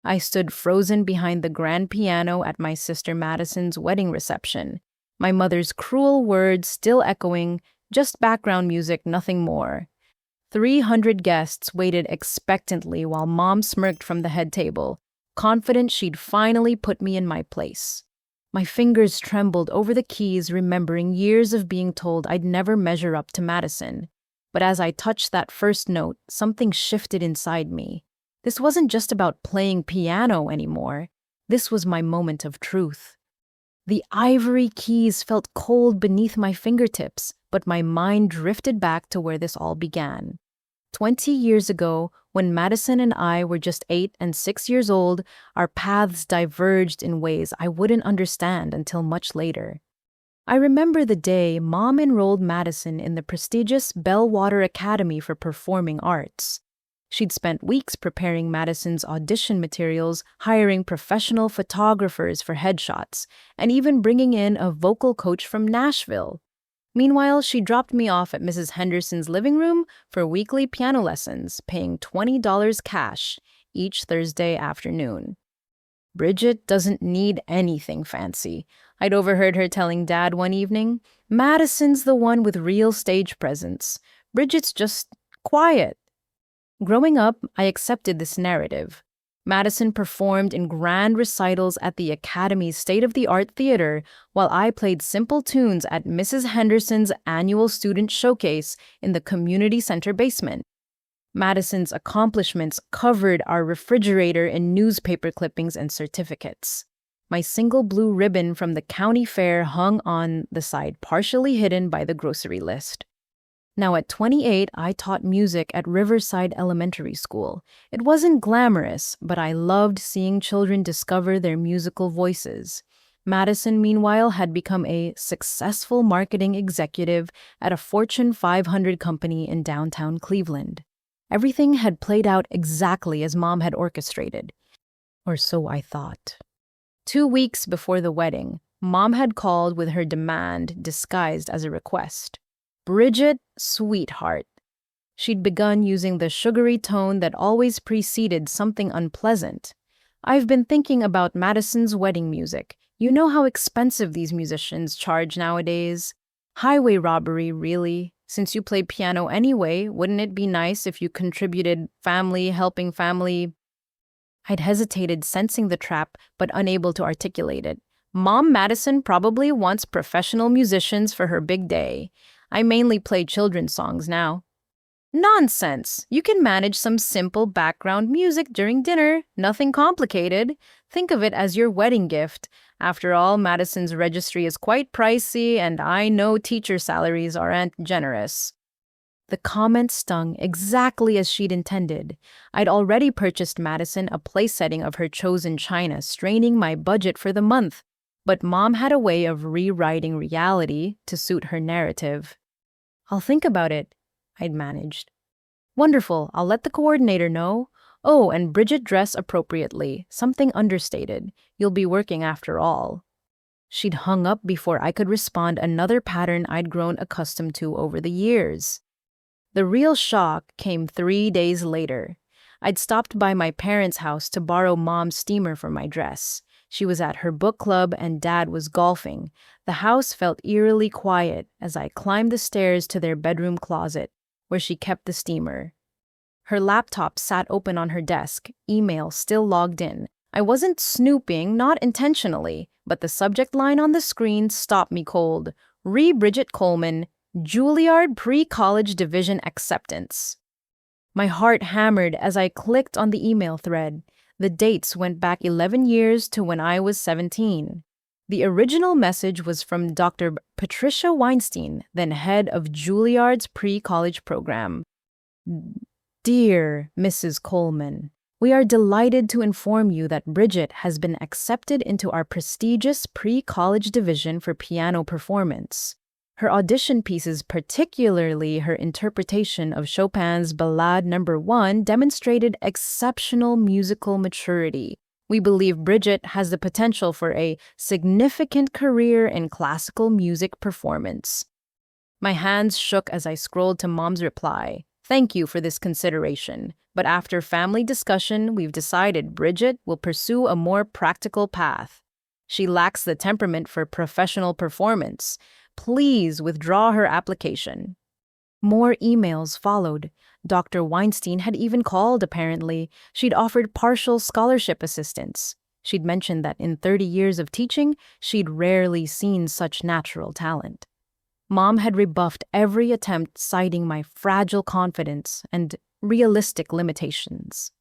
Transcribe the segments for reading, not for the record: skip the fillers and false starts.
I stood frozen behind the grand piano at my sister Madison's wedding reception, my mother's cruel words still echoing, just background music, nothing more. 300 guests waited expectantly while Mom smirked from the head table, confident she'd finally put me in my place. My fingers trembled over the keys, remembering years of being told I'd never measure up to Madison. But as I touched that first note, something shifted inside me. This wasn't just about playing piano anymore. This was my moment of truth. The ivory keys felt cold beneath my fingertips, but my mind drifted back to where this all began. 20 years ago, when Madison and I were just 8 and 6 years old, our paths diverged in ways I wouldn't understand until much later. I remember the day Mom enrolled Madison in the prestigious Bellwater Academy for Performing Arts. She'd spent weeks preparing Madison's audition materials, hiring professional photographers for headshots, and even bringing in a vocal coach from Nashville. Meanwhile, she dropped me off at Mrs. Henderson's living room for weekly piano lessons, paying $20 cash each Thursday afternoon. Bridget doesn't need anything fancy, I'd overheard her telling Dad one evening. Madison's the one with real stage presence. Bridget's just quiet. Growing up, I accepted this narrative. Madison performed in grand recitals at the Academy's state-of-the-art theater, while I played simple tunes at Mrs. Henderson's annual student showcase in the community center basement. Madison's accomplishments covered our refrigerator in newspaper clippings and certificates. My single blue ribbon from the county fair hung on the side, partially hidden by the grocery list. Now at 28, I taught music at Riverside Elementary School. It wasn't glamorous, but I loved seeing children discover their musical voices. Madison, meanwhile, had become a successful marketing executive at a Fortune 500 company in downtown Cleveland. Everything had played out exactly as Mom had orchestrated. Or so I thought. 2 weeks before the wedding, Mom had called with her demand disguised as a request. Bridget, sweetheart. She'd begun using the sugary tone that always preceded something unpleasant. I've been thinking about Madison's wedding music. You know how expensive these musicians charge nowadays? Highway robbery, really. Since you play piano anyway, wouldn't it be nice if you contributed family, helping family? I'd hesitated, sensing the trap, but unable to articulate it. Mom Madison probably wants professional musicians for her big day. I mainly play children's songs now. Nonsense! You can manage some simple background music during dinner. Nothing complicated. Think of it as your wedding gift. After all, Madison's registry is quite pricey, and I know teacher salaries aren't generous. The comment stung exactly as she'd intended. I'd already purchased Madison a place setting of her chosen china, straining my budget for the month. But Mom had a way of rewriting reality to suit her narrative. I'll think about it, I'd managed. Wonderful, I'll let the coordinator know. Oh, and Bridget, dress appropriately, something understated. You'll be working after all. She'd hung up before I could respond, another pattern I'd grown accustomed to over the years. The real shock came 3 days later. I'd stopped by my parents' house to borrow Mom's steamer for my dress. She was at her book club and Dad was golfing. The house felt eerily quiet as I climbed the stairs to their bedroom closet, where she kept the steamer. Her laptop sat open on her desk, email still logged in. I wasn't snooping, not intentionally, but the subject line on the screen stopped me cold. Bridget Coleman, Juilliard Pre-College Division Acceptance. My heart hammered as I clicked on the email thread. The dates went back 11 years to when I was 17. The original message was from Dr. Patricia Weinstein, then head of Juilliard's pre-college program. Dear Mrs. Coleman, we are delighted to inform you that Bridget has been accepted into our prestigious pre-college division for piano performance. Her audition pieces, particularly her interpretation of Chopin's Ballade No. 1, demonstrated exceptional musical maturity. We believe Bridget has the potential for a significant career in classical music performance. My hands shook as I scrolled to Mom's reply. Thank you for this consideration, But after family discussion, we've decided Bridget will pursue a more practical path. She lacks the temperament for professional performance. Please withdraw her application. More emails followed. Dr. Weinstein had even called, apparently. She'd offered partial scholarship assistance. She'd mentioned that in 30 years of teaching, she'd rarely seen such natural talent. Mom had rebuffed every attempt, citing my fragile confidence and realistic limitations.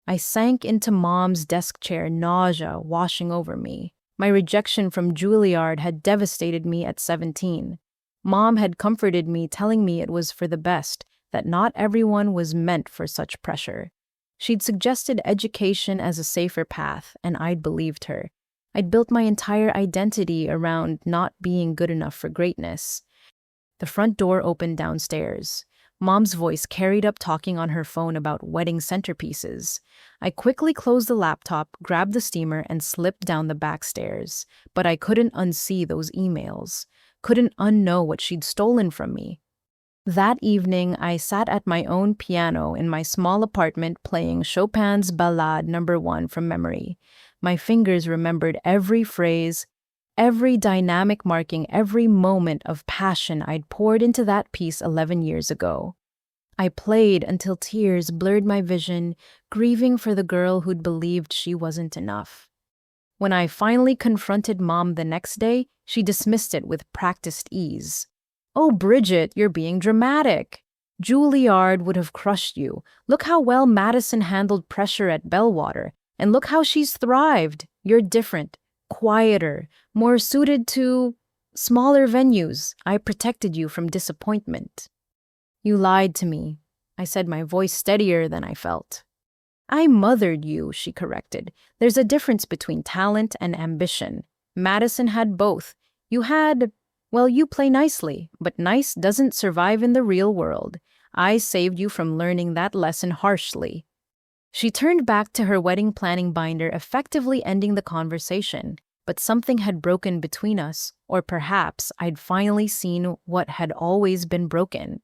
I sank into Mom's desk chair, nausea washing over me. My rejection from Juilliard had devastated me at 17. Mom had comforted me, telling me it was for the best, that not everyone was meant for such pressure. She'd suggested education as a safer path, and I'd believed her. I'd built my entire identity around not being good enough for greatness. The front door opened downstairs. Mom's voice carried up, talking on her phone about wedding centerpieces. I quickly closed the laptop, grabbed the steamer, and slipped down the back stairs. But I couldn't unsee those emails. Couldn't unknow what she'd stolen from me. That evening, I sat at my own piano in my small apartment playing Chopin's Ballade No. 1 from memory. My fingers remembered every phrase, every dynamic marking, every moment of passion I'd poured into that piece 11 years ago. I played until tears blurred my vision, grieving for the girl who'd believed she wasn't enough. When I finally confronted Mom the next day, she dismissed it with practiced ease. "Oh, Bridget, you're being dramatic. Juilliard would have crushed you. Look how well Madison handled pressure at Bellwater. And look how she's thrived. You're different, quieter, more suited to smaller venues. I protected you from disappointment." "You lied to me," I said, my voice steadier than I felt. "I mothered you," she corrected. "There's a difference between talent and ambition. Madison had both. You play nicely, but nice doesn't survive in the real world. I saved you from learning that lesson harshly." She turned back to her wedding planning binder, effectively ending the conversation. But something had broken between us, or perhaps I'd finally seen what had always been broken.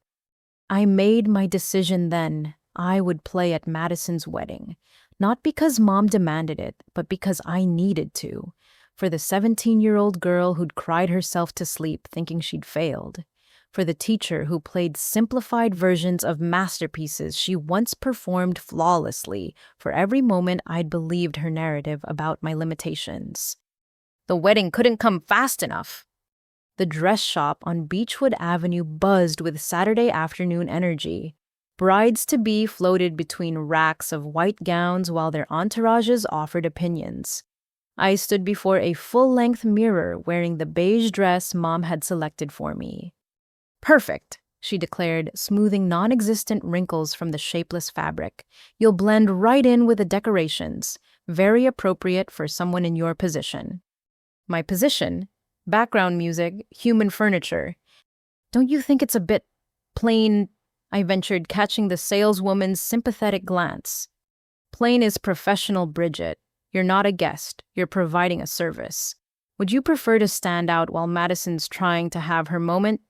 I made my decision then. I would play at Madison's wedding, not because Mom demanded it, but because I needed to. For the 17-year-old girl who'd cried herself to sleep thinking she'd failed. For the teacher who played simplified versions of masterpieces she once performed flawlessly. For every moment I'd believed her narrative about my limitations. The wedding couldn't come fast enough. The dress shop on Beechwood Avenue buzzed with Saturday afternoon energy. Brides-to-be floated between racks of white gowns while their entourages offered opinions. I stood before a full-length mirror wearing the beige dress Mom had selected for me. "Perfect," she declared, smoothing non-existent wrinkles from the shapeless fabric. "You'll blend right in with the decorations. Very appropriate for someone in your position." My position? Background music, human furniture. "Don't you think it's a bit plain?" I ventured, catching the saleswoman's sympathetic glance. "Plain is professional, Bridget. You're not a guest. You're providing a service. Would you prefer to stand out while Madison's trying to have her moment?"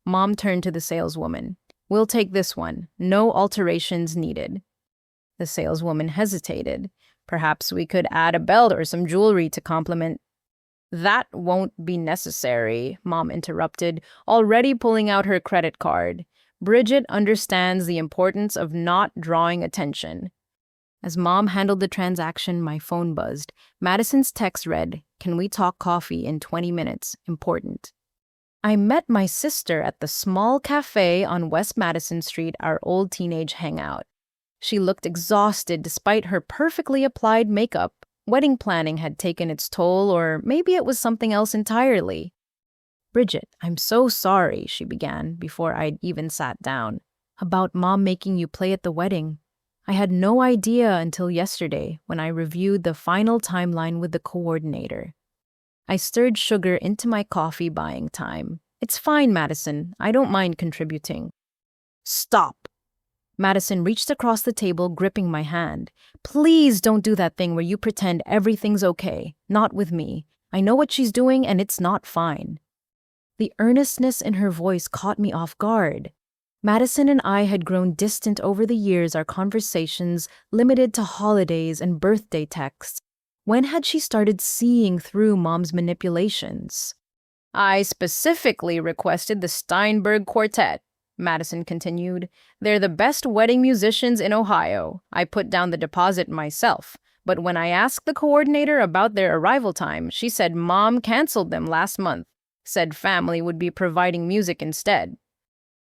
Mom turned to the saleswoman. "We'll take this one. No alterations needed." The saleswoman hesitated. "Perhaps we could add a belt or some jewelry to complement." "That won't be necessary," Mom interrupted, already pulling out her credit card. "Bridget understands the importance of not drawing attention." As Mom handled the transaction, my phone buzzed. Madison's text read, "Can we talk coffee in 20 minutes? Important." I met my sister at the small cafe on West Madison Street, our old teenage hangout. She looked exhausted despite her perfectly applied makeup. Wedding planning had taken its toll, or maybe it was something else entirely. "Bridget, I'm so sorry," she began before I'd even sat down. "About Mom making you play at the wedding. I had no idea until yesterday when I reviewed the final timeline with the coordinator." I stirred sugar into my coffee, buying time. "It's fine, Madison. I don't mind contributing." "Stop!" Madison reached across the table, gripping my hand. "Please don't do that thing where you pretend everything's okay. Not with me. I know what she's doing, and it's not fine." The earnestness in her voice caught me off guard. Madison and I had grown distant over the years, our conversations limited to holidays and birthday texts. When had she started seeing through Mom's manipulations? I specifically requested the Steinberg Quartet, Madison continued. They're the best wedding musicians in Ohio. I put down the deposit myself. But when I asked the coordinator about their arrival time, she said Mom canceled them last month, said family would be providing music instead.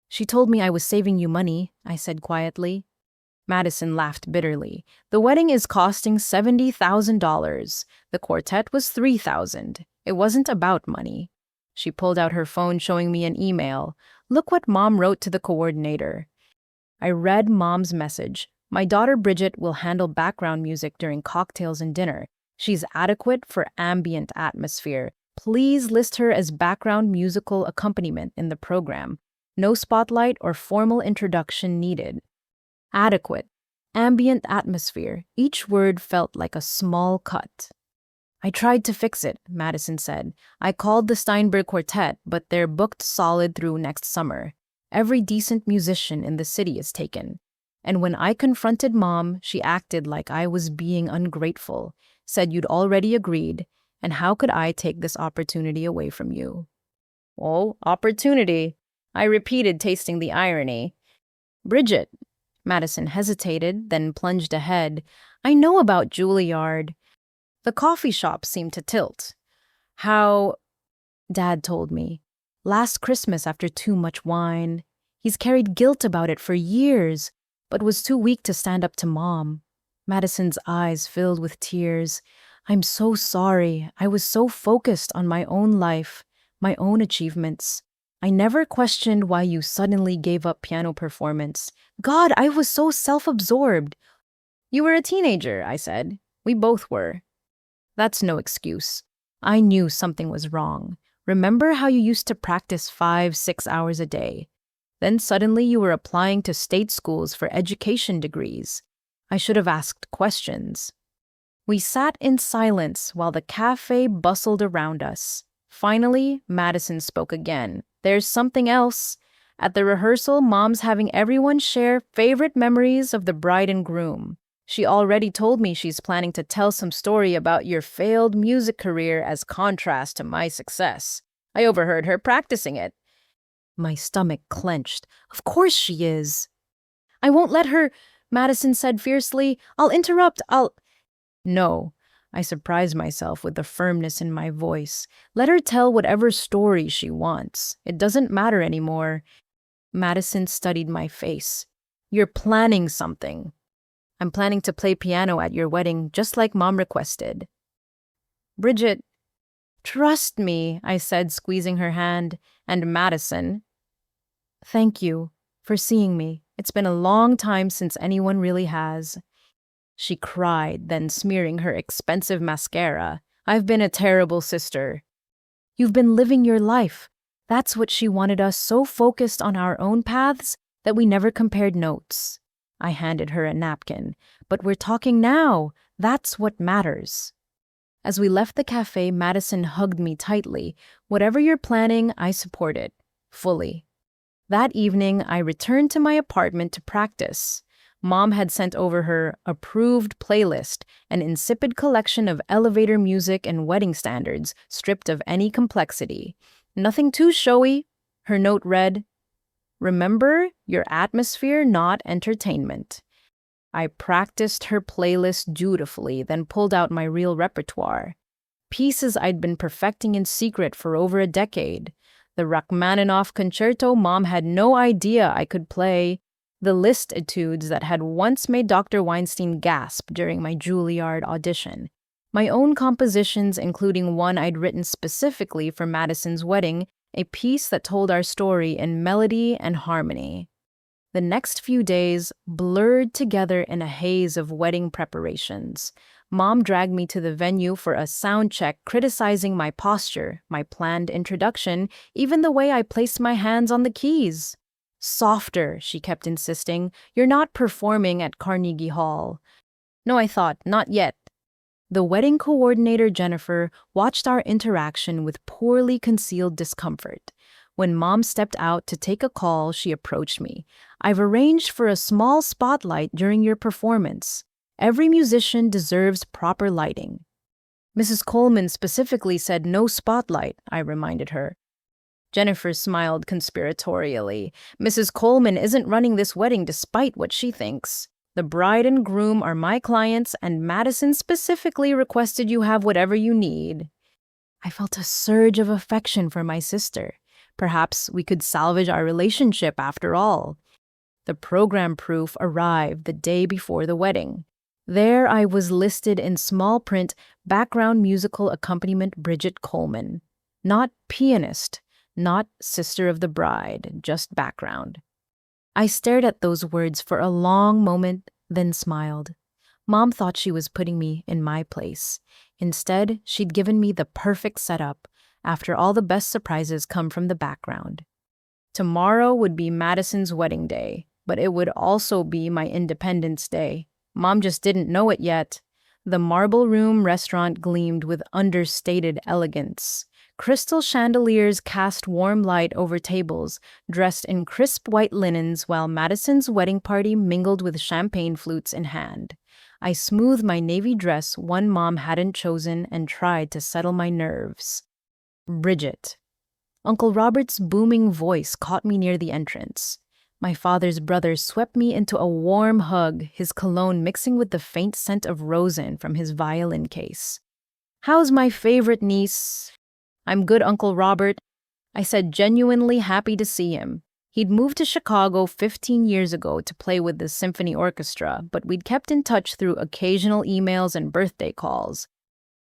She told me I was saving you money, I said quietly. Madison laughed bitterly. The wedding is costing $70,000. The quartet was $3,000. It wasn't about money. She pulled out her phone, showing me an email. Look what Mom wrote to the coordinator. I read Mom's message. My daughter Bridget will handle background music during cocktails and dinner. She's adequate for ambient atmosphere. Please list her as background musical accompaniment in the program. No spotlight or formal introduction needed. Adequate. Ambient atmosphere. Each word felt like a small cut. I tried to fix it, Madison said. I called the Steinberg Quartet, but they're booked solid through next summer. Every decent musician in the city is taken. And when I confronted Mom, she acted like I was being ungrateful, said you'd already agreed, and how could I take this opportunity away from you? Oh, opportunity, I repeated, tasting the irony. Bridget. Madison hesitated, then plunged ahead. I know about Juilliard. The coffee shop seemed to tilt. How? Dad told me. Last Christmas after too much wine. He's carried guilt about it for years, but was too weak to stand up to Mom. Madison's eyes filled with tears. I'm so sorry. I was so focused on my own life, my own achievements. I never questioned why you suddenly gave up piano performance. God, I was so self-absorbed. You were a teenager, I said. We both were. That's no excuse. I knew something was wrong. Remember how you used to practice 5-6 hours a day? Then suddenly you were applying to state schools for education degrees. I should have asked questions. We sat in silence while the cafe bustled around us. Finally, Madison spoke again. There's something else. At the rehearsal, Mom's having everyone share favorite memories of the bride and groom. She already told me she's planning to tell some story about your failed music career as contrast to my success. I overheard her practicing it. My stomach clenched. Of course she is. I won't let her, Madison said fiercely. I'll interrupt. No. I surprised myself with the firmness in my voice. Let her tell whatever story she wants. It doesn't matter anymore. Madison studied my face. You're planning something. I'm planning to play piano at your wedding, just like Mom requested. Bridget, trust me, I said, squeezing her hand. And Madison, thank you for seeing me. It's been a long time since anyone really has. She cried, then smearing her expensive mascara. I've been a terrible sister. You've been living your life. That's what she wanted us, so focused on our own paths that we never compared notes. I handed her a napkin. But we're talking now. That's what matters. As we left the cafe, Madison hugged me tightly. Whatever you're planning, I support it. Fully. That evening, I returned to my apartment to practice. Mom had sent over her approved playlist, an insipid collection of elevator music and wedding standards, stripped of any complexity. Nothing too showy. Her note read, Remember, your atmosphere, not entertainment. I practiced her playlist dutifully, then pulled out my real repertoire. Pieces I'd been perfecting in secret for over a decade. The Rachmaninoff concerto Mom had no idea I could play. The Liszt etudes that had once made Dr. Weinstein gasp during my Juilliard audition. My own compositions, including one I'd written specifically for Madison's wedding, a piece that told our story in melody and harmony. The next few days blurred together in a haze of wedding preparations. Mom dragged me to the venue for a sound check, criticizing my posture, my planned introduction, even the way I placed my hands on the keys. Softer, she kept insisting. You're not performing at Carnegie Hall. No, I thought, not yet. The wedding coordinator, Jennifer, watched our interaction with poorly concealed discomfort. When Mom stepped out to take a call, she approached me. "I've arranged for a small spotlight during your performance. Every musician deserves proper lighting." "Mrs. Coleman specifically said no spotlight," I reminded her. Jennifer smiled conspiratorially. "Mrs. Coleman isn't running this wedding despite what she thinks. The bride and groom are my clients, and Madison specifically requested you have whatever you need." I felt a surge of affection for my sister. Perhaps we could salvage our relationship after all. The program proof arrived the day before the wedding. There I was listed in small print, background musical accompaniment Bridget Coleman. Not pianist, not sister of the bride, just background. I stared at those words for a long moment, then smiled. Mom thought she was putting me in my place. Instead, she'd given me the perfect setup. After all, the best surprises come from the background. Tomorrow would be Madison's wedding day, but it would also be my Independence Day. Mom just didn't know it yet. The Marble Room restaurant gleamed with understated elegance. Crystal chandeliers cast warm light over tables, dressed in crisp white linens, while Madison's wedding party mingled with champagne flutes in hand. I smoothed my navy dress, one Mom hadn't chosen, and tried to settle my nerves. "Bridget." Uncle Robert's booming voice caught me near the entrance. My father's brother swept me into a warm hug, his cologne mixing with the faint scent of rosin from his violin case. "How's my favorite niece?" "I'm good, Uncle Robert," I said, genuinely happy to see him. He'd moved to Chicago 15 years ago to play with the symphony orchestra, but we'd kept in touch through occasional emails and birthday calls.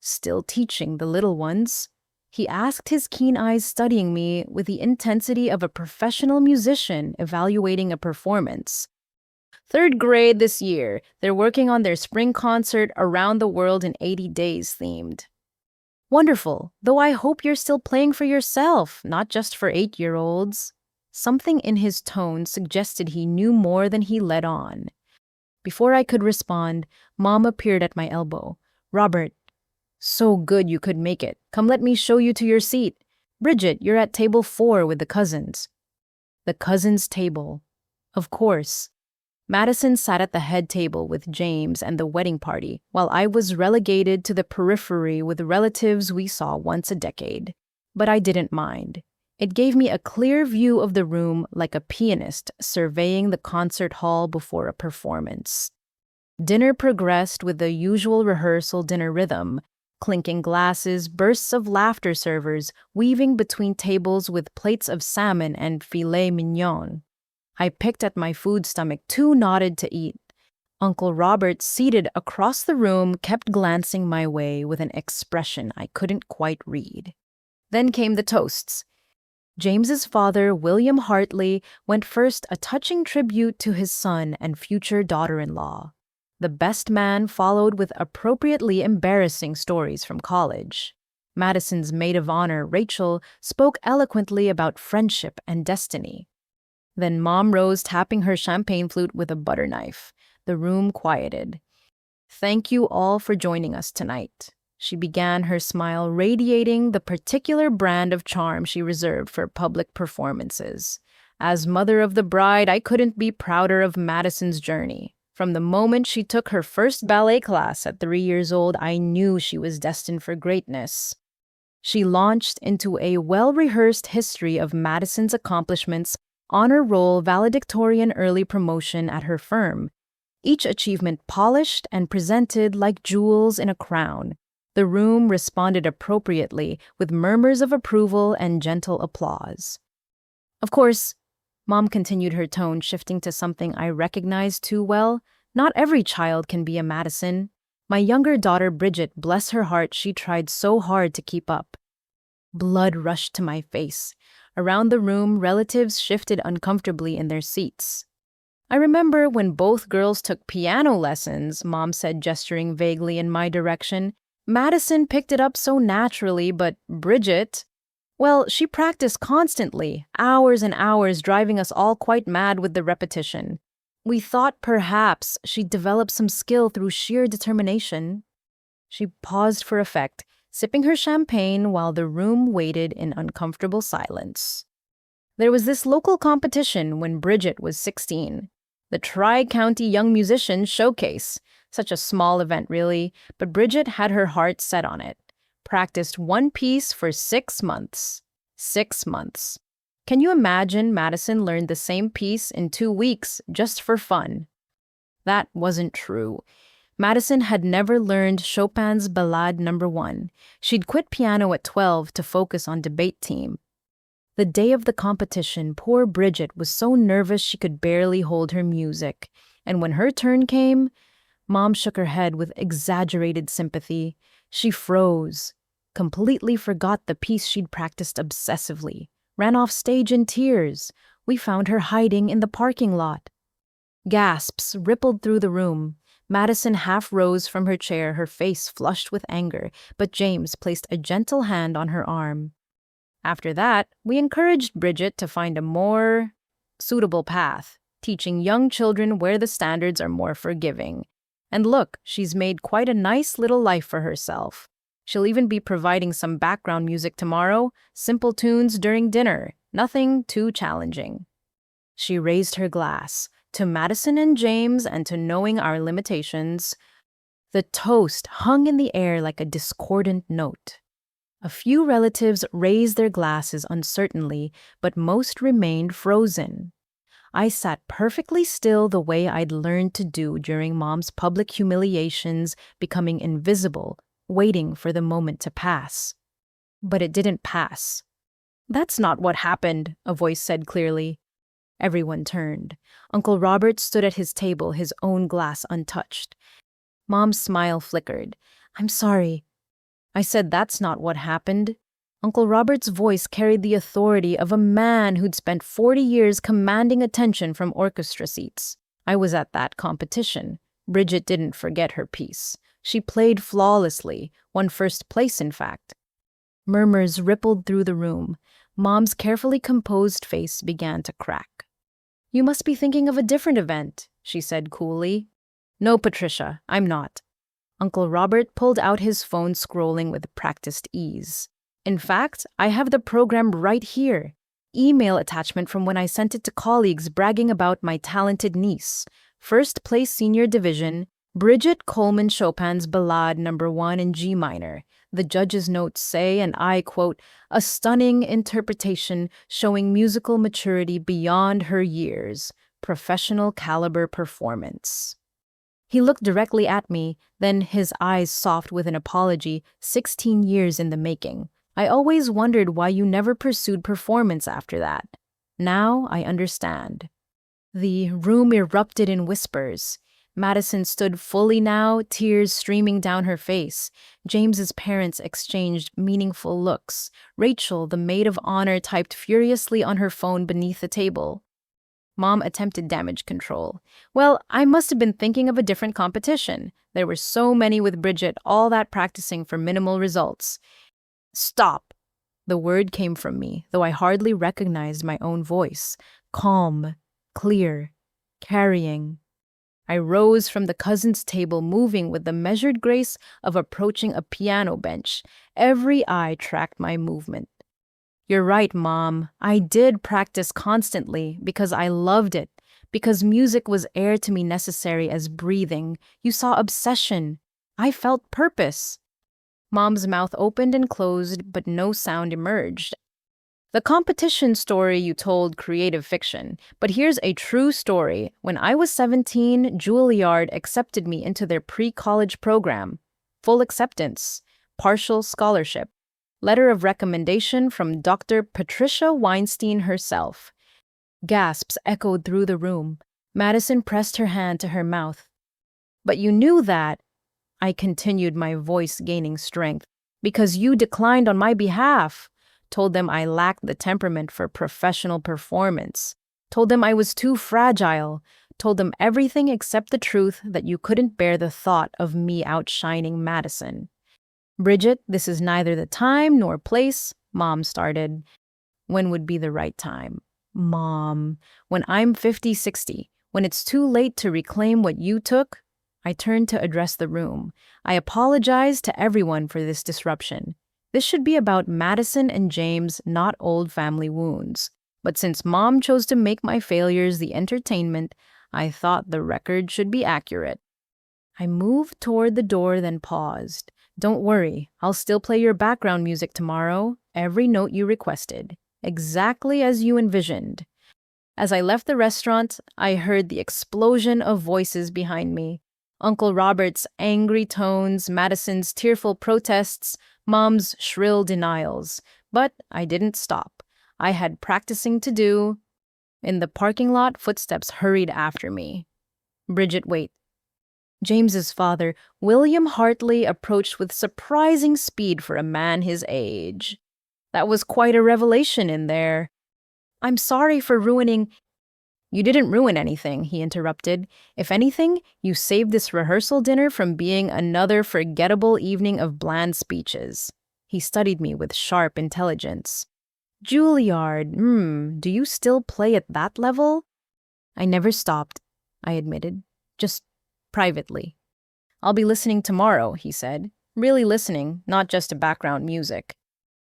"Still teaching the little ones?" He asked, his keen eyes studying me with the intensity of a professional musician evaluating a performance. "Third grade this year. They're working on their spring concert Around the World in 80 Days themed." "Wonderful, though I hope you're still playing for yourself, not just for 8-year-olds. Something in his tone suggested he knew more than he let on. Before I could respond, Mom appeared at my elbow. "Robert, so good you could make it. Come, let me show you to your seat. Bridget, you're at table 4 with the cousins." The cousins' table. Of course. Madison sat at the head table with James and the wedding party, while I was relegated to the periphery with relatives we saw once a decade. But I didn't mind. It gave me a clear view of the room, like a pianist surveying the concert hall before a performance. Dinner progressed with the usual rehearsal dinner rhythm: clinking glasses, bursts of laughter, servers weaving between tables with plates of salmon and filet mignon. I picked at my food stomach, too knotted to eat. Uncle Robert, seated across the room, kept glancing my way with an expression I couldn't quite read. Then came the toasts. James's father, William Hartley, went first, a touching tribute to his son and future daughter-in-law. The best man followed with appropriately embarrassing stories from college. Madison's maid of honor, Rachel, spoke eloquently about friendship and destiny. Then Mom rose, tapping her champagne flute with a butter knife. The room quieted. "Thank you all for joining us tonight." She began, her smile radiating the particular brand of charm she reserved for public performances. As mother of the bride, I couldn't be prouder of Madison's journey. From the moment she took her first ballet class at 3 years old, I knew she was destined for greatness. She launched into a well-rehearsed history of Madison's accomplishments: honor roll, valedictorian, early promotion at her firm. Each achievement polished and presented like jewels in a crown. The room responded appropriately, with murmurs of approval and gentle applause. Of course, Mom continued, her tone shifting to something I recognized too well, not every child can be a Madison. My younger daughter, Bridget, bless her heart, she tried so hard to keep up. Blood rushed to my face. Around the room, relatives shifted uncomfortably in their seats. "I remember when both girls took piano lessons," Mom said, gesturing vaguely in my direction. "Madison picked it up so naturally, but Bridget, well, she practiced constantly, hours and hours, driving us all quite mad with the repetition. We thought perhaps she'd develop some skill through sheer determination." She paused for effect, sipping her champagne while the room waited in uncomfortable silence. There was this local competition when Bridget was 16. The Tri-County Young Musicians Showcase. Such a small event, really, but Bridget had her heart set on it. Practiced one piece for 6 months. 6 months. Can you imagine Madison learned the same piece in 2 weeks just for fun? That wasn't true. Madison had never learned Chopin's Ballade No. 1. She'd quit piano at 12 to focus on debate team. The day of the competition, poor Bridget was so nervous she could barely hold her music. And when her turn came, Mom shook her head with exaggerated sympathy. She froze, completely forgot the piece she'd practiced obsessively, ran off stage in tears. We found her hiding in the parking lot. Gasps rippled through the room. Madison half rose from her chair, her face flushed with anger, but James placed a gentle hand on her arm. After that, we encouraged Bridget to find a more suitable path, teaching young children where the standards are more forgiving. And look, she's made quite a nice little life for herself. She'll even be providing some background music tomorrow, simple tunes during dinner, nothing too challenging. She raised her glass, to Madison and James and to knowing our limitations. The toast hung in the air like a discordant note. A few relatives raised their glasses uncertainly, but most remained frozen. I sat perfectly still the way I'd learned to do during Mom's public humiliations, becoming invisible, waiting for the moment to pass. But it didn't pass. "That's not what happened," a voice said clearly. Everyone turned. Uncle Robert stood at his table, his own glass untouched. Mom's smile flickered. "I'm sorry." I said, "That's not what happened." Uncle Robert's voice carried the authority of a man who'd spent 40 years commanding attention from orchestra seats. I was at that competition. Bridget didn't forget her piece. She played flawlessly, won first place, in fact. Murmurs rippled through the room. Mom's carefully composed face began to crack. "You must be thinking of a different event," she said coolly. "No, Patricia, I'm not." Uncle Robert pulled out his phone, scrolling with practiced ease. "In fact, I have the program right here. Email attachment from when I sent it to colleagues bragging about my talented niece. First place senior division, Bridget Coleman Chopin's Ballade No. 1 in G minor. The judge's notes say, and I quote, 'a stunning interpretation showing musical maturity beyond her years. Professional caliber performance.'" He looked directly at me, then his eyes soft with an apology. 16 years in the making. I always wondered why you never pursued performance after that. Now I understand. The room erupted in whispers. Madison stood fully now, tears streaming down her face. James's parents exchanged meaningful looks. Rachel, the maid of honor, typed furiously on her phone beneath the table. Mom attempted damage control. "Well, I must have been thinking of a different competition. There were so many with Bridget, all that practicing for minimal results." "Stop!" The word came from me, though I hardly recognized my own voice. Calm, clear, carrying. I rose from the cousin's table, moving with the measured grace of approaching a piano bench. Every eye tracked my movement. "You're right, Mom. I did practice constantly because I loved it, because music was air to me, necessary as breathing. You saw obsession. I felt purpose." Mom's mouth opened and closed, but no sound emerged. "The competition story you told, creative fiction. But here's a true story. When I was 17, Juilliard accepted me into their pre-college program. Full acceptance. Partial scholarship. Letter of recommendation from Dr. Patricia Weinstein herself." Gasps echoed through the room. Madison pressed her hand to her mouth. "But you knew that," I continued, my voice gaining strength, "because you declined on my behalf. Told them I lacked the temperament for professional performance. Told them I was too fragile. Told them everything except the truth, that you couldn't bear the thought of me outshining Madison." "Bridget, this is neither the time nor place," Mom started. "When would be the right time?" "Mom, when I'm 50, 60, when it's too late to reclaim what you took." I turned to address the room. "I apologize to everyone for this disruption. This should be about Madison and James, not old family wounds. But since Mom chose to make my failures the entertainment, I thought the record should be accurate. I moved toward the door, then paused. Don't worry, I'll still play your background music tomorrow, every note you requested, exactly as you envisioned. As I left the restaurant, I heard the explosion of voices behind me. Uncle Robert's angry tones, Madison's tearful protests, Mom's shrill denials. But I didn't stop. I had practicing to do. In the parking lot, footsteps hurried after me. Bridget, wait. James's father, William Hartley, approached with surprising speed for a man his age. That was quite a revelation in there. I'm sorry for ruining. You didn't ruin anything, he interrupted. If anything, you saved this rehearsal dinner from being another forgettable evening of bland speeches. He studied me with sharp intelligence. Juilliard, do you still play at that level? I never stopped, I admitted. Just privately. I'll be listening tomorrow, he said. Really listening, not just to background music.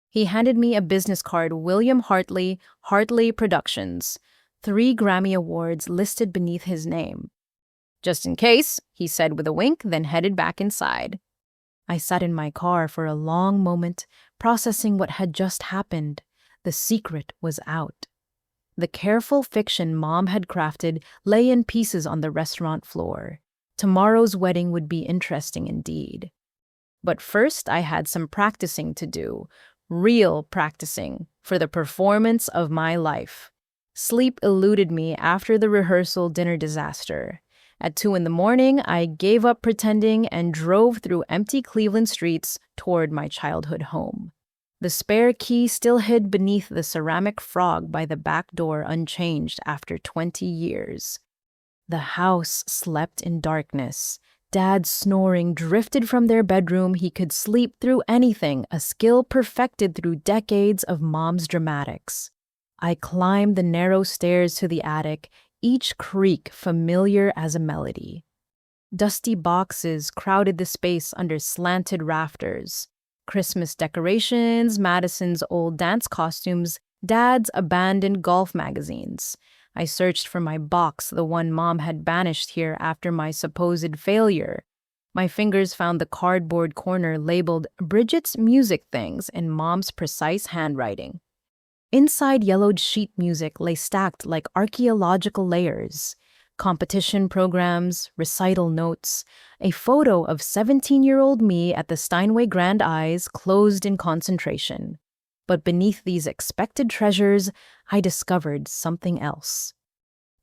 He handed me a business card, William Hartley, Hartley Productions. 3 Grammy Awards listed beneath his name. Just in case, he said with a wink, then headed back inside. I sat in my car for a long moment, processing what had just happened. The secret was out. The careful fiction Mom had crafted lay in pieces on the restaurant floor. Tomorrow's wedding would be interesting indeed. But first, I had some practicing to do. Real practicing for the performance of my life. Sleep eluded me after the rehearsal dinner disaster. At 2 a.m, I gave up pretending and drove through empty Cleveland streets toward my childhood home. The spare key still hid beneath the ceramic frog by the back door unchanged after 20 years. The house slept in darkness. Dad's snoring drifted from their bedroom. He could sleep through anything, a skill perfected through decades of Mom's dramatics. I climbed the narrow stairs to the attic, each creak familiar as a melody. Dusty boxes crowded the space under slanted rafters. Christmas decorations, Madison's old dance costumes, Dad's abandoned golf magazines. I searched for my box, the one Mom had banished here after my supposed failure. My fingers found the cardboard corner labeled Bridget's Music Things in Mom's precise handwriting. Inside yellowed sheet music lay stacked like archaeological layers. Competition programs, recital notes, a photo of 17-year-old me at the Steinway Grand Eyes closed in concentration. But beneath these expected treasures, I discovered something else.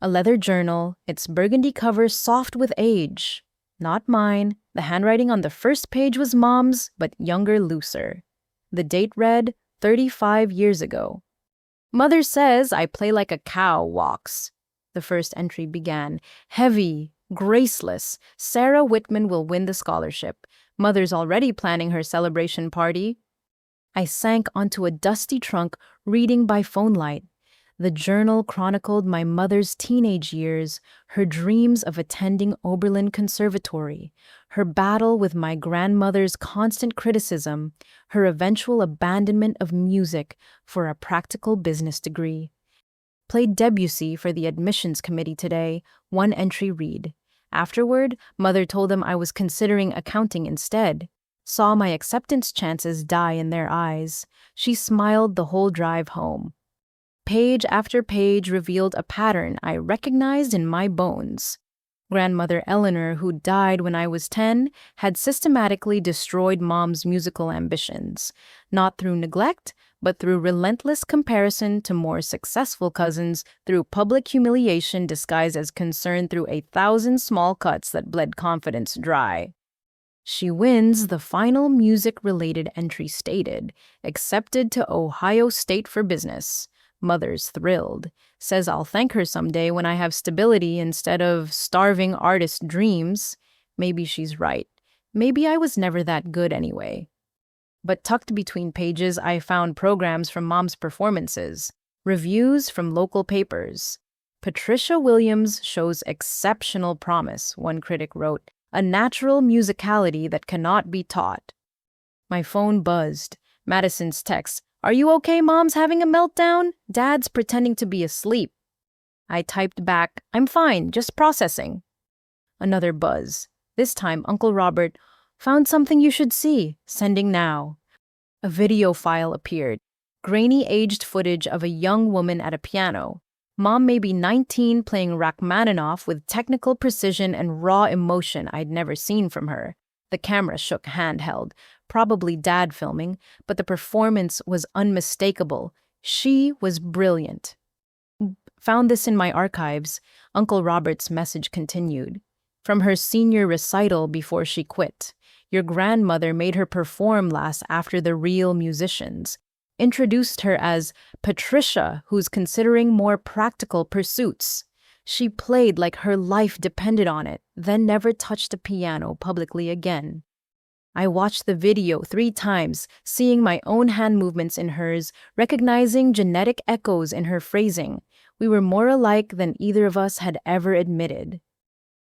A leather journal, its burgundy cover soft with age. Not mine. The handwriting on the first page was Mom's, but younger, looser. The date read 35 years ago. Mother says I play like a cow walks. The first entry began. Heavy, graceless. Sarah Whitman will win the scholarship. Mother's already planning her celebration party. I sank onto a dusty trunk, reading by phone light. The journal chronicled my mother's teenage years, her dreams of attending Oberlin Conservatory, her battle with my grandmother's constant criticism, her eventual abandonment of music for a practical business degree. Played Debussy for the admissions committee today, one entry read. Afterward, Mother told them I was considering accounting instead. Saw my acceptance chances die in their eyes. She smiled the whole drive home. Page after page revealed a pattern I recognized in my bones. Grandmother Eleanor, who died when I was 10, had systematically destroyed Mom's musical ambitions, not through neglect, but through relentless comparison to more successful cousins, through public humiliation disguised as concern through 1,000 small cuts that bled confidence dry. She wins, the final music-related entry stated, accepted to Ohio State for business. Mother's thrilled. Says I'll thank her someday when I have stability instead of starving artist dreams. Maybe she's right. Maybe I was never that good anyway. But tucked between pages, I found programs from Mom's performances, reviews from local papers. Patricia Williams shows exceptional promise, one critic wrote, a natural musicality that cannot be taught. My phone buzzed. Madison's text, Are you okay? Mom's having a meltdown? Dad's pretending to be asleep. I typed back, I'm fine, just processing. Another buzz. This time, Uncle Robert found something you should see, sending now. A video file appeared. Grainy aged footage of a young woman at a piano. Mom may be 19 playing Rachmaninoff with technical precision and raw emotion I'd never seen from her. The camera shook handheld, probably dad filming, but the performance was unmistakable. She was brilliant. Found this in my archives, Uncle Robert's message continued. From her senior recital before she quit. Your grandmother made her perform last after the real musicians. Introduced her as Patricia, who's considering more practical pursuits. She played like her life depended on it, then never touched a piano publicly again. I watched the video 3 times, seeing my own hand movements in hers, recognizing genetic echoes in her phrasing. We were more alike than either of us had ever admitted.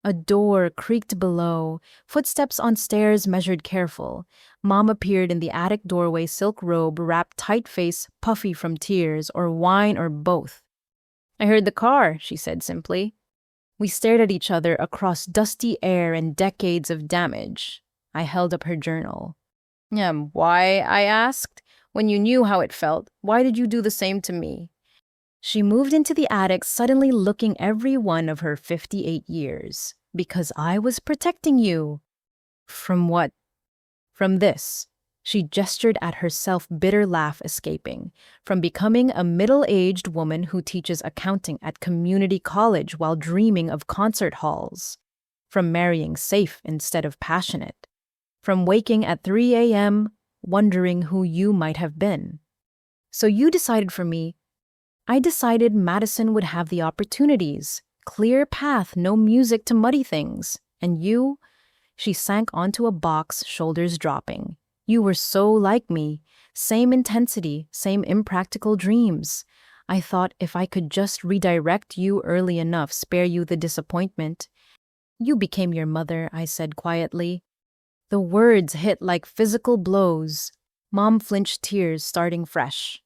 A door creaked below, footsteps on stairs measured careful. Mom appeared in the attic doorway, silk robe, wrapped tight face, puffy from tears, or wine, or both. I heard the car, she said simply. We stared at each other across dusty air and decades of damage. I held up her journal. Why, I asked. When you knew how it felt, why did you do the same to me? She moved into the attic, suddenly looking every one of her 58 years. Because I was protecting you. From what? From this. She gestured at herself, bitter laugh escaping. From becoming a middle-aged woman who teaches accounting at community college while dreaming of concert halls. From marrying safe instead of passionate. From waking at 3 a.m., wondering who you might have been. So you decided for me. I decided Madison would have the opportunities. Clear path, no music to muddy things. And you? She sank onto a box, shoulders dropping. You were so like me. Same intensity, same impractical dreams. I thought if I could just redirect you early enough, spare you the disappointment. You became your mother, I said quietly. The words hit like physical blows. Mom flinched, tears starting fresh.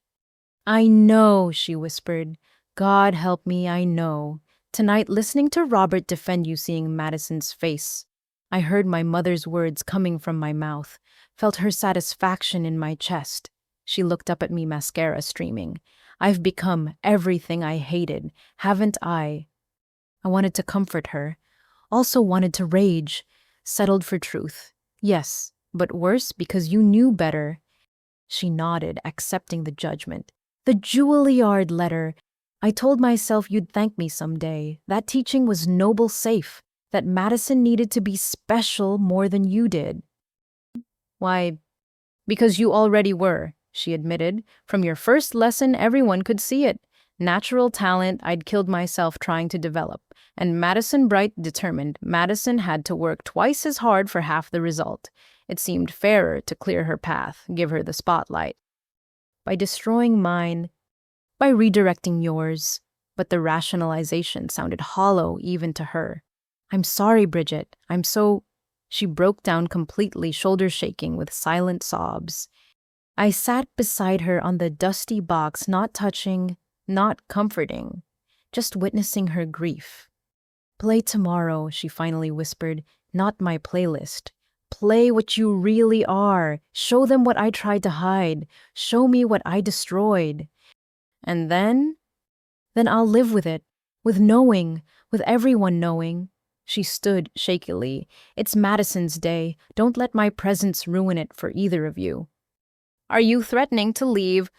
I know, she whispered. God help me, I know. Tonight, listening to Robert defend you, seeing Madison's face. I heard my mother's words coming from my mouth, felt her satisfaction in my chest. She looked up at me, mascara streaming. I've become everything I hated, haven't I? I wanted to comfort her, also wanted to rage, settled for truth. Yes, but worse because you knew better. She nodded, accepting the judgment. The Juilliard letter. I told myself you'd thank me someday. That teaching was noble safe, that Madison needed to be special more than you did. Why, because you already were, she admitted. From your first lesson, everyone could see it. Natural talent I'd killed myself trying to develop. And Madison bright, determined. Madison had to work twice as hard for half the result. It seemed fairer to clear her path, give her the spotlight. By destroying mine, by redirecting yours. But the rationalization sounded hollow even to her. I'm sorry, Bridget. I'm so... She broke down completely, shoulders shaking with silent sobs. I sat beside her on the dusty box, not touching, not comforting, just witnessing her grief. Play tomorrow, she finally whispered, not my playlist. Play what you really are. Show them what I tried to hide. Show me what I destroyed. And then I'll live with it, with knowing, with everyone knowing. She stood shakily. It's Madison's day. Don't let my presence ruin it for either of you. Are you threatening to leave?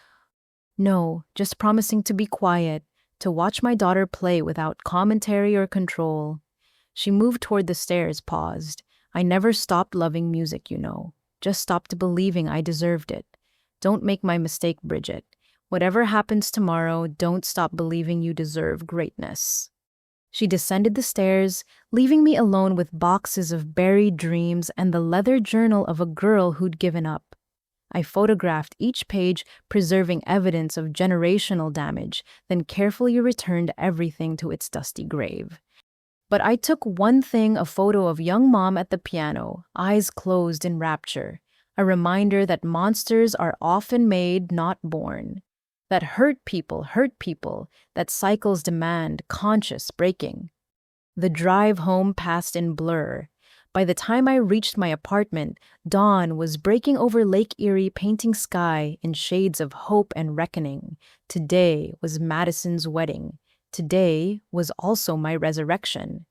No, just promising to be quiet, to watch my daughter play without commentary or control. She moved toward the stairs, paused. I never stopped loving music, you know. Just stopped believing I deserved it. Don't make my mistake, Bridget. Whatever happens tomorrow, don't stop believing you deserve greatness. She descended the stairs, leaving me alone with boxes of buried dreams and the leather journal of a girl who'd given up. I photographed each page, preserving evidence of generational damage, then carefully returned everything to its dusty grave. But I took one thing, a photo of young Mom at the piano, eyes closed in rapture. a reminder that monsters are often made, not born, that hurt people, that cycles demand conscious breaking. The drive home passed in blur. By the time I reached my apartment, dawn was breaking over Lake Erie, painting sky in shades of hope and reckoning. Today was Madison's wedding. Today was also my resurrection.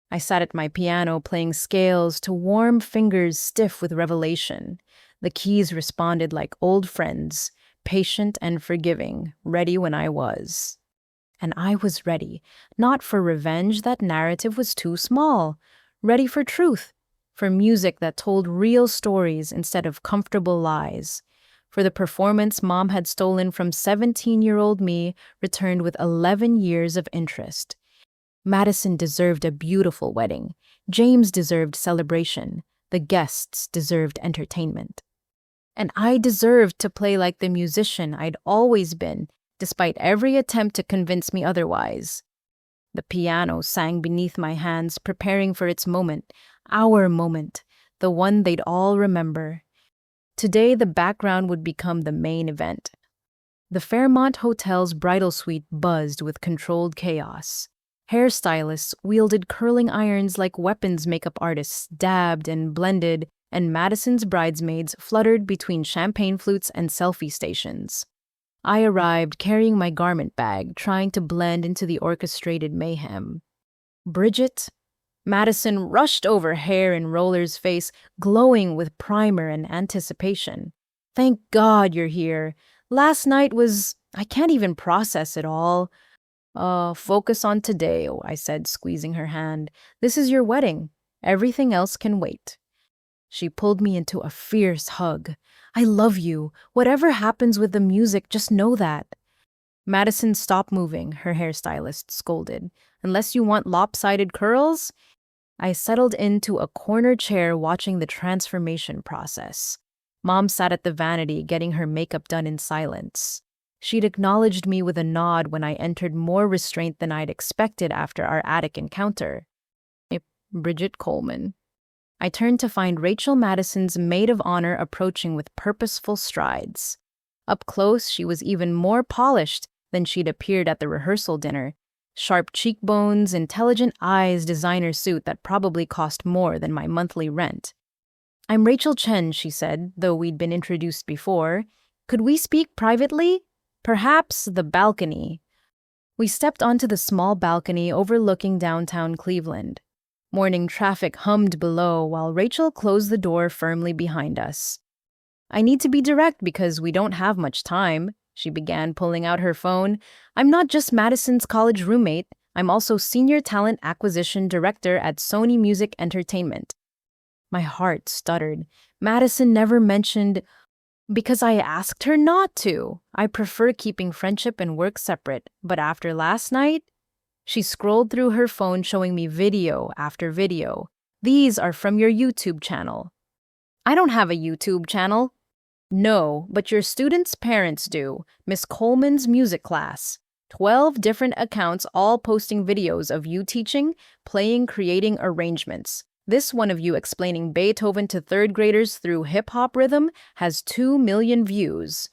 I sat at my piano playing scales to warm fingers stiff with revelation. The keys responded like old friends, patient and forgiving, ready when I was. And I was ready, not for revenge, that narrative was too small. Ready for truth, for music that told real stories instead of comfortable lies. For the performance Mom had stolen from 17-year-old me returned with 11 years of interest. Madison deserved a beautiful wedding. James deserved celebration. The guests deserved entertainment. And I deserved to play like the musician I'd always been, despite every attempt to convince me otherwise. The piano sang beneath my hands, preparing for its moment, our moment, the one they'd all remember. Today, the background would become the main event. The Fairmont Hotel's bridal suite buzzed with controlled chaos. Hairstylists wielded curling irons like weapons, makeup artists dabbed and blended, and Madison's bridesmaids fluttered between champagne flutes and selfie stations. I arrived carrying my garment bag, trying to blend into the orchestrated mayhem. Bridget? Madison rushed over hair in Roller's face, glowing with primer and anticipation. Thank God you're here. Last night I can't even process it all. Focus on today, I said, squeezing her hand. This is your wedding. Everything else can wait. She pulled me into a fierce hug. I love you. Whatever happens with the music, just know that. Madison, stop moving, her hairstylist scolded. Unless you want lopsided curls? I settled into a corner chair watching the transformation process. Mom sat at the vanity getting her makeup done in silence. She'd acknowledged me with a nod when I entered, more restraint than I'd expected after our attic encounter. Bridget Coleman. I turned to find Rachel Madison's maid of honor approaching with purposeful strides. Up close, she was even more polished than she'd appeared at the rehearsal dinner. Sharp cheekbones, intelligent eyes, designer suit that probably cost more than my monthly rent. I'm Rachel Chen, she said, though we'd been introduced before. Could we speak privately? Perhaps the balcony. We stepped onto the small balcony overlooking downtown Cleveland. Morning traffic hummed below while Rachel closed the door firmly behind us. I need to be direct because we don't have much time, she began, pulling out her phone. I'm not just Madison's college roommate. I'm also Senior Talent Acquisition Director at Sony Music Entertainment. My heart stuttered. Madison never mentioned... Because I asked her not to. I prefer keeping friendship and work separate. But after last night... She scrolled through her phone, showing me video after video. These are from your YouTube channel. I don't have a YouTube channel. No, but your students' parents do. Miss Coleman's music class. 12 different accounts, all posting videos of you teaching, playing, creating arrangements. This one of you explaining Beethoven to third graders through hip-hop rhythm has 2 million views.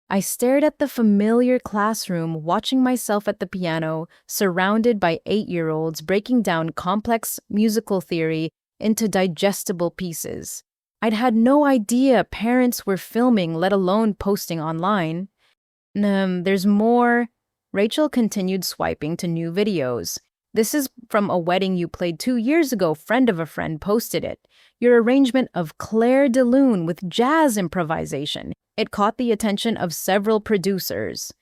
I stared at the familiar classroom, watching myself at the piano, surrounded by 8-year-olds breaking down complex musical theory into digestible pieces. I'd had no idea parents were filming, let alone posting online. There's more. Rachel continued swiping to new videos. This is from a wedding you played 2 years ago. Friend of a friend posted it. Your arrangement of Claire de Lune with jazz improvisation. It caught the attention of several producers.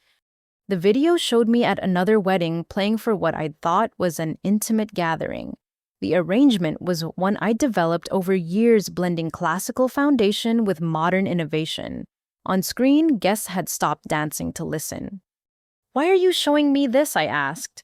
The video showed me at another wedding playing for what I'd thought was an intimate gathering. The arrangement was one I developed over years, blending classical foundation with modern innovation. On screen, guests had stopped dancing to listen. Why are you showing me this? I asked.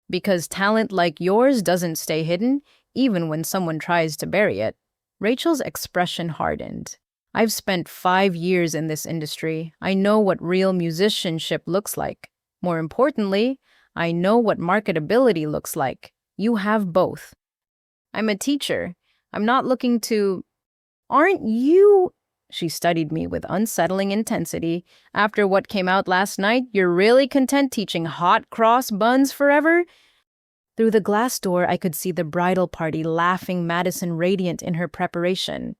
Because talent like yours doesn't stay hidden, even when someone tries to bury it. Rachel's expression hardened. I've spent 5 years in this industry. I know what real musicianship looks like. More importantly, I know what marketability looks like. You have both. I'm a teacher. I'm not looking to... Aren't you... She studied me with unsettling intensity. After what came out last night, you're really content teaching hot cross buns forever? Through the glass door, I could see the bridal party laughing, Madison radiant in her preparation.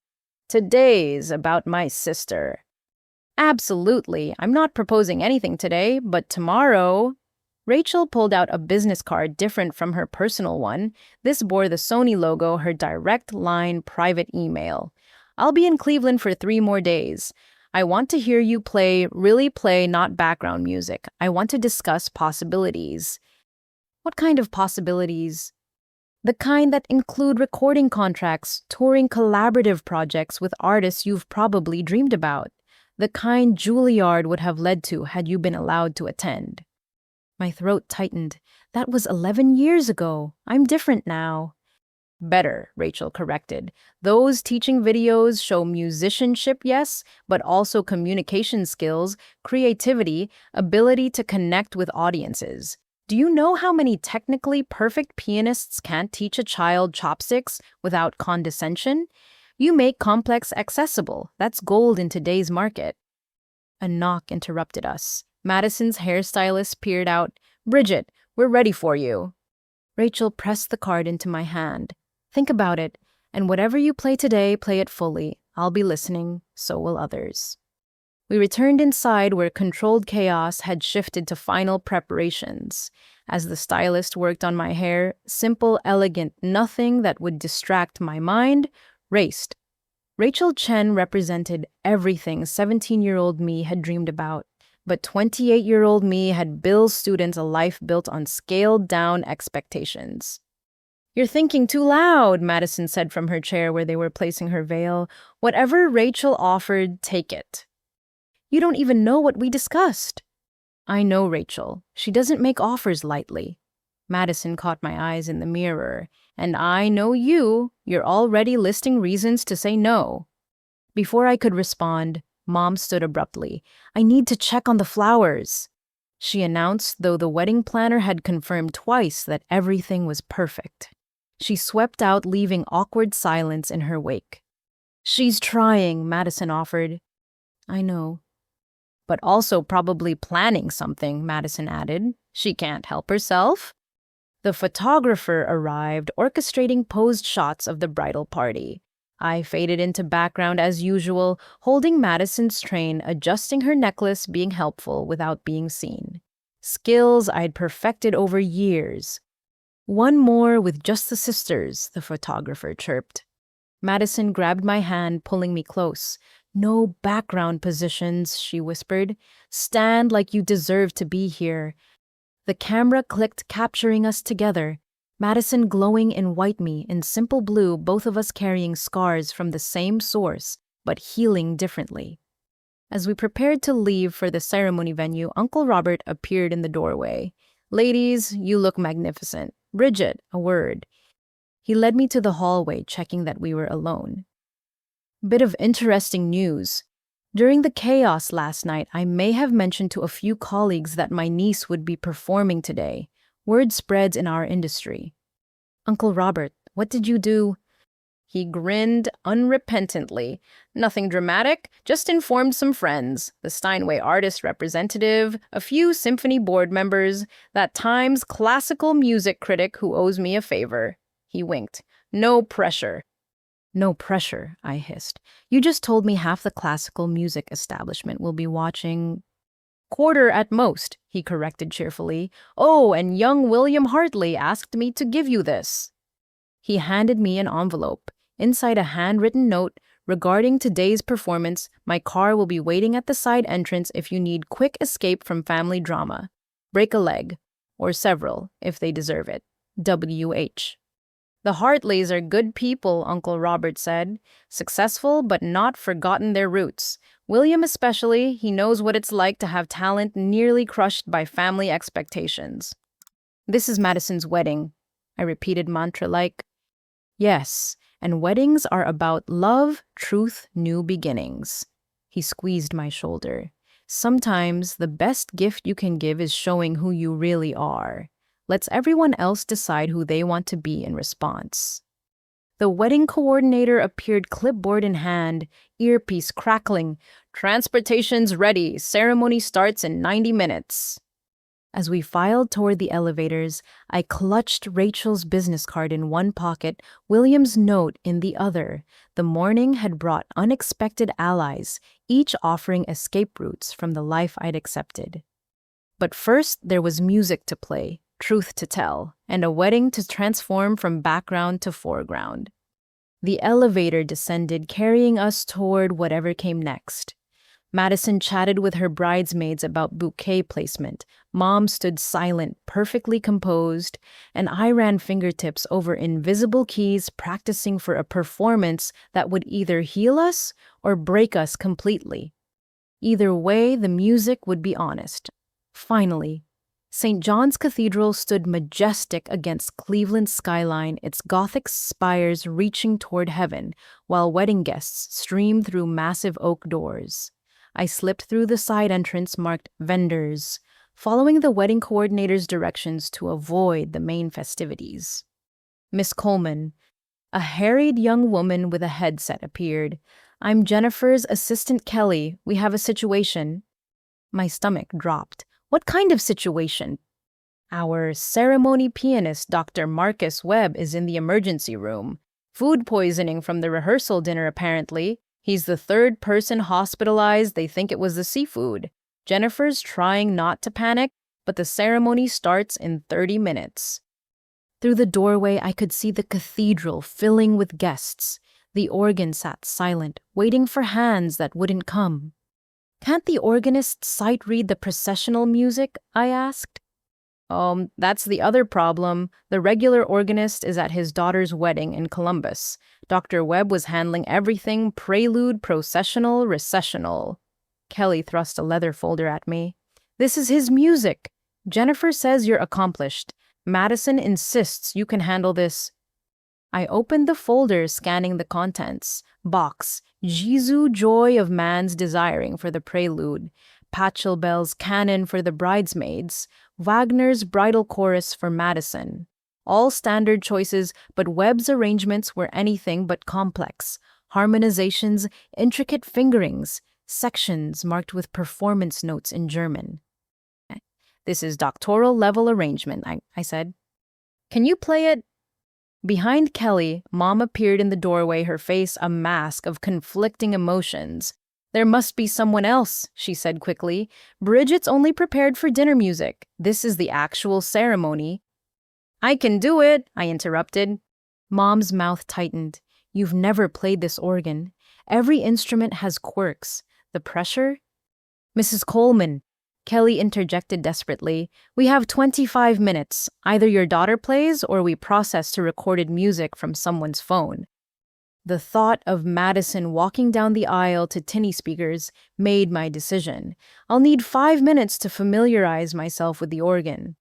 Today's about my sister. Absolutely. I'm not proposing anything today, but tomorrow. Rachel pulled out a business card different from her personal one. This bore the Sony logo, her direct line private email. I'll be in Cleveland for 3 more days. I want to hear you play, really play, not background music. I want to discuss possibilities. What kind of possibilities? The kind that include recording contracts, touring collaborative projects with artists you've probably dreamed about. The kind Juilliard would have led to had you been allowed to attend. My throat tightened. That was 11 years ago. I'm different now. Better, Rachel corrected. Those teaching videos show musicianship, yes, but also communication skills, creativity, ability to connect with audiences. Do you know how many technically perfect pianists can't teach a child chopsticks without condescension? You make complex accessible. That's gold in today's market. A knock interrupted us. Madison's hairstylist peered out. Bridget, we're ready for you. Rachel pressed the card into my hand. Think about it, and whatever you play today, play it fully. I'll be listening, so will others. We returned inside where controlled chaos had shifted to final preparations. As the stylist worked on my hair, simple, elegant, nothing that would distract my mind, raced. Rachel Chen represented everything 17-year-old me had dreamed about, but 28-year-old me had built students a life built on scaled-down expectations. You're thinking too loud, Madison said from her chair where they were placing her veil. Whatever Rachel offered, take it. You don't even know what we discussed. I know Rachel. She doesn't make offers lightly. Madison caught my eyes in the mirror. And I know you. You're already listing reasons to say no. Before I could respond, Mom stood abruptly. I need to check on the flowers, she announced, though the wedding planner had confirmed twice that everything was perfect. She swept out, leaving awkward silence in her wake. She's trying, Madison offered. I know. But also probably planning something, Madison added. She can't help herself. The photographer arrived, orchestrating posed shots of the bridal party. I faded into background as usual, holding Madison's train, adjusting her necklace, being helpful without being seen. Skills I'd perfected over years. One more with just the sisters, the photographer chirped. Madison grabbed my hand, pulling me close. No background positions, she whispered. Stand like you deserve to be here. The camera clicked, capturing us together. Madison glowing in white, me in simple blue, both of us carrying scars from the same source, but healing differently. As we prepared to leave for the ceremony venue, Uncle Robert appeared in the doorway. Ladies, you look magnificent. Bridget, a word. He led me to the hallway, checking that we were alone. Bit of interesting news. During the chaos last night, I may have mentioned to a few colleagues that my niece would be performing today. Word spreads in our industry. Uncle Robert, what did you do? He grinned unrepentantly. Nothing dramatic, just informed some friends, the Steinway artist representative, a few symphony board members, that Times classical music critic who owes me a favor. He winked. No pressure. No pressure, I hissed. You just told me half the classical music establishment will be watching. Quarter at most, he corrected cheerfully. Oh, and young William Hartley asked me to give you this. He handed me an envelope. Inside a handwritten note regarding today's performance, my car will be waiting at the side entrance if you need quick escape from family drama. Break a leg, or several, if they deserve it. W.H. The Hartleys are good people, Uncle Robert said. Successful, but not forgotten their roots. William especially, he knows what it's like to have talent nearly crushed by family expectations. This is Madison's wedding, I repeated mantra-like. Yes, and weddings are about love, truth, new beginnings. He squeezed my shoulder. Sometimes the best gift you can give is showing who you really are. Let's everyone else decide who they want to be in response. The wedding coordinator appeared clipboard in hand, earpiece crackling. Transportation's ready. Ceremony starts in 90 minutes. As we filed toward the elevators, I clutched Rachel's business card in one pocket, William's note in the other. The morning had brought unexpected allies, each offering escape routes from the life I'd accepted. But first, there was music to play, truth to tell, and a wedding to transform from background to foreground. The elevator descended, carrying us toward whatever came next. Madison chatted with her bridesmaids about bouquet placement. Mom stood silent, perfectly composed, and I ran fingertips over invisible keys, practicing for a performance that would either heal us or break us completely. Either way, the music would be honest. Finally, St. John's Cathedral stood majestic against Cleveland's skyline, its Gothic spires reaching toward heaven, while wedding guests streamed through massive oak doors. I slipped through the side entrance marked Vendors, following the wedding coordinator's directions to avoid the main festivities. Miss Coleman, a harried young woman with a headset, appeared. "I'm Jennifer's assistant Kelly. We have a situation." My stomach dropped. What kind of situation? "Our ceremony pianist, Dr. Marcus Webb, is in the emergency room. Food poisoning from the rehearsal dinner, apparently. He's the third person hospitalized. They think it was the seafood. Jennifer's trying not to panic, but the ceremony starts in 30 minutes. Through the doorway, I could see the cathedral filling with guests. The organ sat silent, waiting for hands that wouldn't come. "Can't the organist sight read the processional music?" I asked. That's the other problem. The regular organist is at his daughter's wedding in Columbus. Dr. Webb was handling everything: prelude, processional, recessional." Kelly thrust a leather folder at me. "This is his music. Jennifer says you're accomplished. Madison insists you can handle this." I opened the folder, scanning the contents. Box: Jesu, joy of man's desiring for the prelude. Pachelbel's canon for the bridesmaids. Wagner's bridal chorus for Madison. All standard choices, but Webb's arrangements were anything but complex. Harmonizations, intricate fingerings, sections marked with performance notes in German. "This is doctoral level arrangement," I said. "Can you play it?" Behind Kelly, Mom appeared in the doorway, her face a mask of conflicting emotions. "There must be someone else," she said quickly. "Bridget's only prepared for dinner music. This is the actual ceremony." "I can do it," I interrupted. Mom's mouth tightened. "You've never played this organ. Every instrument has quirks. The pressure?" "Mrs. Coleman," Kelly interjected desperately, "we have 25 minutes. Either your daughter plays or we process to recorded music from someone's phone." The thought of Madison walking down the aisle to tinny speakers made my decision. I'll need 5 minutes to familiarize myself with the organ.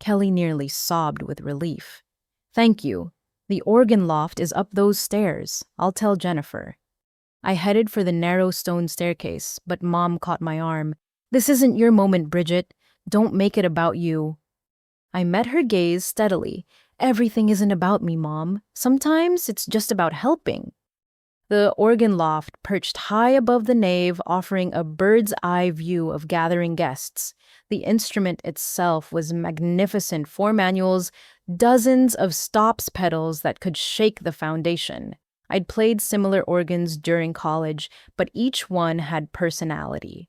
Kelly nearly sobbed with relief. "Thank you. The organ loft is up those stairs. I'll tell Jennifer." I headed for the narrow stone staircase, but Mom caught my arm. "This isn't your moment, Bridget. Don't make it about you." I met her gaze steadily. "Everything isn't about me, Mom. Sometimes it's just about helping." The organ loft perched high above the nave, offering a bird's eye view of gathering guests. The instrument itself was magnificent. 4 manuals, dozens of stops pedals that could shake the foundation. I'd played similar organs during college, but each one had personality.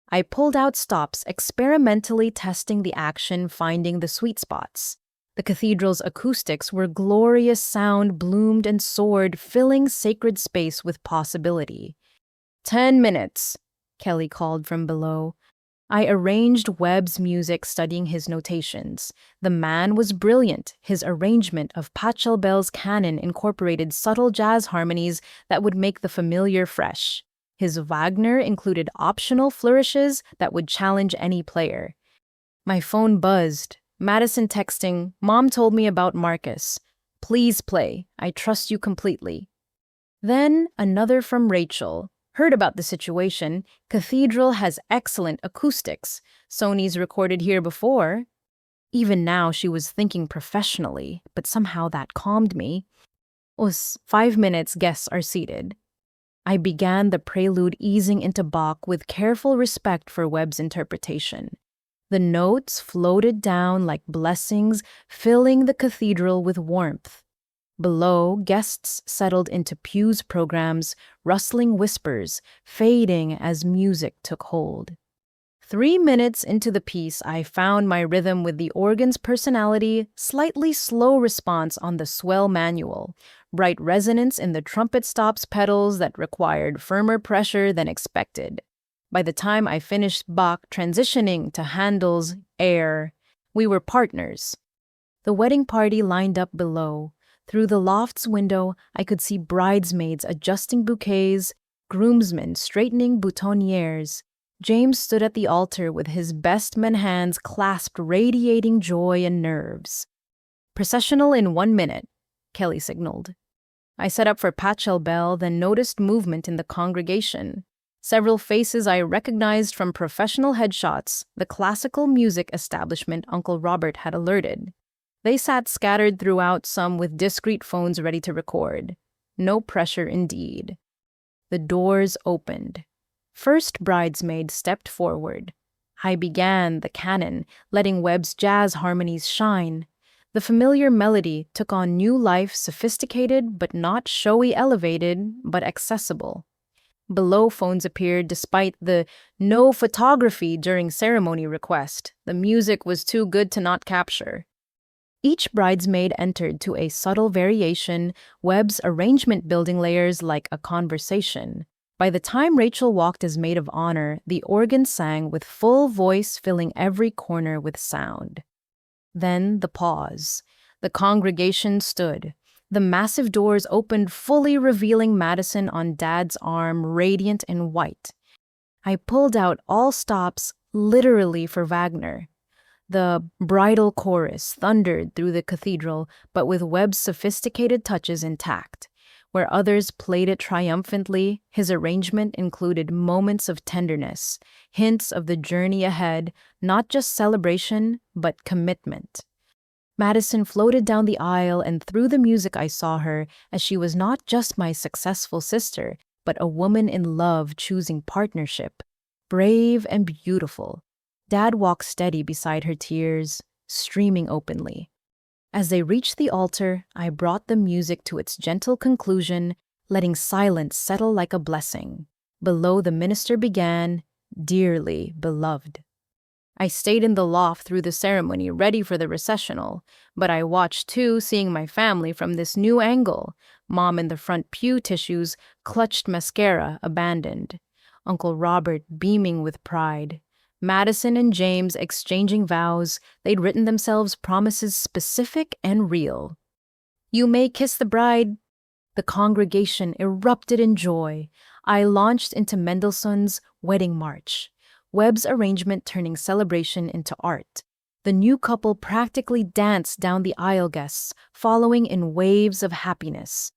I pulled out stops, experimentally testing the action, finding the sweet spots. The cathedral's acoustics were glorious. Sound bloomed and soared, filling sacred space with possibility. 10 minutes, Kelly called from below. I arranged Webb's music, studying his notations. The man was brilliant. His arrangement of Pachelbel's canon incorporated subtle jazz harmonies that would make the familiar fresh. His Wagner included optional flourishes that would challenge any player. My phone buzzed. Madison texting, "Mom told me about Marcus. Please play. I trust you completely." Then another from Rachel. "Heard about the situation. Cathedral has excellent acoustics. Sony's recorded here before." Even now she was thinking professionally, but somehow that calmed me. Us, 5 minutes, guests are seated. I began the prelude, easing into Bach with careful respect for Webb's interpretation. The notes floated down like blessings, filling the cathedral with warmth. Below, guests settled into pews programs, rustling whispers, fading as music took hold. 3 minutes into the piece, I found my rhythm with the organ's personality, slightly slow response on the swell manual, bright resonance in the trumpet stops pedals that required firmer pressure than expected. By the time I finished Bach transitioning to Handel's Air, we were partners. The wedding party lined up below. Through the loft's window, I could see bridesmaids adjusting bouquets, groomsmen straightening boutonnieres. James stood at the altar with his best man hands clasped, radiating joy and nerves. "Processional in 1 minute," Kelly signaled. I set up for Pachel Bell, then noticed movement in the congregation. Several faces I recognized from professional headshots, the classical music establishment Uncle Robert had alerted. They sat scattered throughout, some with discreet phones ready to record. No pressure indeed. The doors opened. First bridesmaid stepped forward. I began the canon, letting Webb's jazz harmonies shine. The familiar melody took on new life, sophisticated but not showy, elevated but accessible. Below, phones appeared despite the "no photography during ceremony" request. The music was too good to not capture. Each bridesmaid entered to a subtle variation, Webb's arrangement building layers like a conversation. By the time Rachel walked as maid of honor, the organ sang with full voice, filling every corner with sound. Then the pause. The congregation stood. The massive doors opened, fully revealing Madison on Dad's arm, radiant in white. I pulled out all stops, literally, for Wagner. The bridal chorus thundered through the cathedral, but with Webb's sophisticated touches intact. Where others played it triumphantly, his arrangement included moments of tenderness, hints of the journey ahead, not just celebration, but commitment. Madison floated down the aisle, and through the music I saw her as she was not just my successful sister, but a woman in love choosing partnership. Brave and beautiful. Dad walked steady beside her, tears streaming openly. As they reached the altar, I brought the music to its gentle conclusion, letting silence settle like a blessing. Below, the minister began, "Dearly beloved." I stayed in the loft through the ceremony, ready for the recessional, but I watched too, seeing my family from this new angle. Mom in the front pew, tissues, clutched mascara, abandoned. Uncle Robert beaming with pride. Madison and James exchanging vows. They'd written themselves promises specific and real. "You may kiss the bride." The congregation erupted in joy. I launched into Mendelssohn's Wedding March, Webb's arrangement turning celebration into art. The new couple practically danced down the aisle, guests following in waves of happiness.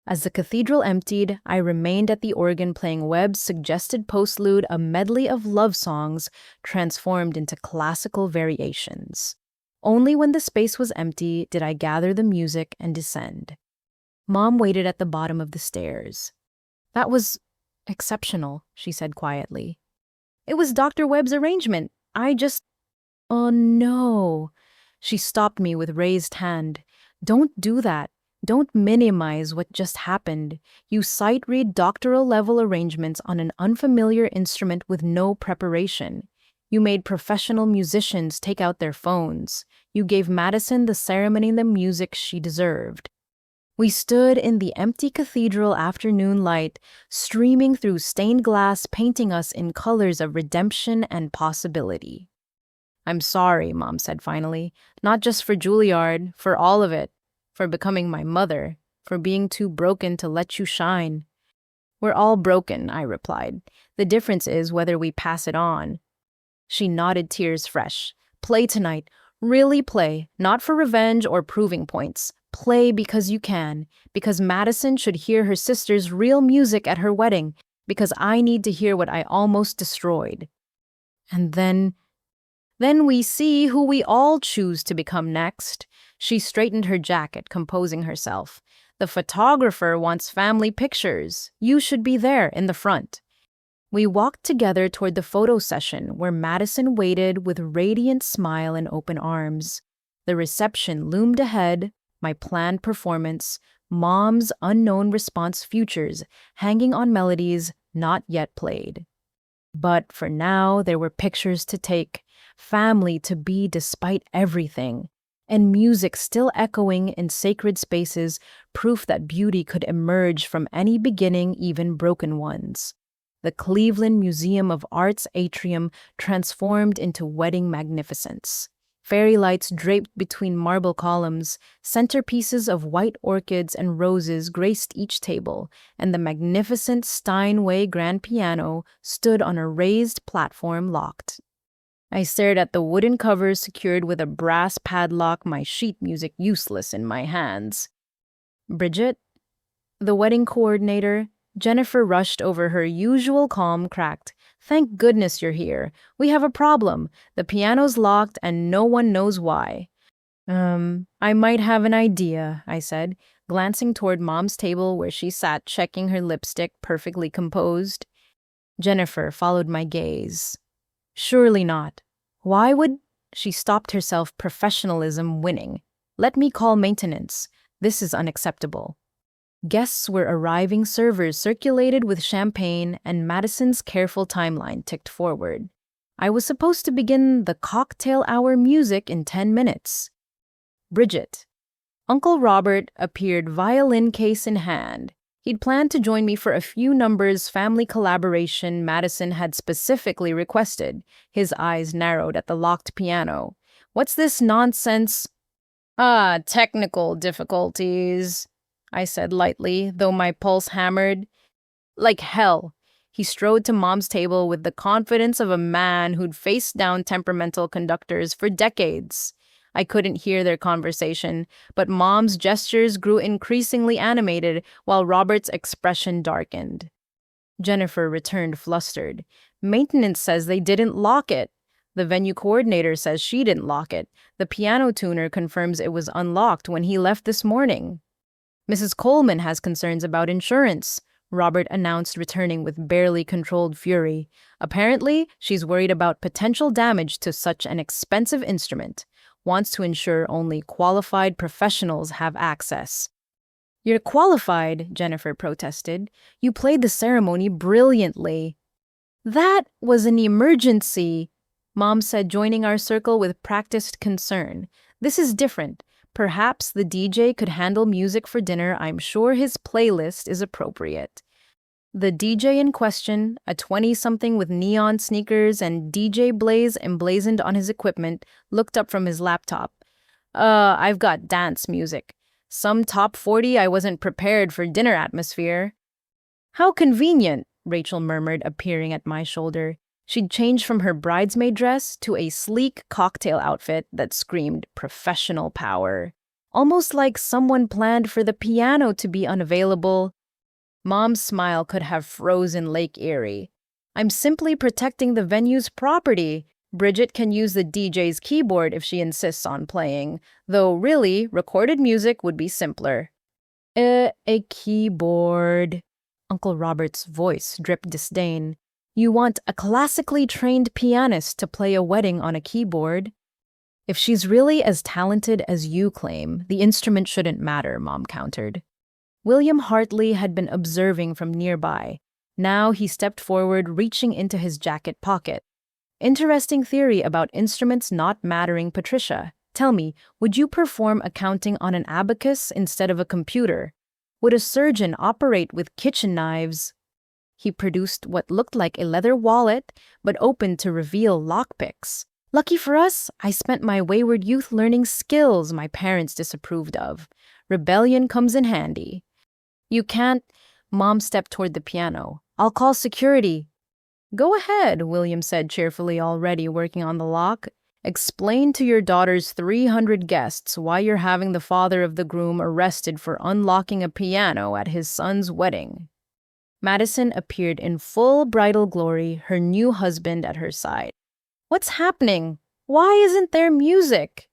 As the cathedral emptied, I remained at the organ playing Webb's suggested postlude, a medley of love songs transformed into classical variations. Only when the space was empty did I gather the music and descend. Mom waited at the bottom of the stairs. "That was exceptional," she said quietly. "It was Dr. Webb's arrangement. Oh no." She stopped me with raised hand. "Don't do that. Don't minimize what just happened. You sight-read doctoral-level arrangements on an unfamiliar instrument with no preparation. You made professional musicians take out their phones. You gave Madison the ceremony and the music she deserved." We stood in the empty cathedral afternoon light, streaming through stained glass, painting us in colors of redemption and possibility. "I'm sorry," Mom said finally. "Not just for Juilliard, for all of it. For becoming my mother, for being too broken to let you shine." "We're all broken," I replied. "The difference is whether we pass it on." She nodded, tears fresh. "Play tonight. Really play. Not for revenge or proving points. Play because you can. Because Madison should hear her sister's real music at her wedding. Because I need to hear what I almost destroyed." And then we see who we all choose to become next. She straightened her jacket, composing herself. The photographer wants family pictures. You should be there in the front. We walked together toward the photo session where Madison waited with radiant smile and open arms. The reception loomed ahead, my planned performance, Mom's unknown response futures hanging on melodies not yet played. But for now, there were pictures to take, family to be despite everything, and music still echoing in sacred spaces, proof that beauty could emerge from any beginning, even broken ones. The Cleveland Museum of Art's atrium transformed into wedding magnificence. Fairy lights draped between marble columns, centerpieces of white orchids and roses graced each table, and the magnificent Steinway grand piano stood on a raised platform locked. I stared at the wooden covers secured with a brass padlock, my sheet music useless in my hands. Bridget, the wedding coordinator, Jennifer rushed over, her usual calm cracked. "Thank goodness you're here. We have a problem. The piano's locked and no one knows why." I might have an idea," I said, glancing toward Mom's table where she sat checking her lipstick, perfectly composed. Jennifer followed my gaze. "Surely not. Why would—" She stopped herself, professionalism winning. "Let me call maintenance. This is unacceptable." Guests were arriving, servers circulated with champagne, and Madison's careful timeline ticked forward. I was supposed to begin the cocktail hour music in 10 minutes. Bridget. Uncle Robert appeared, violin case in hand. He'd planned to join me for a few numbers family collaboration Madison had specifically requested. His eyes narrowed at the locked piano. "What's this nonsense?" Technical difficulties," I said lightly, though my pulse hammered. Like hell. He strode to Mom's table with the confidence of a man who'd faced down temperamental conductors for decades. I couldn't hear their conversation, but Mom's gestures grew increasingly animated while Robert's expression darkened. Jennifer returned flustered. "Maintenance says they didn't lock it. The venue coordinator says she didn't lock it. The piano tuner confirms it was unlocked when he left this morning." "Mrs. Coleman has concerns about insurance," Robert announced, returning with barely controlled fury. "Apparently, she's worried about potential damage to such an expensive instrument. Wants to ensure only qualified professionals have access." "You're qualified," Jennifer protested. "You played the ceremony brilliantly." "That was an emergency," Mom said, joining our circle with practiced concern. "This is different. Perhaps the DJ could handle music for dinner. I'm sure his playlist is appropriate." The DJ in question, a 20-something with neon sneakers and DJ Blaze emblazoned on his equipment, looked up from his laptop. I've got dance music. Some top 40. I wasn't prepared for dinner atmosphere." "How convenient," Rachel murmured, appearing at my shoulder. She'd changed from her bridesmaid dress to a sleek cocktail outfit that screamed professional power. Almost like someone planned for the piano to be unavailable. Mom's smile could have frozen Lake Erie. "I'm simply protecting the venue's property. Bridget can use the DJ's keyboard if she insists on playing, though really, recorded music would be simpler." A keyboard." Uncle Robert's voice dripped disdain. "You want a classically trained pianist to play a wedding on a keyboard?" "If she's really as talented as you claim, the instrument shouldn't matter," Mom countered. William Hartley had been observing from nearby. Now he stepped forward, reaching into his jacket pocket. "Interesting theory about instruments not mattering, Patricia. Tell me, would you perform accounting on an abacus instead of a computer? Would a surgeon operate with kitchen knives?" He produced what looked like a leather wallet, but opened to reveal lockpicks. "Lucky for us, I spent my wayward youth learning skills my parents disapproved of. Rebellion comes in handy." "You can't—" Mom stepped toward the piano. "I'll call security." "Go ahead," William said cheerfully, already working on the lock. "Explain to your daughter's 300 guests why you're having the father of the groom arrested for unlocking a piano at his son's wedding." Madison appeared in full bridal glory, her new husband at her side. "What's happening? Why isn't there music?"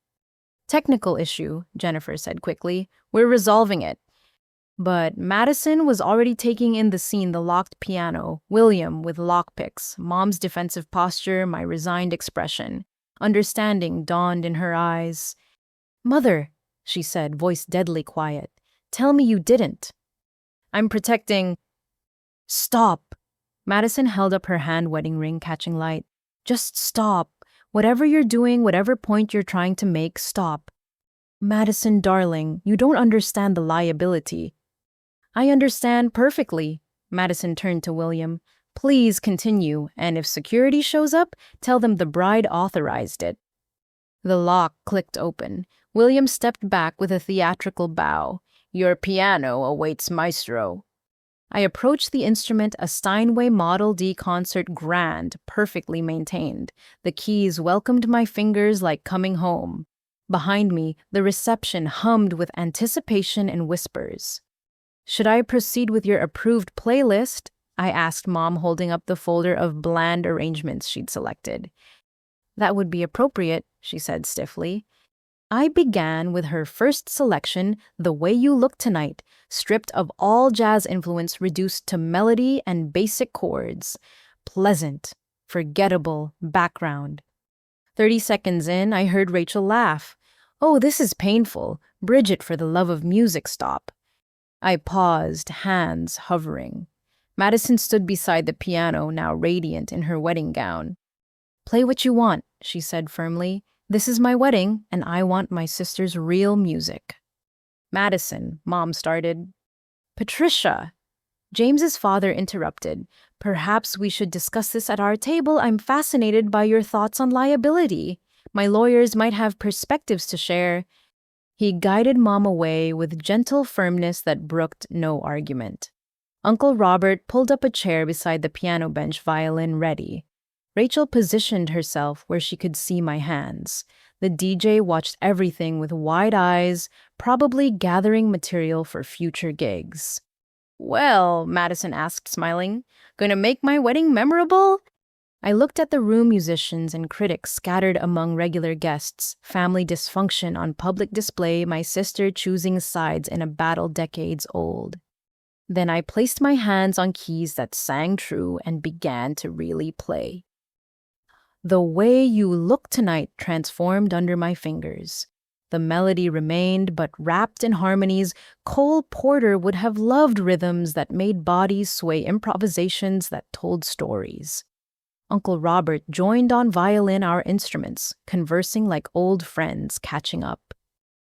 "Technical issue," Jennifer said quickly. "We're resolving it." But Madison was already taking in the scene, the locked piano, William with lockpicks, Mom's defensive posture, my resigned expression. Understanding dawned in her eyes. "Mother," she said, voice deadly quiet, "tell me you didn't." "I'm protecting—" "Stop!" Madison held up her hand wedding ring, catching light. "Just stop. Whatever you're doing, whatever point you're trying to make, stop." "Madison, darling, you don't understand the liability." "I understand perfectly." Madison turned to William. "Please continue, and if security shows up, tell them the bride authorized it." The lock clicked open. William stepped back with a theatrical bow. "Your piano awaits maestro." I approached the instrument, a Steinway Model D concert grand, perfectly maintained. The keys welcomed my fingers like coming home. Behind me, the reception hummed with anticipation and whispers. "Should I proceed with your approved playlist?" I asked Mom, holding up the folder of bland arrangements she'd selected. "That would be appropriate," she said stiffly. I began with her first selection, "The Way You Look Tonight," stripped of all jazz influence, reduced to melody and basic chords. Pleasant, forgettable background. 30 seconds in, I heard Rachel laugh. "Oh, this is painful. Bridget, for the love of music, stop." I paused, hands hovering. Madison stood beside the piano, now radiant in her wedding gown. "Play what you want," she said firmly. "This is my wedding, and I want my sister's real music." "Madison," Mom started. "Patricia," James's father interrupted. "Perhaps we should discuss this at our table. I'm fascinated by your thoughts on liability. My lawyers might have perspectives to share." He guided Mom away with gentle firmness that brooked no argument. Uncle Robert pulled up a chair beside the piano bench, violin ready. Rachel positioned herself where she could see my hands. The DJ watched everything with wide eyes, probably gathering material for future gigs. "Well," Madison asked, smiling, "gonna make my wedding memorable?" I looked at the room, musicians and critics scattered among regular guests, family dysfunction on public display, my sister choosing sides in a battle decades old. Then I placed my hands on keys that sang true and began to really play. "The Way You Look Tonight" transformed under my fingers. The melody remained, but wrapped in harmonies. Cole Porter would have loved rhythms that made bodies sway, improvisations that told stories. Uncle Robert joined on violin, our instruments, conversing like old friends catching up.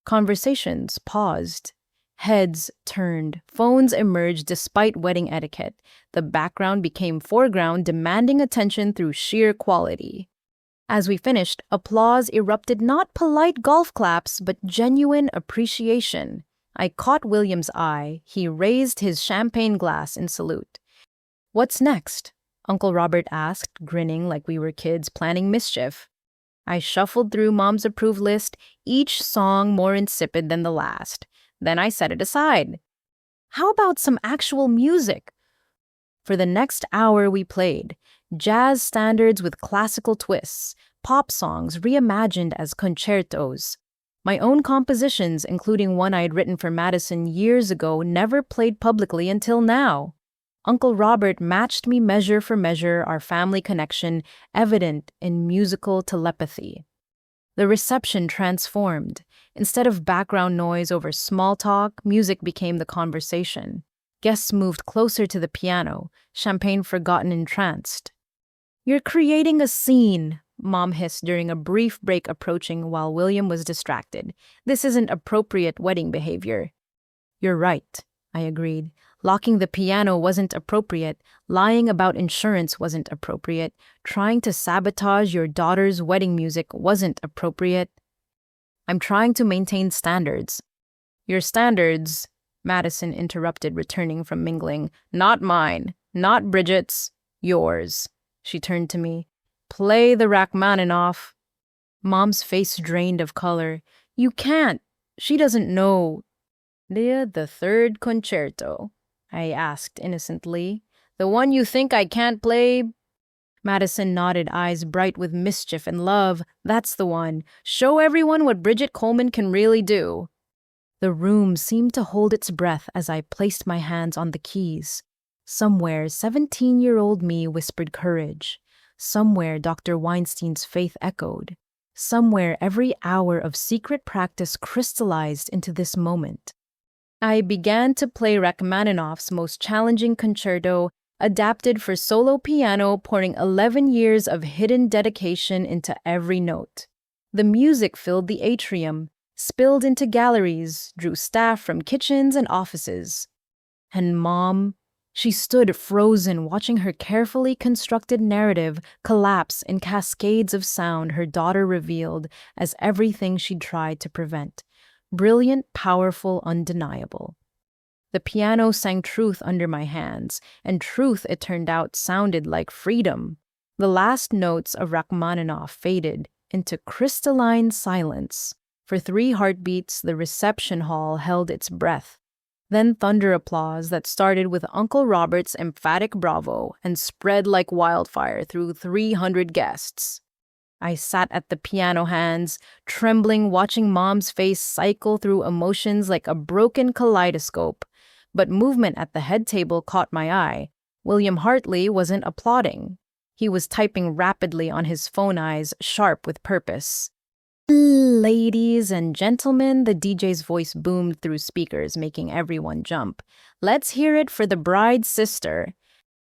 Conversations paused. Heads turned. Phones emerged despite wedding etiquette. The background became foreground, demanding attention through sheer quality. As we finished, applause erupted, not polite golf claps, but genuine appreciation. I caught William's eye. He raised his champagne glass in salute. "What's next?" Uncle Robert asked, grinning like we were kids planning mischief. I shuffled through Mom's approved list, each song more insipid than the last. Then I set it aside. "How about some actual music?" For the next hour we played jazz standards with classical twists, pop songs reimagined as concertos. My own compositions, including one I'd written for Madison years ago, never played publicly until now. Uncle Robert matched me measure for measure, our family connection evident in musical telepathy. The reception transformed. Instead of background noise over small talk, music became the conversation. Guests moved closer to the piano, champagne forgotten, entranced. "You're creating a scene," Mom hissed during a brief break approaching while William was distracted. "This isn't appropriate wedding behavior." "You're right," I agreed. Locking the piano wasn't appropriate. Lying about insurance wasn't appropriate. Trying to sabotage your daughter's wedding music wasn't appropriate. "I'm trying to maintain standards." "Your standards," Madison interrupted, returning from mingling. "Not mine, not Bridget's, yours." She turned to me. "Play the Rachmaninoff." Mom's face drained of color. "You can't. She doesn't know." "The third concerto?" I asked innocently. "The one you think I can't play?" Madison nodded, eyes bright with mischief and love. "That's the one. Show everyone what Bridget Coleman can really do." The room seemed to hold its breath as I placed my hands on the keys. Somewhere, 17-year-old me whispered courage. Somewhere, Dr. Weinstein's faith echoed. Somewhere, every hour of secret practice crystallized into this moment. I began to play Rachmaninoff's most challenging concerto, adapted for solo piano, pouring 11 years of hidden dedication into every note. The music filled the atrium, spilled into galleries, drew staff from kitchens and offices. And Mom, she stood frozen, watching her carefully constructed narrative collapse in cascades of sound her daughter revealed as everything she'd tried to prevent. Brilliant, powerful, undeniable. The piano sang truth under my hands, and truth, it turned out, sounded like freedom. The last notes of Rachmaninoff faded into crystalline silence. For 3 heartbeats, the reception hall held its breath. Then thunder applause that started with Uncle Robert's emphatic bravo and spread like wildfire through 300 guests. I sat at the piano hands, trembling, watching Mom's face cycle through emotions like a broken kaleidoscope. But movement at the head table caught my eye. William Hartley wasn't applauding. He was typing rapidly on his phone, eyes sharp with purpose. Ladies and gentlemen, the DJ's voice boomed through speakers, making everyone jump. Let's hear it for the bride's sister.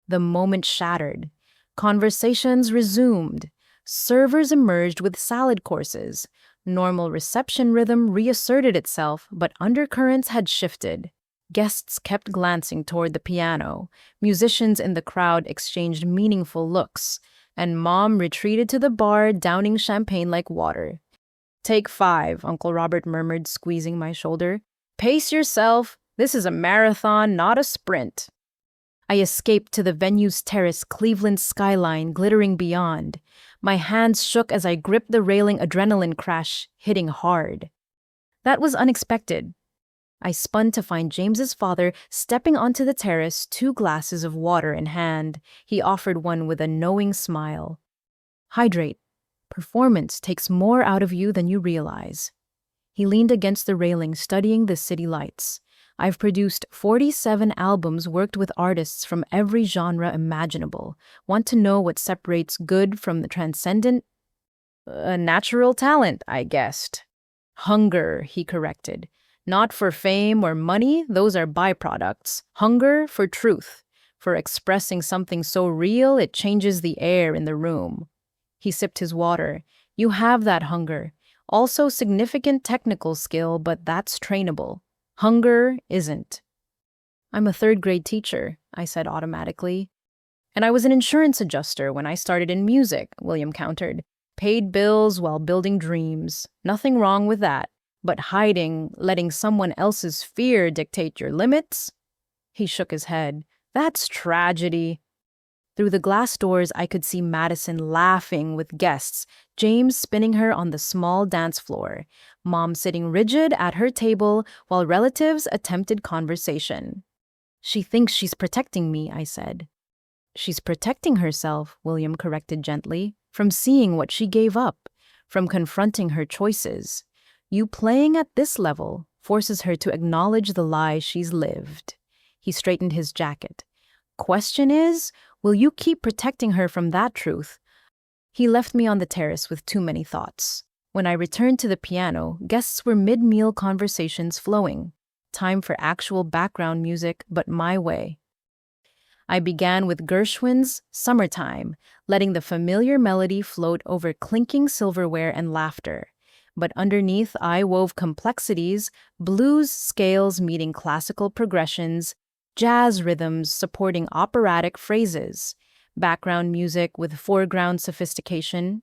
The moment shattered. Conversations resumed. Servers emerged with salad courses. Normal reception rhythm reasserted itself, but undercurrents had shifted. Guests kept glancing toward the piano. Musicians in the crowd exchanged meaningful looks, and Mom retreated to the bar, downing champagne like water. "Take 5, Uncle Robert murmured, squeezing my shoulder. "Pace yourself. This is a marathon, not a sprint." I escaped to the venue's terrace, Cleveland's skyline glittering beyond. My hands shook as I gripped the railing, adrenaline crash, hitting hard. That was unexpected. I spun to find James's father stepping onto the terrace, 2 glasses of water in hand. He offered one with a knowing smile. "Hydrate. Performance takes more out of you than you realize." He leaned against the railing, studying the city lights. "I've produced 47 albums, worked with artists from every genre imaginable. Want to know what separates good from the transcendent?" Natural talent, I guessed." "Hunger," he corrected. "Not for fame or money, those are byproducts. Hunger for truth, for expressing something so real it changes the air in the room." He sipped his water. "You have that hunger. Also significant technical skill, but that's trainable. Hunger isn't." "I'm a 3rd-grade teacher," I said automatically. "And I was an insurance adjuster when I started in music," William countered. "Paid bills while building dreams. Nothing wrong with that. But hiding, letting someone else's fear dictate your limits?" He shook his head. "That's tragedy." Through the glass doors, I could see Madison laughing with guests, James spinning her on the small dance floor, Mom sitting rigid at her table while relatives attempted conversation. "She thinks she's protecting me," I said. "She's protecting herself," William corrected gently, "from seeing what she gave up, from confronting her choices. You playing at this level forces her to acknowledge the lie she's lived." He straightened his jacket. "Question is, will you keep protecting her from that truth?" He left me on the terrace with too many thoughts. When I returned to the piano, guests were mid-meal conversations flowing. Time for actual background music, but my way. I began with Gershwin's "Summertime," letting the familiar melody float over clinking silverware and laughter. But underneath, I wove complexities, blues scales meeting classical progressions, jazz rhythms supporting operatic phrases, background music with foreground sophistication.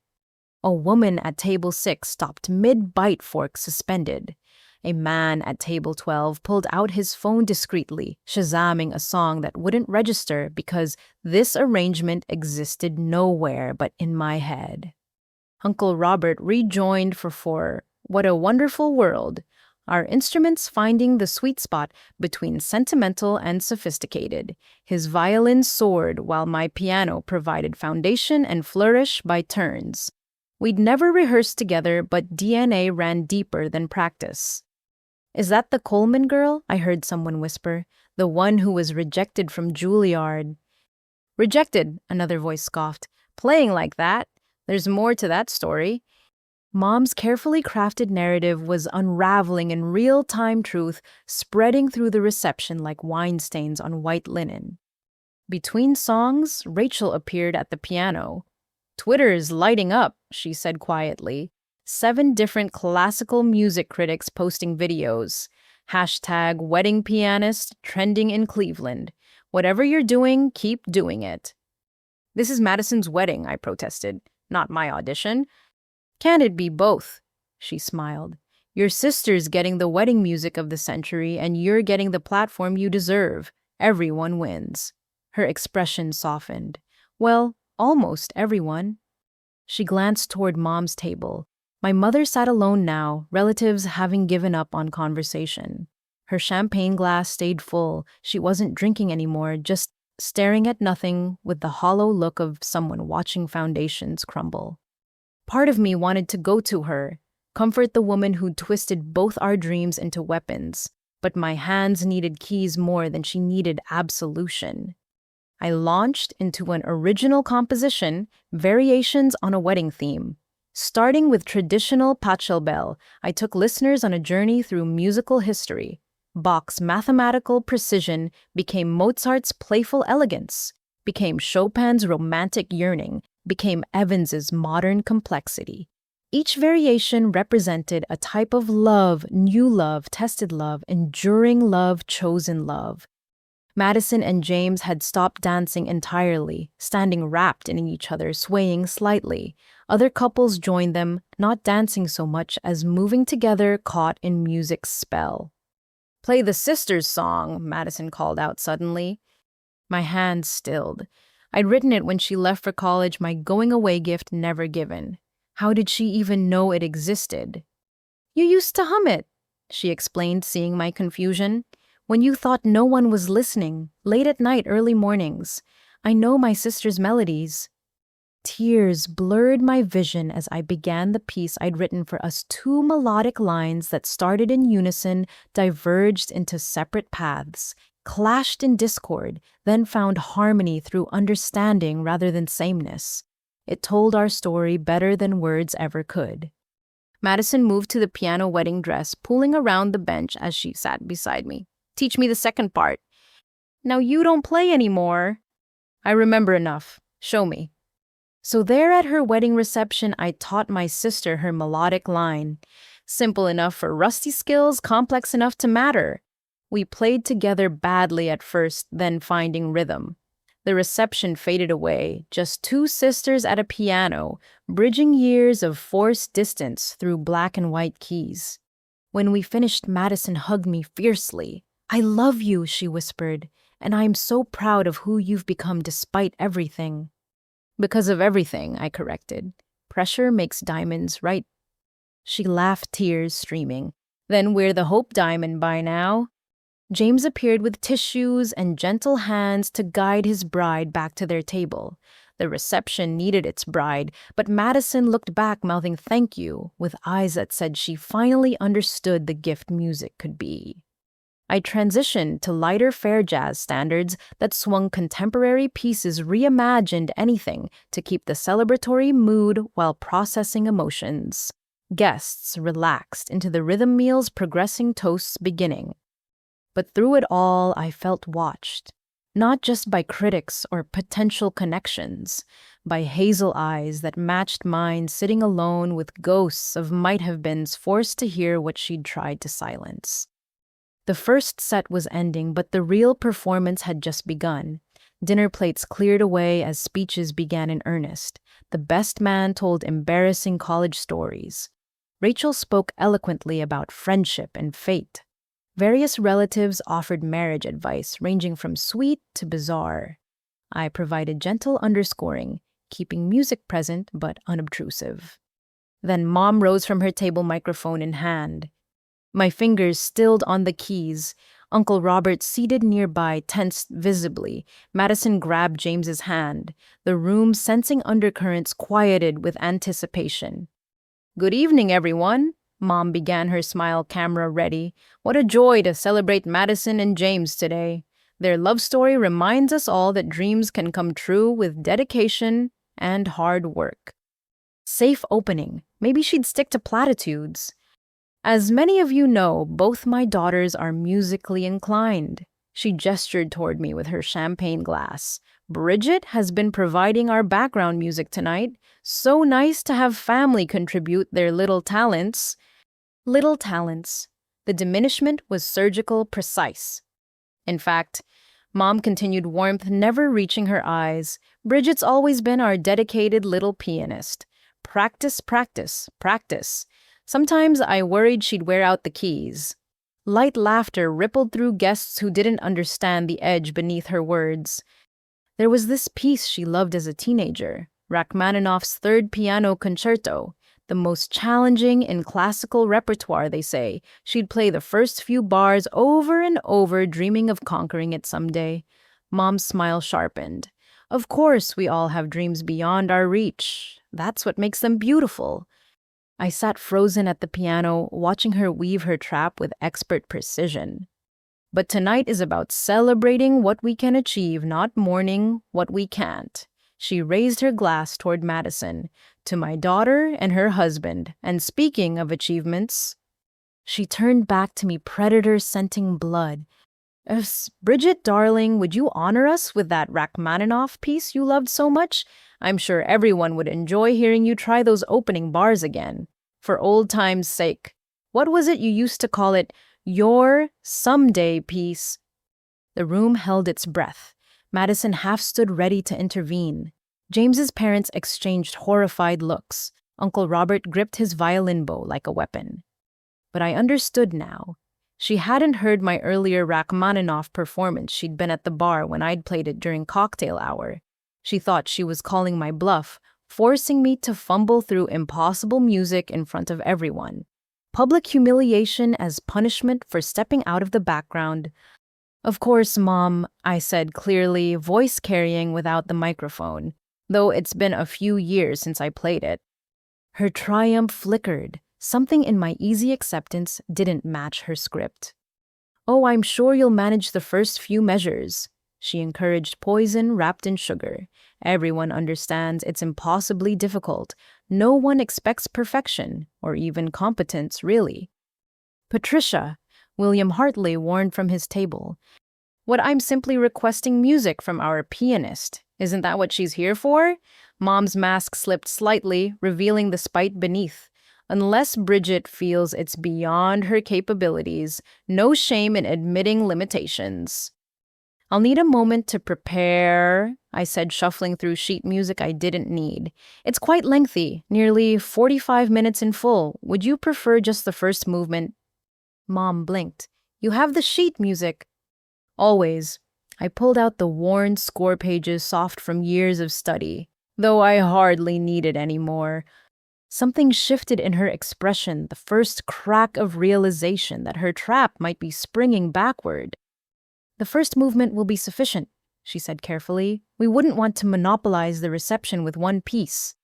A woman at table 6 stopped mid-bite, fork suspended. A man at table 12 pulled out his phone discreetly, shazamming a song that wouldn't register because this arrangement existed nowhere but in my head. Uncle Robert rejoined for 4. What a wonderful world. Our instruments finding the sweet spot between sentimental and sophisticated. His violin soared while my piano provided foundation and flourish by turns. We'd never rehearsed together, but DNA ran deeper than practice. Is that the Coleman girl? I heard someone whisper. The one who was rejected from Juilliard. Rejected, another voice scoffed. Playing like that? There's more to that story. Mom's carefully crafted narrative was unraveling in real-time truth, spreading through the reception like wine stains on white linen. Between songs, Rachel appeared at the piano. Twitter's lighting up, she said quietly. 7 different classical music critics posting videos. Hashtag wedding pianist trending in Cleveland. Whatever you're doing, keep doing it. This is Madison's wedding, I protested, not my audition. Can it be both? She smiled. Your sister's getting the wedding music of the century, and you're getting the platform you deserve. Everyone wins. Her expression softened. Well, almost everyone. She glanced toward Mom's table. My mother sat alone now, relatives having given up on conversation. Her champagne glass stayed full. She wasn't drinking anymore, just staring at nothing with the hollow look of someone watching foundations crumble. Part of me wanted to go to her, comfort the woman who'd twisted both our dreams into weapons, but my hands needed keys more than she needed absolution. I launched into an original composition, variations on a wedding theme. Starting with traditional Pachelbel, I took listeners on a journey through musical history. Bach's mathematical precision became Mozart's playful elegance, became Chopin's romantic yearning, became Evans's modern complexity. Each variation represented a type of love, new love, tested love, enduring love, chosen love. Madison and James had stopped dancing entirely, standing wrapped in each other, swaying slightly. Other couples joined them, not dancing so much as moving together, caught in music's spell. Play the sisters' song, Madison called out suddenly. My hands stilled. I'd written it when she left for college, my going-away gift never given. How did she even know it existed? You used to hum it, she explained, seeing my confusion. When you thought no one was listening, late at night, early mornings. I know my sister's melodies. Tears blurred my vision as I began the piece I'd written for us. 2 melodic lines that started in unison, diverged into separate paths, clashed in discord, then found harmony through understanding rather than sameness. It told our story better than words ever could. Madison moved to the piano wedding dress, pulling around the bench as she sat beside me. Teach me the second part. Now you don't play anymore. I remember enough. Show me. So there at her wedding reception, I taught my sister her melodic line. Simple enough for rusty skills, complex enough to matter. We played together badly at first, then finding rhythm. The reception faded away, just 2 sisters at a piano, bridging years of forced distance through black and white keys. When we finished, Madison hugged me fiercely. I love you, she whispered, and I am so proud of who you've become despite everything. Because of everything, I corrected. Pressure makes diamonds, right? She laughed, tears streaming. Then we're the Hope Diamond by now. James appeared with tissues and gentle hands to guide his bride back to their table. The reception needed its bride, but Madison looked back, mouthing thank you, with eyes that said she finally understood the gift music could be. I transitioned to lighter fair jazz standards that swung contemporary pieces, reimagined anything to keep the celebratory mood while processing emotions. Guests relaxed into the rhythm meal's progressing toasts beginning. But through it all, I felt watched, not just by critics or potential connections, by hazel eyes that matched mine, sitting alone with ghosts of might-have-beens forced to hear what she'd tried to silence. The first set was ending, but the real performance had just begun. Dinner plates cleared away as speeches began in earnest. The best man told embarrassing college stories. Rachel spoke eloquently about friendship and fate. Various relatives offered marriage advice, ranging from sweet to bizarre. I provided gentle underscoring, keeping music present but unobtrusive. Then Mom rose from her table, microphone in hand. My fingers stilled on the keys. Uncle Robert, seated nearby, tensed visibly. Madison grabbed James's hand. The room, sensing undercurrents, quieted with anticipation. Good evening, everyone. Mom began, her smile camera ready. What a joy to celebrate Madison and James today. Their love story reminds us all that dreams can come true with dedication and hard work. Safe opening. Maybe she'd stick to platitudes. As many of you know, both my daughters are musically inclined. She gestured toward me with her champagne glass. Bridget has been providing our background music tonight. So nice to have family contribute their little talents. Little talents. The diminishment was surgical precise. In fact, Mom continued, warmth never reaching her eyes. Bridget's always been our dedicated little pianist. Practice, practice, practice. Sometimes I worried she'd wear out the keys. Light laughter rippled through guests who didn't understand the edge beneath her words. There was this piece she loved as a teenager, Rachmaninoff's Third Piano Concerto, the most challenging in classical repertoire, they say. She'd play the first few bars over and over, dreaming of conquering it someday. Mom's smile sharpened. Of course, we all have dreams beyond our reach. That's what makes them beautiful. I sat frozen at the piano, watching her weave her trap with expert precision. But tonight is about celebrating what we can achieve, not mourning what we can't. She raised her glass toward Madison, to my daughter and her husband, and speaking of achievements, she turned back to me, predator-scenting blood. Bridget, darling, would you honor us with that Rachmaninoff piece you loved so much? I'm sure everyone would enjoy hearing you try those opening bars again. For old time's sake. What was it you used to call it? Your someday piece. The room held its breath. Madison half stood ready to intervene. James's parents exchanged horrified looks. Uncle Robert gripped his violin bow like a weapon. But I understood now. She hadn't heard my earlier Rachmaninoff performance. She'd been at the bar when I'd played it during cocktail hour. She thought she was calling my bluff, forcing me to fumble through impossible music in front of everyone. Public humiliation as punishment for stepping out of the background. Of course, Mom, I said clearly, voice carrying without the microphone, though it's been a few years since I played it. Her triumph flickered. Something in my easy acceptance didn't match her script. Oh, I'm sure you'll manage the first few measures. She encouraged, poison wrapped in sugar. Everyone understands it's impossibly difficult. No one expects perfection, or even competence, really. Patricia, William Hartley warned from his table. What, I'm simply requesting music from our pianist. Isn't that what she's here for? Mom's mask slipped slightly, revealing the spite beneath. Unless Bridget feels it's beyond her capabilities, no shame in admitting limitations. I'll need a moment to prepare, I said, shuffling through sheet music I didn't need. It's quite lengthy, nearly 45 minutes in full. Would you prefer just the first movement? Mom blinked. You have the sheet music. Always. I pulled out the worn score pages, soft from years of study, though I hardly need it anymore. Something shifted in her expression, the first crack of realization that her trap might be springing backward. The first movement will be sufficient, she said carefully. We wouldn't want to monopolize the reception with one piece.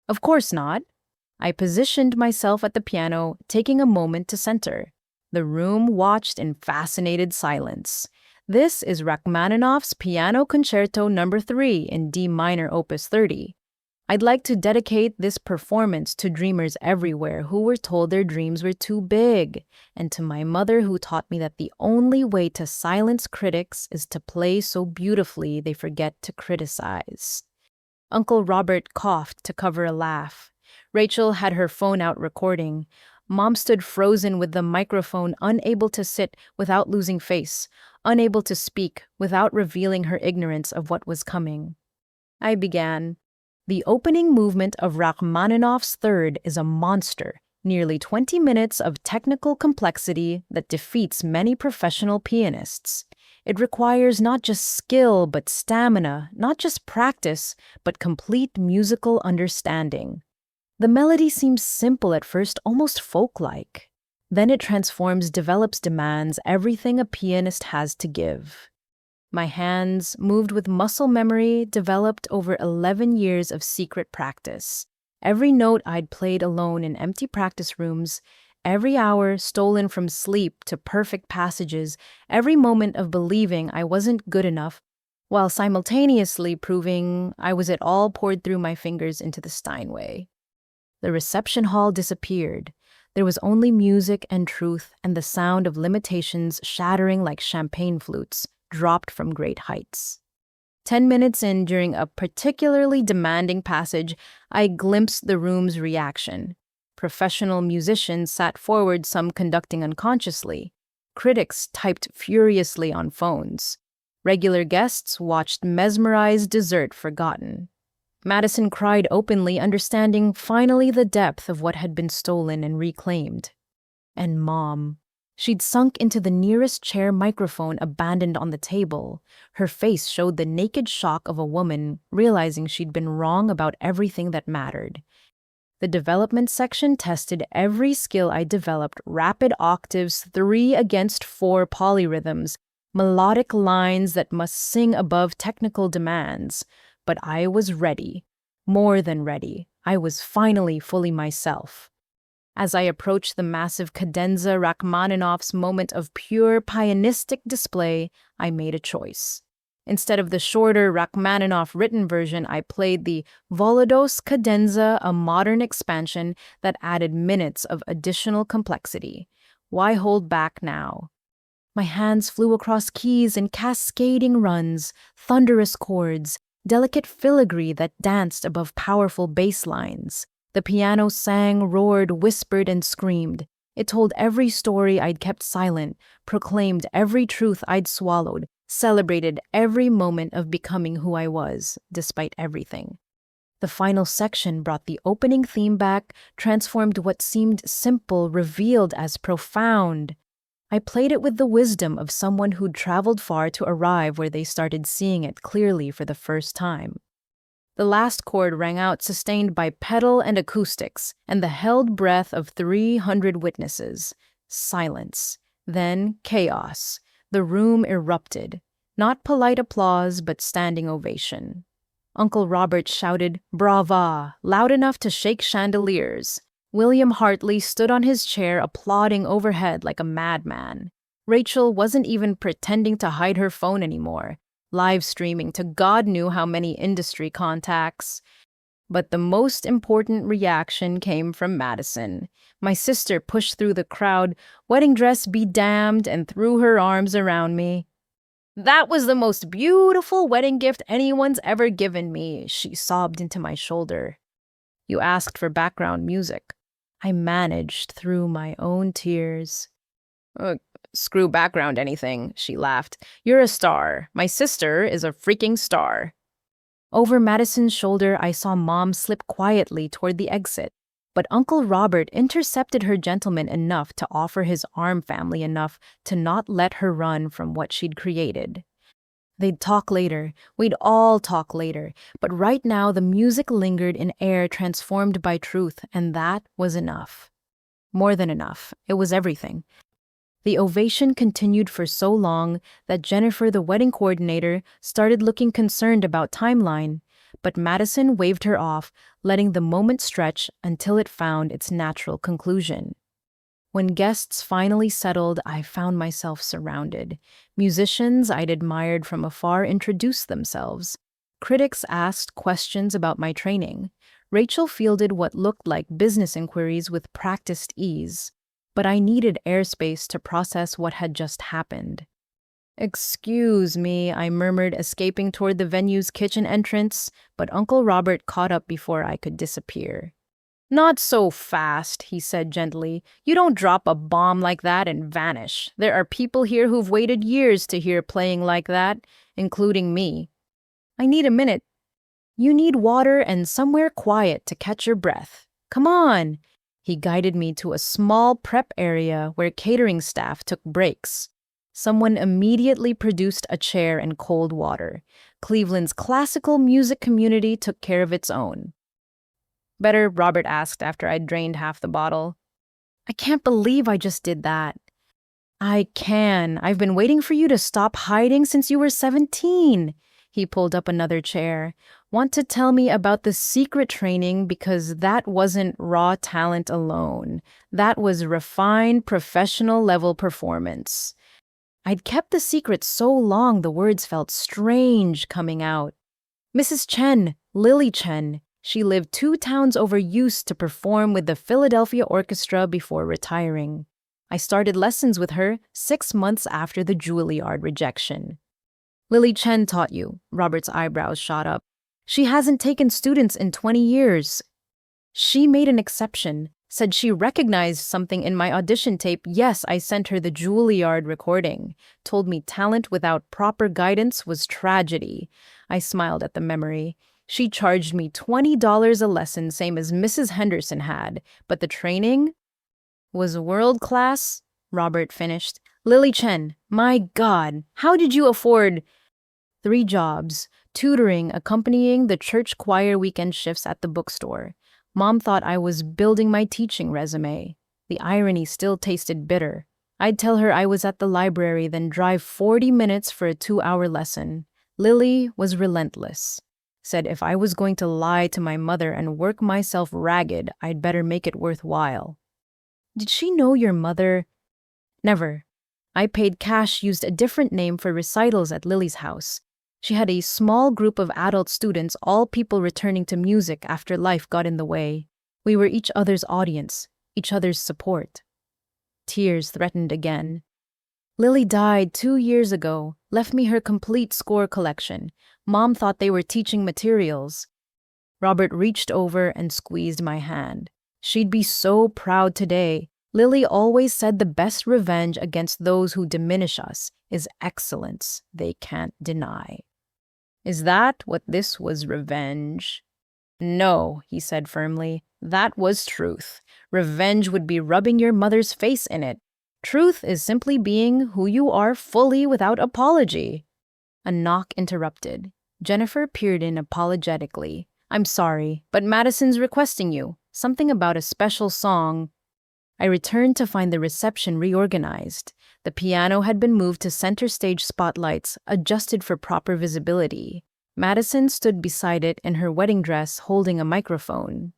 Of course not. I positioned myself at the piano, taking a moment to center. The room watched in fascinated silence. This is Rachmaninoff's Piano Concerto No. 3 in D minor, Opus 30. I'd like to dedicate this performance to dreamers everywhere who were told their dreams were too big, and to my mother who taught me that the only way to silence critics is to play so beautifully they forget to criticize. Uncle Robert coughed to cover a laugh. Rachel had her phone out recording. Mom stood frozen with the microphone, unable to sit without losing face, unable to speak without revealing her ignorance of what was coming. I began. The opening movement of Rachmaninoff's Third is a monster, nearly 20 minutes of technical complexity that defeats many professional pianists. It requires not just skill but stamina, not just practice, but complete musical understanding. The melody seems simple at first, almost folk-like. Then it transforms, develops, demands everything a pianist has to give. My hands, moved with muscle memory, developed over 11 years of secret practice. Every note I'd played alone in empty practice rooms, Every hour stolen from sleep to perfect passages, every moment of believing I wasn't good enough, while simultaneously proving I was it all poured through my fingers into the Steinway. The reception hall disappeared. There was only music and truth and the sound of limitations shattering like champagne flutes dropped from great heights. 10 minutes in, during a particularly demanding passage, I glimpsed the room's reaction. Professional musicians sat forward, some conducting unconsciously. Critics typed furiously on phones. Regular guests watched mesmerized, dessert forgotten. Madison cried openly, understanding finally the depth of what had been stolen and reclaimed. And Mom. She'd sunk into the nearest chair, microphone abandoned on the table. Her face showed the naked shock of a woman realizing she'd been wrong about everything that mattered. The development section tested every skill I developed: rapid octaves, 3 against 4 polyrhythms, melodic lines that must sing above technical demands. But I was ready. More than ready. I was finally fully myself. As I approached the massive cadenza, Rachmaninoff's moment of pure pianistic display, I made a choice. Instead of the shorter Rachmaninoff written version, I played the Volados cadenza, a modern expansion that added minutes of additional complexity. Why hold back now? My hands flew across keys in cascading runs, thunderous chords, delicate filigree that danced above powerful bass lines. The piano sang, roared, whispered, and screamed. It told every story I'd kept silent, proclaimed every truth I'd swallowed, celebrated every moment of becoming who I was, despite everything. The final section brought the opening theme back, transformed what seemed simple, revealed as profound. I played it with the wisdom of someone who'd traveled far to arrive where they started seeing it clearly for the first time. The last chord rang out, sustained by pedal and acoustics, and the held breath of 300 witnesses. Silence. Then chaos. The room erupted. Not polite applause, but standing ovation. Uncle Robert shouted, "Brava!" loud enough to shake chandeliers. William Hartley stood on his chair, applauding overhead like a madman. Rachel wasn't even pretending to hide her phone anymore, live streaming to God knew how many industry contacts. But the most important reaction came from Madison. My sister pushed through the crowd, wedding dress be damned, and threw her arms around me. "That was the most beautiful wedding gift anyone's ever given me," she sobbed into my shoulder. "You asked for background music." I managed through my own tears. Screw background anything," she laughed. "You're a star. My sister is a freaking star." Over Madison's shoulder, I saw Mom slip quietly toward the exit, but Uncle Robert intercepted her gentleman enough to offer his arm, family enough to not let her run from what she'd created. They'd talk later. We'd all talk later. But right now, the music lingered in air transformed by truth, and that was enough. More than enough. It was everything. The ovation continued for so long that Jennifer, the wedding coordinator, started looking concerned about timeline, but Madison waved her off, letting the moment stretch until it found its natural conclusion. When guests finally settled, I found myself surrounded. Musicians I'd admired from afar introduced themselves. Critics asked questions about my training. Rachel fielded what looked like business inquiries with practiced ease. But I needed airspace to process what had just happened. "Excuse me," I murmured, escaping toward the venue's kitchen entrance, but Uncle Robert caught up before I could disappear. "Not so fast," he said gently. "You don't drop a bomb like that and vanish. There are people here who've waited years to hear playing like that, including me. I need a minute. You need water and somewhere quiet to catch your breath. Come on." He guided me to a small prep area where catering staff took breaks. Someone immediately produced a chair and cold water. Cleveland's classical music community took care of its own. "Better?" Robert asked after I'd drained half the bottle. "I can't believe I just did that." "I can. I've been waiting for you to stop hiding since you were 17. He pulled up another chair. Want to tell me about the secret training because that wasn't raw talent alone. That was refined professional level performance. I'd kept the secret so long the words felt strange coming out. Mrs. Chen, Lily Chen, she lived 2 towns over used to perform with the Philadelphia Orchestra before retiring. I started lessons with her 6 months after the Juilliard rejection. Lily Chen taught you. Robert's eyebrows shot up. She hasn't taken students in 20 years. She made an exception, said she recognized something in my audition tape. Yes, I sent her the Juilliard recording. Told me talent without proper guidance was tragedy. I smiled at the memory. She charged me $20 a lesson, same as Mrs. Henderson had, but the training was world class, Robert finished. Lily Chen, my God, how did you afford 3 jobs, tutoring, accompanying the church choir weekend shifts at the bookstore? Mom thought I was building my teaching resume. The irony still tasted bitter. I'd tell her I was at the library, then drive 40 minutes for a 2-hour lesson. Lily was relentless. Said if I was going to lie to my mother and work myself ragged, I'd better make it worthwhile. Did she know your mother? Never. I paid cash, used a different name for recitals at Lily's house. She had a small group of adult students, all people returning to music after life got in the way. We were each other's audience, each other's support. Tears threatened again. Lily died 2 years ago, left me her complete score collection. Mom thought they were teaching materials. Robert reached over and squeezed my hand. She'd be so proud today. Lily always said the best revenge against those who diminish us is excellence they can't deny. Is that what this was, revenge? No, he said firmly. That was truth. Revenge would be rubbing your mother's face in it. Truth is simply being who you are fully without apology. A knock interrupted. Jennifer peered in apologetically. I'm sorry, but Madison's requesting you. Something about a special song. I returned to find the reception reorganized. The piano had been moved to center stage spotlights, adjusted for proper visibility. Madison stood beside it in her wedding dress, holding a microphone.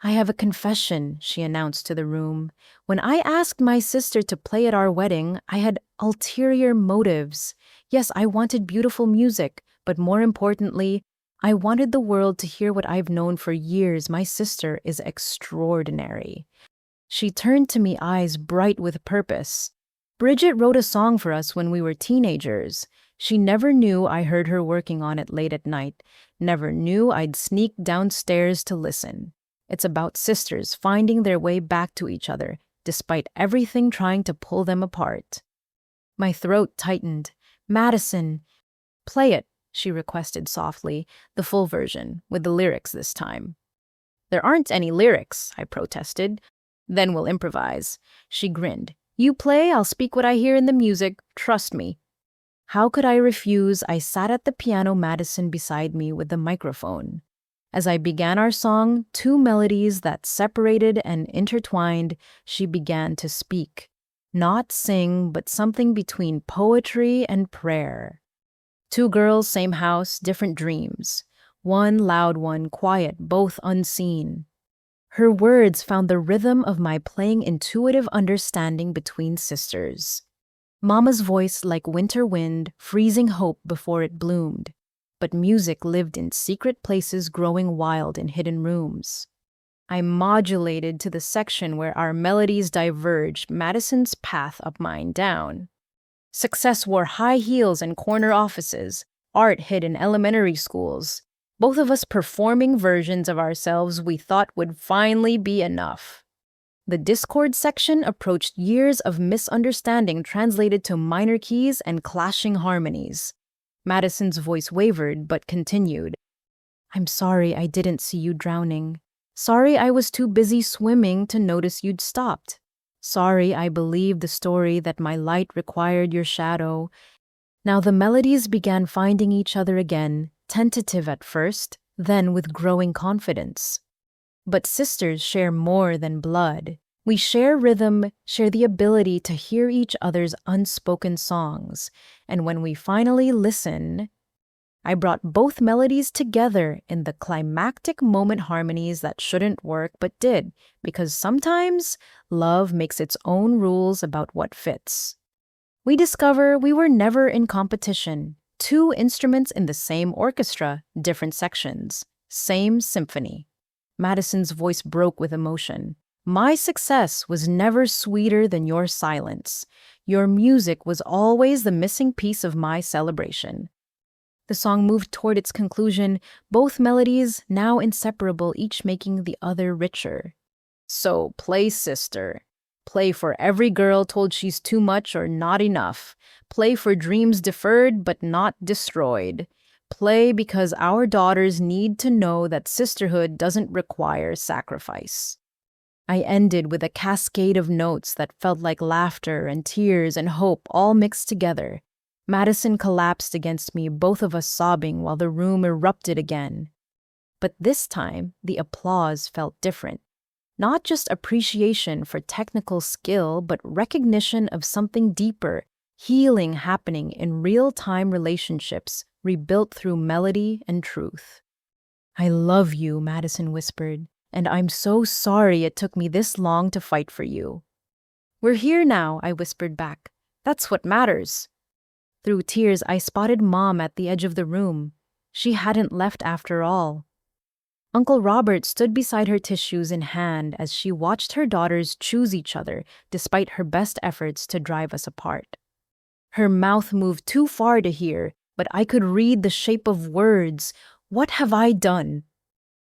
I have a confession, she announced to the room. When I asked my sister to play at our wedding, I had ulterior motives. Yes, I wanted beautiful music, but more importantly, I wanted the world to hear what I've known for years. My sister is extraordinary. She turned to me, eyes bright with purpose. Bridget wrote a song for us when we were teenagers. She never knew I heard her working on it late at night, never knew I'd sneak downstairs to listen. It's about sisters finding their way back to each other, despite everything trying to pull them apart. My throat tightened. Madison, play it, she requested softly, the full version, with the lyrics this time. There aren't any lyrics, I protested. Then we'll improvise. She grinned. You play, I'll speak what I hear in the music. Trust me. How could I refuse? I sat at the piano, Madison beside me with the microphone. As I began our song, 2 melodies that separated and intertwined, she began to speak. Not sing, but something between poetry and prayer. 2 girls, same house, different dreams. One loud, one quiet, both unseen. Her words found the rhythm of my playing, intuitive understanding between sisters. Mama's voice like winter wind, freezing hope before it bloomed. But music lived in secret places, growing wild in hidden rooms. I modulated to the section where our melodies diverged, Madison's path up, mine down. Success wore high heels and corner offices. Art hid in elementary schools. Both of us performing versions of ourselves we thought would finally be enough. The discord section approached years of misunderstanding translated to minor keys and clashing harmonies. Madison's voice wavered but continued. I'm sorry I didn't see you drowning. Sorry I was too busy swimming to notice you'd stopped. Sorry I believed the story that my light required your shadow. Now the melodies began finding each other again, tentative at first, then with growing confidence. But sisters share more than blood. We share rhythm, share the ability to hear each other's unspoken songs, and when we finally listen, I brought both melodies together in the climactic moment harmonies that shouldn't work but did, because sometimes love makes its own rules about what fits. We discover we were never in competition. Two instruments in the same orchestra, different sections, same symphony. Madison's voice broke with emotion. My success was never sweeter than your silence. Your music was always the missing piece of my celebration. The song moved toward its conclusion, both melodies now inseparable, each making the other richer. So play, sister. Play for every girl told she's too much or not enough. Play for dreams deferred but not destroyed. Play because our daughters need to know that sisterhood doesn't require sacrifice. I ended with a cascade of notes that felt like laughter and tears and hope all mixed together. Madison collapsed against me, both of us sobbing while the room erupted again. But this time, the applause felt different. Not just appreciation for technical skill, but recognition of something deeper, healing happening in real-time relationships, rebuilt through melody and truth. I love you, Madison whispered, and I'm so sorry it took me this long to fight for you. We're here now, I whispered back. That's what matters. Through tears, I spotted Mom at the edge of the room. She hadn't left after all. Uncle Robert stood beside her, tissues in hand, as she watched her daughters choose each other despite her best efforts to drive us apart. Her mouth moved too far to hear, but I could read the shape of words. What have I done?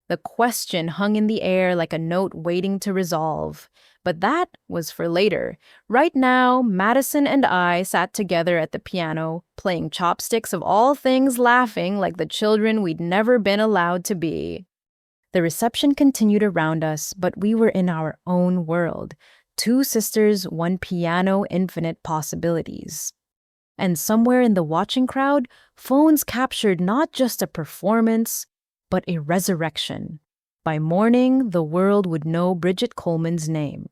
The question hung in the air like a note waiting to resolve. But that was for later. Right now, Madison and I sat together at the piano, playing chopsticks of all things, laughing like the children we'd never been allowed to be. The reception continued around us, but we were in our own world. Two sisters, one piano, infinite possibilities. And somewhere in the watching crowd, phones captured not just a performance, but a resurrection. By morning, the world would know Bridget Coleman's name.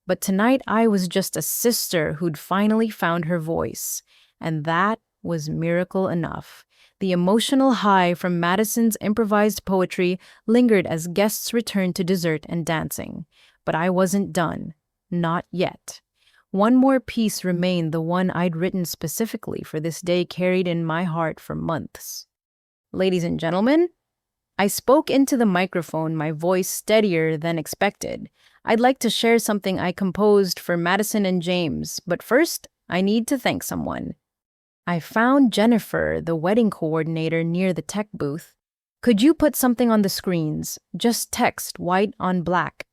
But tonight, I was just a sister who'd finally found her voice. And that was miracle enough. The emotional high from Madison's improvised poetry lingered as guests returned to dessert and dancing. But I wasn't done. Not yet. One more piece remained, the one I'd written specifically for this day, carried in my heart for months. Ladies and gentlemen, I spoke into the microphone, my voice steadier than expected. I'd like to share something I composed for Madison and James, but first, I need to thank someone. I found Jennifer, the wedding coordinator, near the tech booth. Could you put something on the screens? Just text, white on black.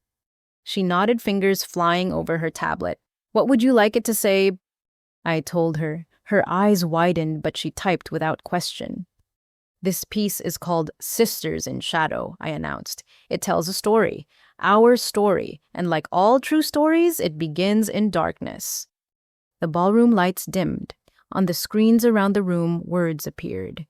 She nodded, fingers flying over her tablet. What would you like it to say? I told her. Her eyes widened, but she typed without question. This piece is called Sisters in Shadow, I announced. It tells a story, our story, and like all true stories, it begins in darkness. The ballroom lights dimmed. On the screens around the room, words appeared.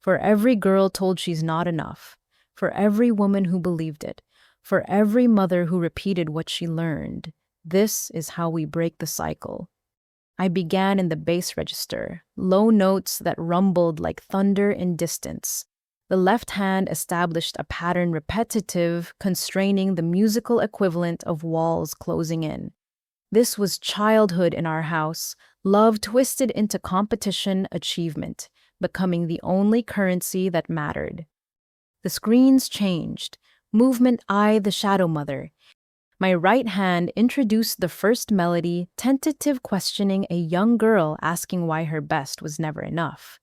For every girl told she's not enough, for every woman who believed it, for every mother who repeated what she learned, this is how we break the cycle. I began in the bass register, low notes that rumbled like thunder in distance. The left hand established a pattern repetitive, constraining the musical equivalent of walls closing in. This was childhood in our house, love twisted into competition, achievement, becoming the only currency that mattered. The screens changed. Movement, I, the shadow mother. My right hand introduced the first melody, tentative questioning, a young girl asking why her best was never enough.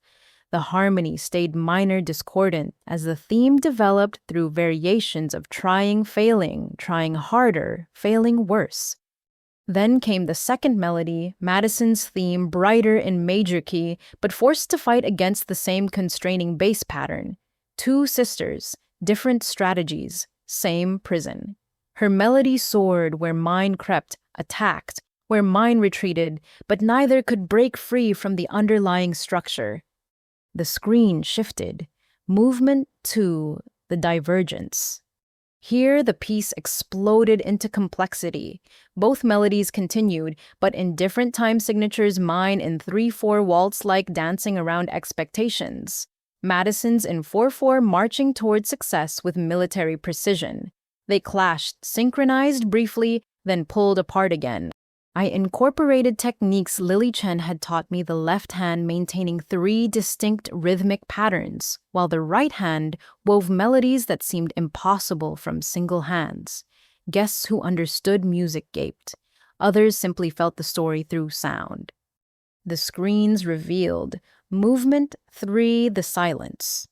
The harmony stayed minor, discordant, as the theme developed through variations of trying, failing, trying harder, failing worse. Then came the second melody, Madison's theme, brighter in major key, but forced to fight against the same constraining bass pattern. Two sisters, different strategies, same prison. Her melody soared where mine crept, attacked, where mine retreated, but neither could break free from the underlying structure. The screen shifted, movement to the divergence. Here, the piece exploded into complexity. Both melodies continued, but in different time signatures, mine in 3/4 waltz-like dancing around expectations. Madison's in 4/4 marching toward success with military precision. They clashed, synchronized briefly, then pulled apart again. I incorporated techniques Lily Chen had taught me, the left hand maintaining 3 distinct rhythmic patterns, while the right hand wove melodies that seemed impossible from single hands. Guests who understood music gaped. Others simply felt the story through sound. The screens revealed. Movement 3, the silence.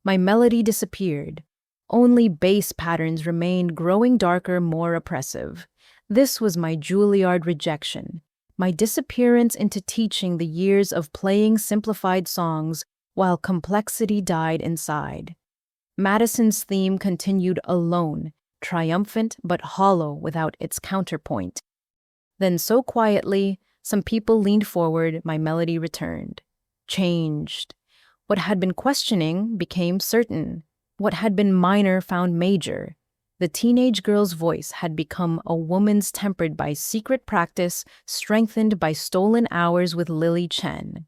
My melody disappeared. Only bass patterns remained, growing darker, more oppressive. This was my Juilliard rejection, my disappearance into teaching the years of playing simplified songs while complexity died inside. Madison's theme continued alone, triumphant but hollow without its counterpoint. Then, so quietly, some people leaned forward, my melody returned. Changed. What had been questioning became certain. What had been minor found major. The teenage girl's voice had become a woman's, tempered by secret practice, strengthened by stolen hours with Lily Chen.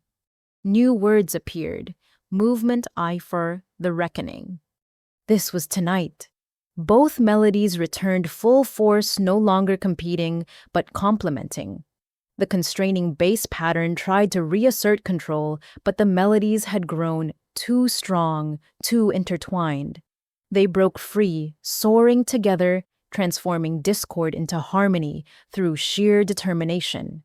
New words appeared. Movement I for the reckoning. This was tonight. Both melodies returned full force, no longer competing, but complementing. The constraining bass pattern tried to reassert control, but the melodies had grown too strong, too intertwined. They broke free, soaring together, transforming discord into harmony through sheer determination.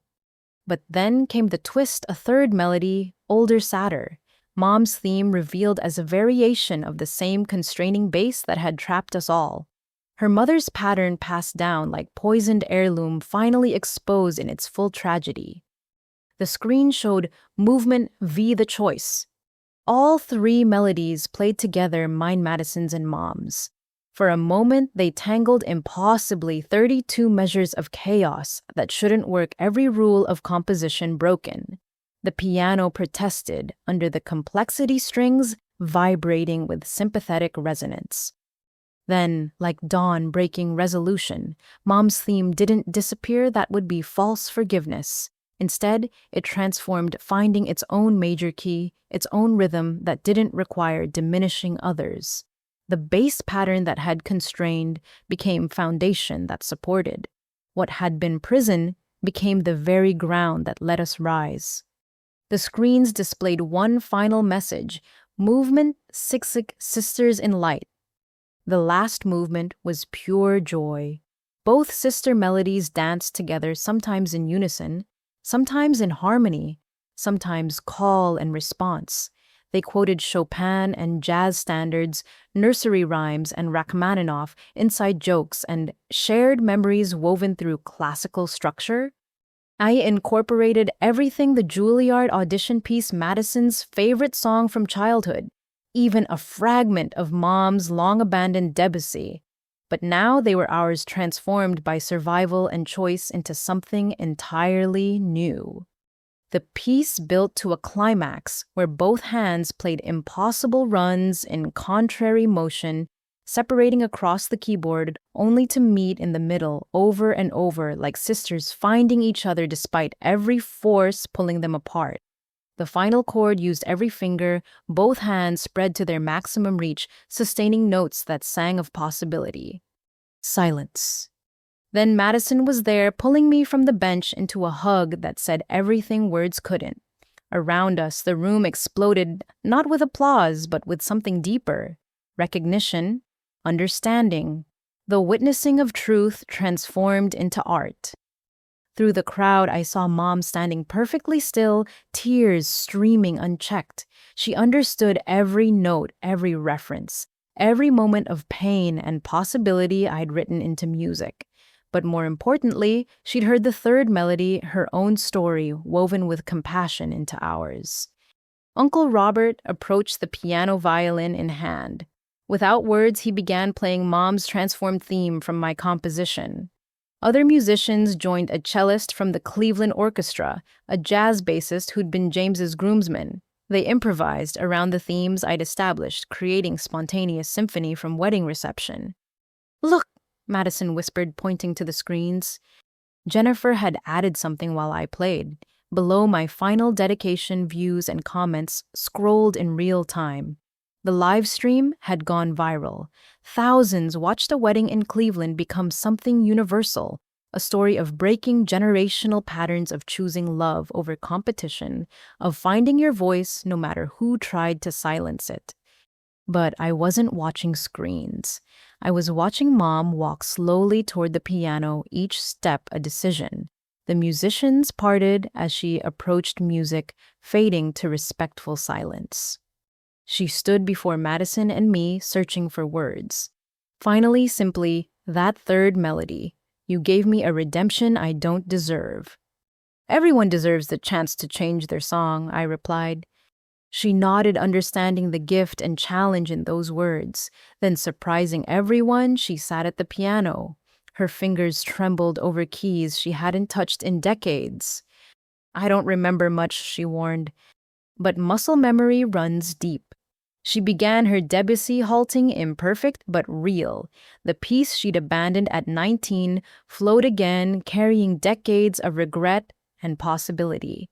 But then came the twist, a third melody, older, sadder. Mom's theme revealed as a variation of the same constraining bass that had trapped us all. Her mother's pattern, passed down like poisoned heirloom, finally exposed in its full tragedy. The screen showed movement v. the choice. All 3 melodies played together, mine, Madison's, and Mom's. For a moment, they tangled impossibly, 32 measures of chaos that shouldn't work, every rule of composition broken. The piano protested under the complexity, strings vibrating with sympathetic resonance. Then, like dawn breaking resolution, Mom's theme didn't disappear. That would be false forgiveness. Instead, it transformed, finding its own major key, its own rhythm that didn't require diminishing others. The bass pattern that had constrained became foundation that supported. What had been prison became the very ground that let us rise. The screens displayed one final message: movement, Siksik, sisters in light. The last movement was pure joy. Both sister melodies danced together, sometimes in unison, sometimes in harmony, sometimes call and response. They quoted Chopin and jazz standards, nursery rhymes and Rachmaninoff, inside jokes, and shared memories woven through classical structure. I incorporated everything: the Juilliard audition piece, Madison's favorite song from childhood, even a fragment of Mom's long-abandoned Debussy. But now they were ours, transformed by survival and choice into something entirely new. The piece built to a climax where both hands played impossible runs in contrary motion, separating across the keyboard only to meet in the middle over and over, like sisters finding each other despite every force pulling them apart. The final chord used every finger, both hands spread to their maximum reach, sustaining notes that sang of possibility. Silence. Then Madison was there, pulling me from the bench into a hug that said everything words couldn't. Around us, the room exploded, not with applause, but with something deeper: recognition, understanding, the witnessing of truth transformed into art. Through the crowd, I saw Mom standing perfectly still, tears streaming unchecked. She understood every note, every reference, every moment of pain and possibility I'd written into music. But more importantly, she'd heard the third melody, her own story, woven with compassion into ours. Uncle Robert approached the piano, violin in hand. Without words, he began playing Mom's transformed theme from my composition. Other musicians joined: a cellist from the Cleveland Orchestra, a jazz bassist who'd been James's groomsman. They improvised around the themes I'd established, creating spontaneous symphony from Wedding Reception. "Look," Madison whispered, pointing to the screens. Jennifer had added something while I played. Below, my final dedication views and comments scrolled in real time. The live stream had gone viral. Thousands watched a wedding in Cleveland become something universal, a story of breaking generational patterns of choosing love over competition, of finding your voice no matter who tried to silence it. But I wasn't watching screens. I was watching Mom walk slowly toward the piano, each step a decision. The musicians parted as she approached music, fading to respectful silence. She stood before Madison and me, searching for words. Finally, simply, that third melody. You gave me a redemption I don't deserve. Everyone deserves the chance to change their song, I replied. She nodded, understanding the gift and challenge in those words. Then, surprising everyone, she sat at the piano. Her fingers trembled over keys she hadn't touched in decades. I don't remember much, she warned, but muscle memory runs deep. She began her Debussy, halting, imperfect but real. The piece she'd abandoned at 19 flowed again, carrying decades of regret and possibility.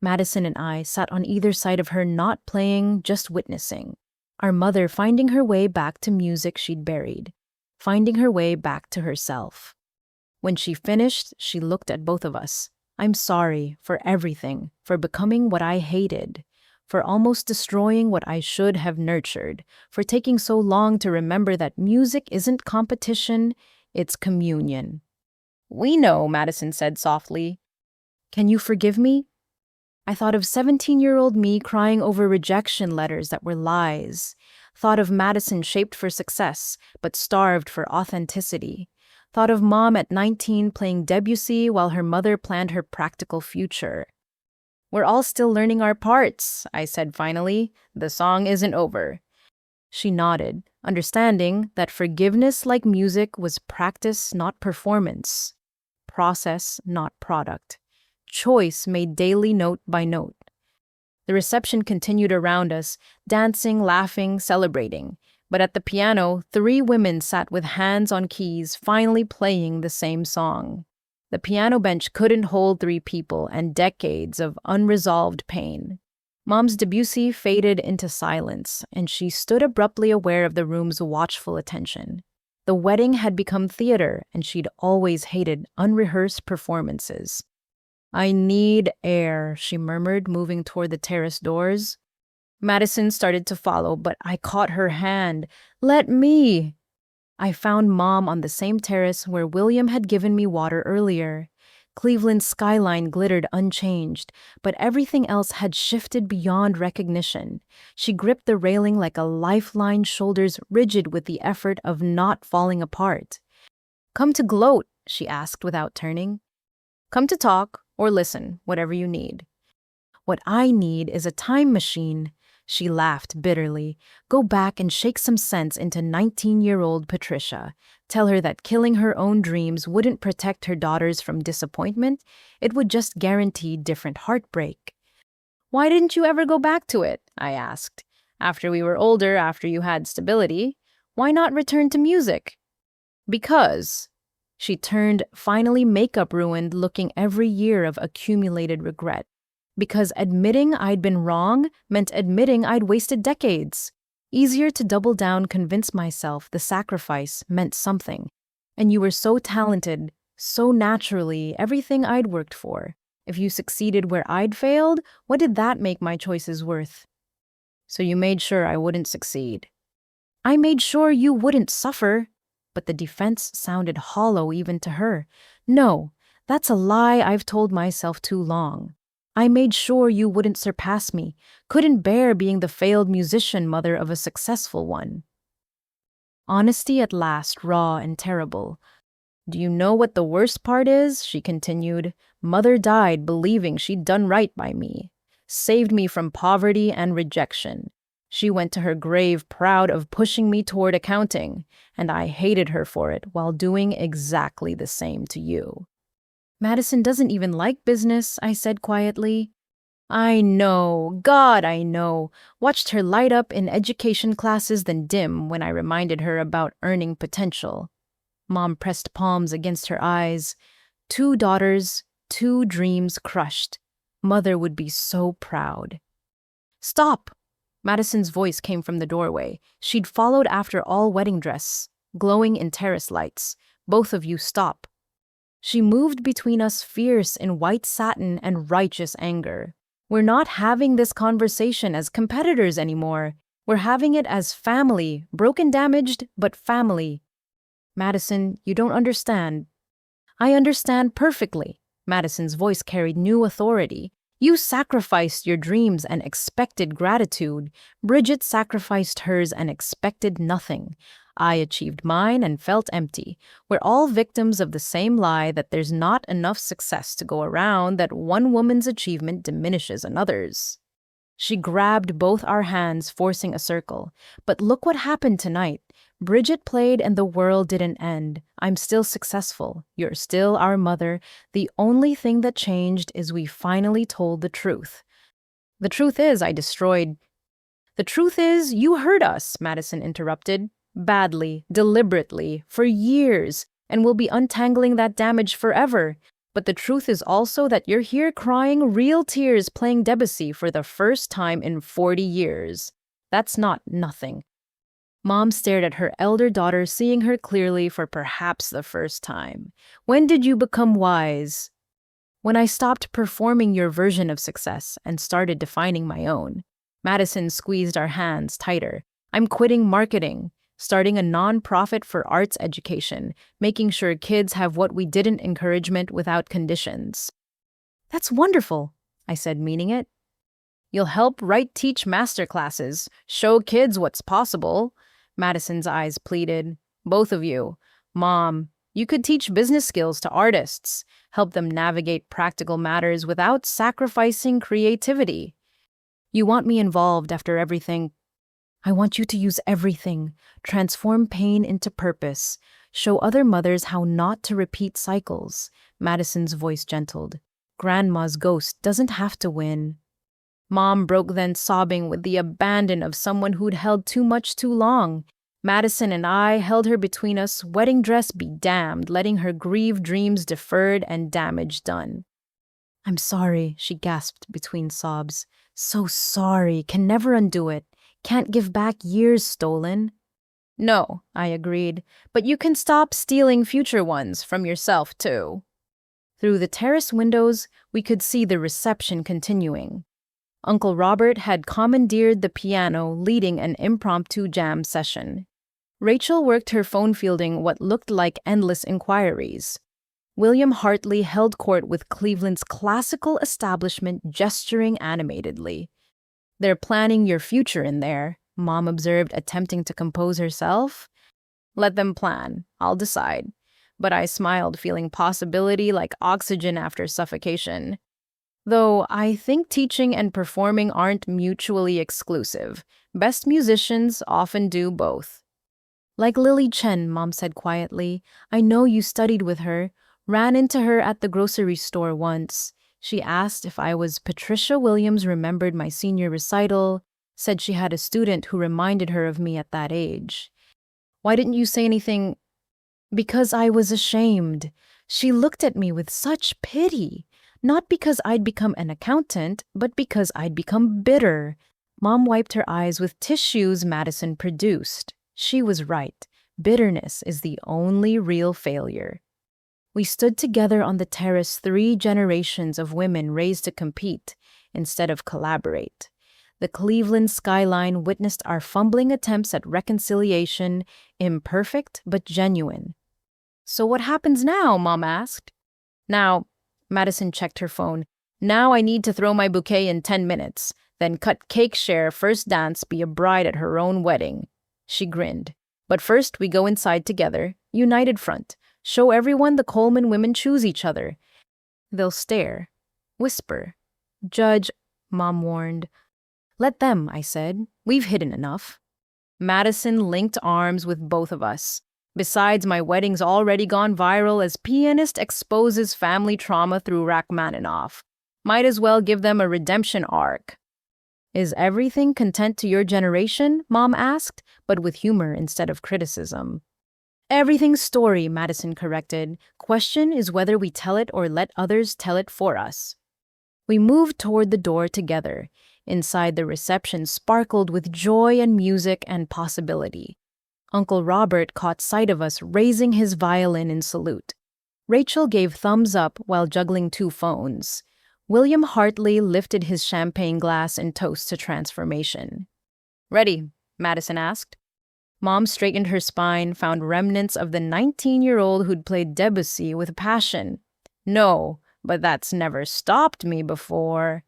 Madison and I sat on either side of her, not playing, just witnessing. Our mother finding her way back to music she'd buried, finding her way back to herself. When she finished, she looked at both of us. I'm sorry for everything, for becoming what I hated, for almost destroying what I should have nurtured, for taking so long to remember that music isn't competition, it's communion. We know, Madison said softly. Can you forgive me? I thought of 17-year-old me crying over rejection letters that were lies. Thought of Madison shaped for success, but starved for authenticity. Thought of Mom at 19 playing Debussy while her mother planned her practical future. We're all still learning our parts, I said finally. The song isn't over. She nodded, understanding that forgiveness, like music, was practice, not performance. Process, not product. Choice made daily note by note. The reception continued around us, dancing, laughing, celebrating. But at the piano, 3 women sat with hands on keys, finally playing the same song. The piano bench couldn't hold 3 people and decades of unresolved pain. Mom's Debussy faded into silence, and she stood abruptly, aware of the room's watchful attention. The wedding had become theater, and she'd always hated unrehearsed performances. I need air, she murmured, moving toward the terrace doors. Madison started to follow, but I caught her hand. Let me! I found Mom on the same terrace where William had given me water earlier. Cleveland's skyline glittered unchanged, but everything else had shifted beyond recognition. She gripped the railing like a lifeline, shoulders rigid with the effort of not falling apart. Come to gloat, she asked without turning. Come to talk or listen, whatever you need. What I need is a time machine, she laughed bitterly. Go back and shake some sense into 19-year-old Patricia. Tell her that killing her own dreams wouldn't protect her daughters from disappointment. It would just guarantee different heartbreak. Why didn't you ever go back to it? I asked. After we were older, after you had stability, why not return to music? Because. She turned, finally makeup ruined, looking every year of accumulated regret. Because admitting I'd been wrong meant admitting I'd wasted decades. Easier to double down, convince myself the sacrifice meant something. And you were so talented, so naturally, everything I'd worked for. If you succeeded where I'd failed, what did that make my choices worth? So you made sure I wouldn't succeed. I made sure you wouldn't suffer. But the defense sounded hollow even to her. No, that's a lie I've told myself too long. I made sure you wouldn't surpass me, couldn't bear being the failed musician mother of a successful one. Honesty at last, raw and terrible. Do you know what the worst part is? She continued. Mother died believing she'd done right by me, saved me from poverty and rejection. She went to her grave proud of pushing me toward accounting, and I hated her for it while doing exactly the same to you. Madison doesn't even like business, I said quietly. I know, God, I know. Watched her light up in education classes, then dim when I reminded her about earning potential. Mom pressed palms against her eyes. 2 daughters, 2 dreams crushed. Mother would be so proud. Stop! Madison's voice came from the doorway. She'd followed after all wedding dress, glowing in terrace lights. Both of you stop. She moved between us, fierce in white satin and righteous anger. We're not having this conversation as competitors anymore. We're having it as family, broken, damaged, but family. Madison, you don't understand. I understand perfectly. Madison's voice carried new authority. You sacrificed your dreams and expected gratitude. Bridget sacrificed hers and expected nothing. I achieved mine and felt empty. We're all victims of the same lie that there's not enough success to go around, that one woman's achievement diminishes another's. She grabbed both our hands, forcing a circle. But look what happened tonight. Bridget played and the world didn't end. I'm still successful. You're still our mother. The only thing that changed is we finally told the truth. The truth is, I destroyed. The truth is, you hurt us, Madison interrupted. Badly, deliberately, for years, and we'll be untangling that damage forever. But the truth is also that you're here crying real tears playing Debussy for the first time in 40 years. That's not nothing. Mom stared at her elder daughter, seeing her clearly for perhaps the first time. When did you become wise? When I stopped performing your version of success and started defining my own. Madison squeezed our hands tighter. I'm quitting marketing, starting a non-profit for arts education, making sure kids have what we didn't, encouragement without conditions. That's wonderful, I said, meaning it. You'll help teach master classes, show kids what's possible. Madison's eyes pleaded. Both of you. Mom, you could teach business skills to artists, help them navigate practical matters without sacrificing creativity. You want me involved after everything. I want you to use everything, transform pain into purpose, show other mothers how not to repeat cycles. Madison's voice gentled. Grandma's ghost doesn't have to win. Mom broke then, sobbing with the abandon of someone who'd held too much too long. Madison and I held her between us, wedding dress be damned, letting her grieve, dreams deferred and damage done. I'm sorry, she gasped between sobs. So sorry, can never undo it. Can't give back years stolen. No, I agreed, but you can stop stealing future ones from yourself too. Through the terrace windows, we could see the reception continuing. Uncle Robert had commandeered the piano, leading an impromptu jam session. Rachel worked her phone, fielding what looked like endless inquiries. William Hartley held court with Cleveland's classical establishment, gesturing animatedly. They're planning your future in there, Mom observed, attempting to compose herself. Let them plan. I'll decide. But I smiled, feeling possibility like oxygen after suffocation. Though I think teaching and performing aren't mutually exclusive. Best musicians often do both. Like Lily Chen, Mom said quietly. I know you studied with her. Ran into her at the grocery store once. She asked if I was Patricia Williams, remembered my senior recital, said she had a student who reminded her of me at that age. Why didn't you say anything? Because I was ashamed. She looked at me with such pity. Not because I'd become an accountant, but because I'd become bitter. Mom wiped her eyes with tissues Madison produced. She was right. Bitterness is the only real failure. We stood together on the terrace, 3 generations of women raised to compete instead of collaborate. The Cleveland skyline witnessed our fumbling attempts at reconciliation, imperfect but genuine. So what happens now? Mom asked. Now, Madison checked her phone. Now I need to throw my bouquet in 10 minutes, then cut cake, share, first dance, be a bride at her own wedding. She grinned. But first we go inside together, united front. Show everyone the Coleman women choose each other. They'll stare, whisper, judge, Mom warned. Let them, I said. We've hidden enough. Madison linked arms with both of us. Besides, my wedding's already gone viral as pianist exposes family trauma through Rachmaninoff. Might as well give them a redemption arc. Is everything content to your generation? Mom asked, but with humor instead of criticism. Everything's story, Madison corrected. Question is whether we tell it or let others tell it for us. We moved toward the door together. Inside, the reception sparkled with joy and music and possibility. Uncle Robert caught sight of us raising his violin in salute. Rachel gave thumbs up while juggling two phones. William Hartley lifted his champagne glass in toast to transformation. "Ready?" Madison asked. Mom straightened her spine, found remnants of the 19-year-old who'd played Debussy with passion. "No, but that's never stopped me before."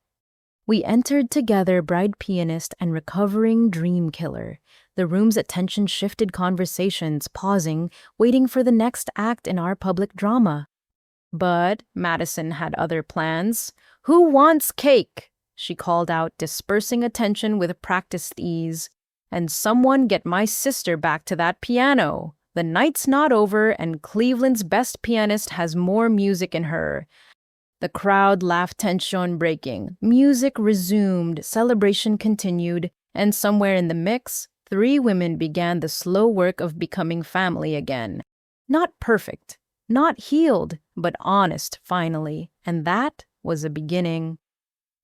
We entered together, bride pianist and recovering dream killer. The room's attention shifted conversations, pausing, waiting for the next act in our public drama. But Madison had other plans. "Who wants cake?" she called out, dispersing attention with practiced ease. "And someone get my sister back to that piano. The night's not over, and Cleveland's best pianist has more music in her." The crowd laughed, tension breaking. Music resumed, celebration continued, and somewhere in the mix, three women began the slow work of becoming family again. Not perfect, not healed, but honest, finally, and that was a beginning.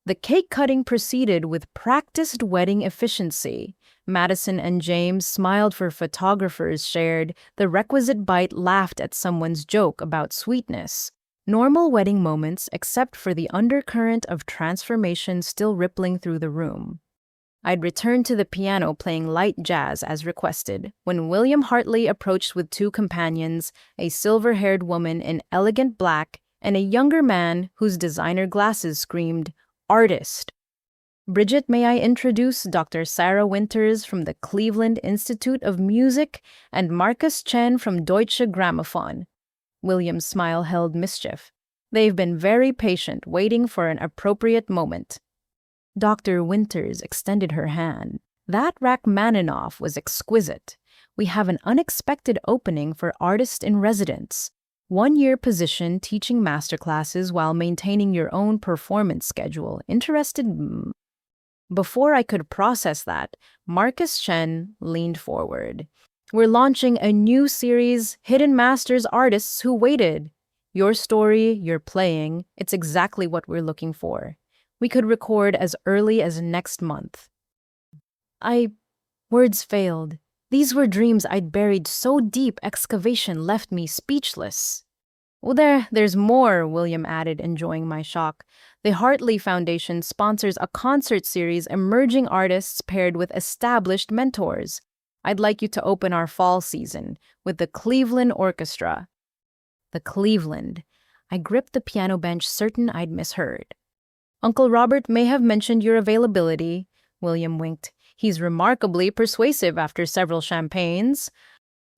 The cake cutting proceeded with practiced wedding efficiency. Madison and James smiled for photographers shared, the requisite bite laughed at someone's joke about sweetness. Normal wedding moments except for the undercurrent of transformation still rippling through the room. I'd returned to the piano playing light jazz as requested when William Hartley approached with two companions, a silver-haired woman in elegant black and a younger man whose designer glasses screamed, "Artist." "Bridget, may I introduce Dr. Sarah Winters from the Cleveland Institute of Music and Marcus Chen from Deutsche Grammophon." William's smile held mischief. "They've been very patient, waiting for an appropriate moment." Dr. Winters extended her hand. That Rachmaninoff was exquisite. "We have an unexpected opening for artist in residence. 1-year position teaching masterclasses while maintaining your own performance schedule. Interested?" Before I could process that, Marcus Chen leaned forward. "We're launching a new series, Hidden Masters Artists Who Waited. Your story, your playing, it's exactly what we're looking for. We could record as early as next month." Words failed. These were dreams I'd buried so deep excavation left me speechless. "Well, there's more," William added, enjoying my shock. "The Hartley Foundation sponsors a concert series, emerging artists paired with established mentors. I'd like you to open our fall season with the Cleveland Orchestra." The Cleveland. I gripped the piano bench, certain I'd misheard. "Uncle Robert may have mentioned your availability," William winked. "He's remarkably persuasive after several champagnes."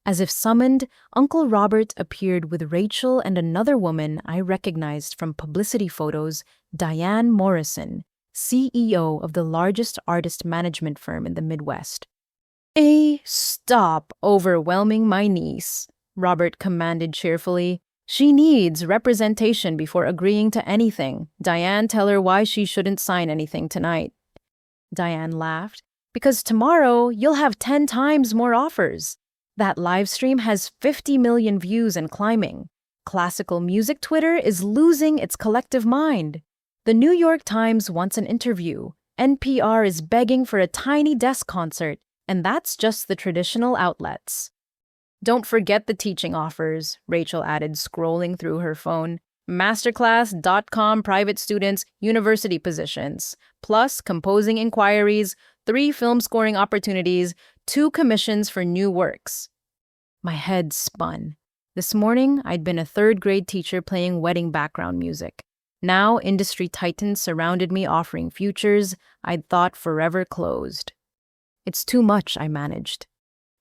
As if summoned, Uncle Robert appeared with Rachel and another woman I recognized from publicity photos, Diane Morrison, CEO of the largest artist management firm in the Midwest. Stop overwhelming my niece," Robert commanded cheerfully. "She needs representation before agreeing to anything. Diane, tell her why she shouldn't sign anything tonight." Diane laughed. "Because tomorrow you'll have 10 times more offers. That live stream has 50 million views and climbing. Classical music Twitter is losing its collective mind. The New York Times wants an interview. NPR is begging for a tiny desk concert, and that's just the traditional outlets." "Don't forget the teaching offers," Rachel added, scrolling through her phone. "Masterclass.com private students, university positions, plus composing inquiries, 3 film scoring opportunities, 2 commissions for new works." My head spun. This morning, I'd been a 3rd-grade teacher playing wedding background music. Now, industry titans surrounded me offering futures I'd thought forever closed. "It's too much," I managed.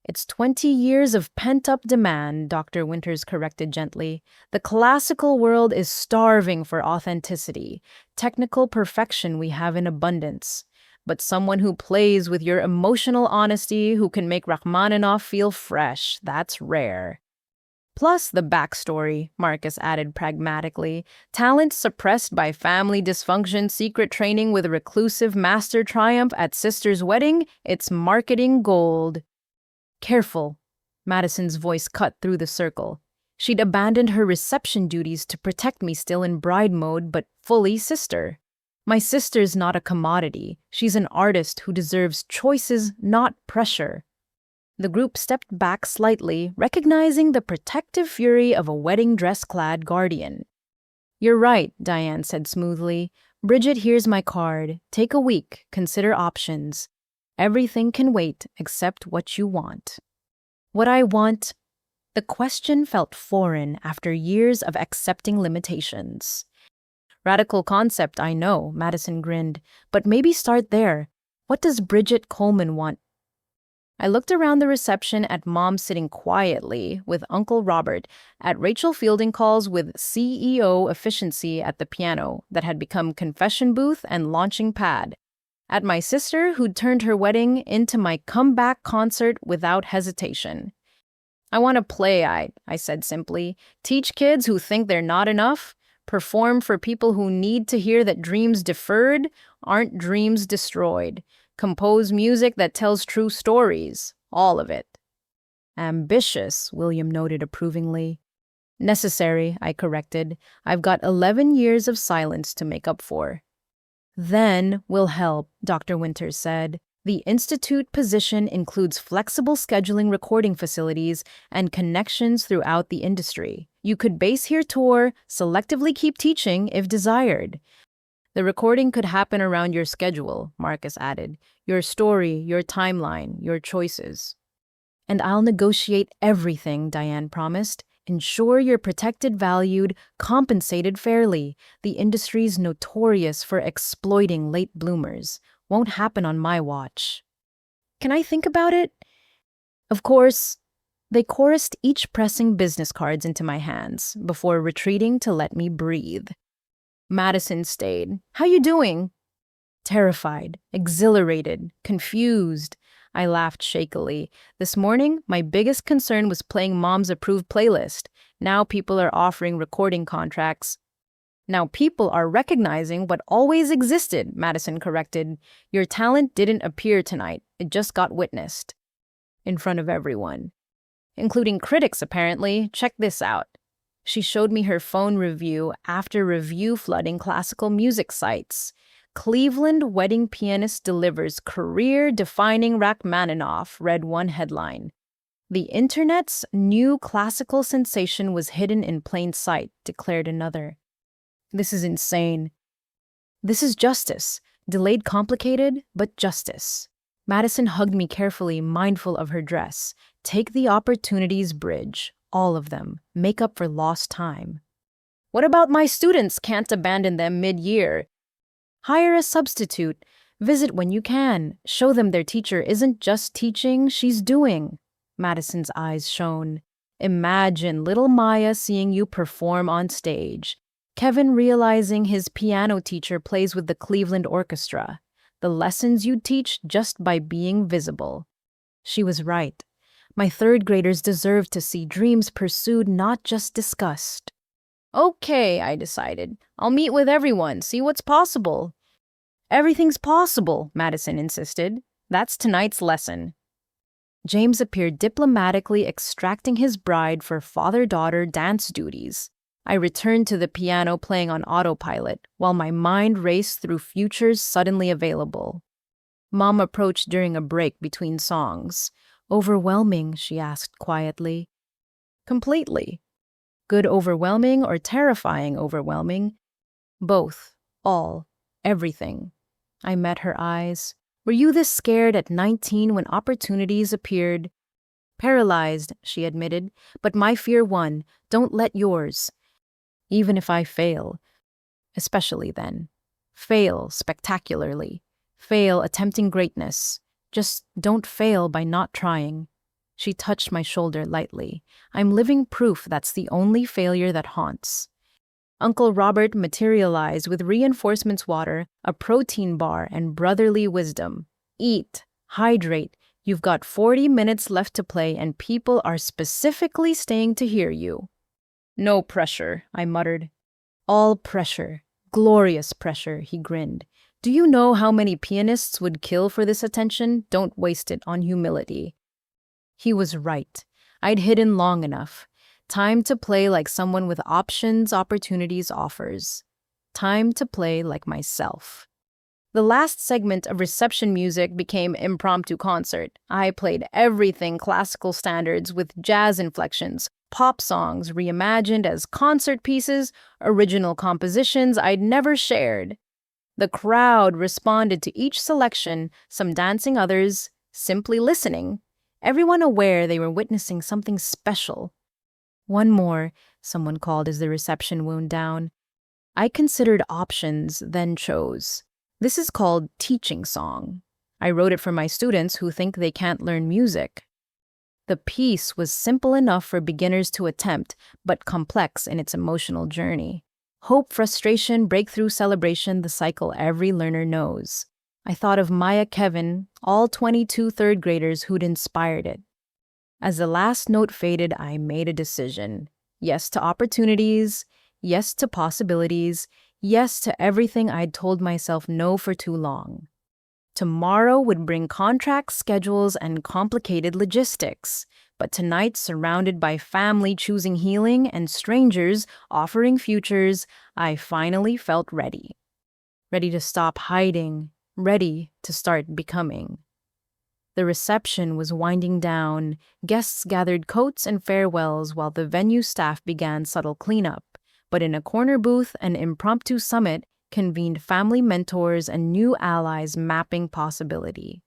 "It's 20 years of pent-up demand," Dr. Winters corrected gently. "The classical world is starving for authenticity. Technical perfection we have in abundance. But someone who plays with your emotional honesty, who can make Rachmaninoff feel fresh, that's rare." "Plus the backstory," Marcus added pragmatically. "Talent suppressed by family dysfunction, secret training with a reclusive master triumph at sister's wedding, it's marketing gold." "Careful," Madison's voice cut through the circle. She'd abandoned her reception duties to protect me, still in bride mode, but fully sister. My sister's not a commodity. She's an artist who deserves choices, not pressure. The group stepped back slightly, recognizing the protective fury of a wedding dress-clad guardian. You're right, Diane said smoothly. Bridget, here's my card. Take a week. Consider options. Everything can wait except what you want. What I want? The question felt foreign after years of accepting limitations. Radical concept, I know, Madison grinned. But maybe start there. What does Bridget Coleman want? I looked around the reception at Mom sitting quietly with Uncle Robert, at Rachel fielding calls with CEO efficiency at the piano that had become confession booth and launching pad, at my sister who'd turned her wedding into my comeback concert without hesitation. I want to play, I said simply. Teach kids who think they're not enough. Perform for people who need to hear that dreams deferred aren't dreams destroyed. Compose music that tells true stories. All of it. Ambitious, William noted approvingly. Necessary, I corrected. I've got 11 years of silence to make up for. Then we'll help, Dr. Winters said. The Institute position includes flexible scheduling recording facilities and connections throughout the industry. You could base here tour, selectively keep teaching if desired. The recording could happen around your schedule, Marcus added. Your story, your timeline, your choices. And I'll negotiate everything, Diane promised. Ensure you're protected, valued, compensated fairly. The industry's notorious for exploiting late bloomers. Won't happen on my watch. Can I think about it? Of course. They chorused, each pressing business cards into my hands before retreating to let me breathe. Madison stayed. How you doing? Terrified, exhilarated, confused. I laughed shakily. This morning, my biggest concern was playing Mom's approved playlist. Now people are offering recording contracts. Now people are recognizing what always existed, Madison corrected. Your talent didn't appear tonight. It just got witnessed. In front of everyone. Including critics, apparently. Check this out. She showed me her phone review after review flooding classical music sites. Cleveland wedding pianist delivers career-defining Rachmaninoff, read one headline. The internet's new classical sensation was hidden in plain sight, declared another. This is insane. This is justice. Delayed complicated, but justice. Madison hugged me carefully, mindful of her dress. Take the opportunities, Bridge. All of them. Make up for lost time. What about my students? Can't abandon them mid-year. Hire a substitute. Visit when you can. Show them their teacher isn't just teaching, she's doing. Madison's eyes shone. Imagine little Maya seeing you perform on stage. Kevin realizing his piano teacher plays with the Cleveland Orchestra. The lessons you'd teach just by being visible. She was right. My third graders deserve to see dreams pursued, not just discussed. Okay, I decided. I'll meet with everyone, see what's possible. Everything's possible, Madison insisted. That's tonight's lesson. James appeared diplomatically extracting his bride for father-daughter dance duties. I returned to the piano playing on autopilot, while my mind raced through futures suddenly available. Mom approached during a break between songs. Overwhelming, she asked quietly. Completely. Good overwhelming or terrifying overwhelming? Both. All. Everything. I met her eyes. Were you this scared at 19 when opportunities appeared? Paralyzed, she admitted, but my fear won. Don't let yours. Even if I fail. Especially then. Fail spectacularly. Fail attempting greatness. Just don't fail by not trying. She touched my shoulder lightly. I'm living proof that's the only failure that haunts. Uncle Robert materialized with reinforcements water, a protein bar, and brotherly wisdom. Eat, hydrate. You've got 40 minutes left to play and people are specifically staying to hear you. No pressure, I muttered. All pressure. Glorious pressure, he grinned. Do you know how many pianists would kill for this attention? Don't waste it on humility. He was right. I'd hidden long enough. Time to play like someone with options, opportunities, offers. Time to play like myself. The last segment of reception music became impromptu concert. I played everything classical standards with jazz inflections, pop songs reimagined as concert pieces, original compositions I'd never shared. The crowd responded to each selection, some dancing, others simply listening, everyone aware they were witnessing something special. One more, someone called as the reception wound down. I considered options, then chose. This is called teaching song. I wrote it for my students who think they can't learn music. The piece was simple enough for beginners to attempt, but complex in its emotional journey. Hope, frustration, breakthrough, celebration, the cycle every learner knows. I thought of Maya, Kevin, all 22 third graders who'd inspired it. As the last note faded, I made a decision. Yes to opportunities, yes to possibilities, yes to everything I'd told myself no for too long. Tomorrow would bring contracts, schedules, and complicated logistics. But tonight, surrounded by family choosing healing and strangers offering futures, I finally felt ready. Ready to stop hiding, ready to start becoming. The reception was winding down. Guests gathered coats and farewells while the venue staff began subtle cleanup. But in a corner booth, an impromptu summit convened family mentors and new allies mapping possibility.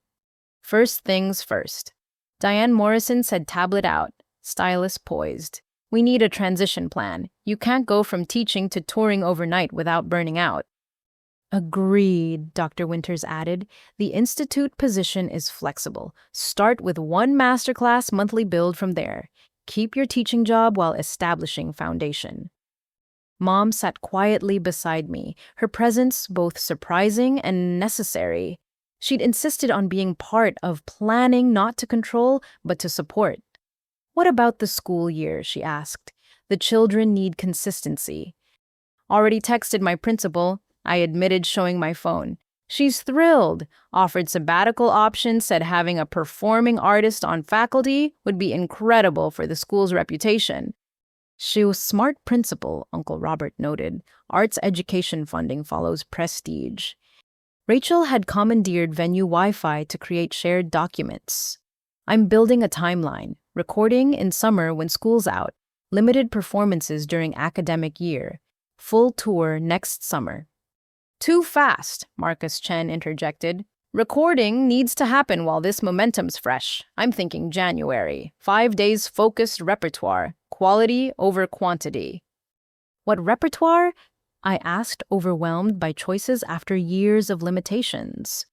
First things first. Diane Morrison said tablet out, stylus poised. We need a transition plan. You can't go from teaching to touring overnight without burning out. Agreed, Dr. Winters added. The institute position is flexible. Start with one masterclass monthly, build from there. Keep your teaching job while establishing foundation. Mom sat quietly beside me, her presence both surprising and necessary. She'd insisted on being part of planning, not to control, but to support. What about the school year, she asked. The children need consistency. Already texted my principal, I admitted, showing my phone. She's thrilled, offered sabbatical options, said having a performing artist on faculty would be incredible for the school's reputation. She was smart principal, Uncle Robert noted. Arts education funding follows prestige. Rachel had commandeered venue Wi-Fi to create shared documents. I'm building a timeline, recording in summer when school's out, limited performances during academic year, full tour next summer. Too fast, Marcus Chen interjected. Recording needs to happen while this momentum's fresh. I'm thinking January. 5 days focused repertoire. Quality over quantity. What repertoire? I asked, overwhelmed by choices after years of limitations.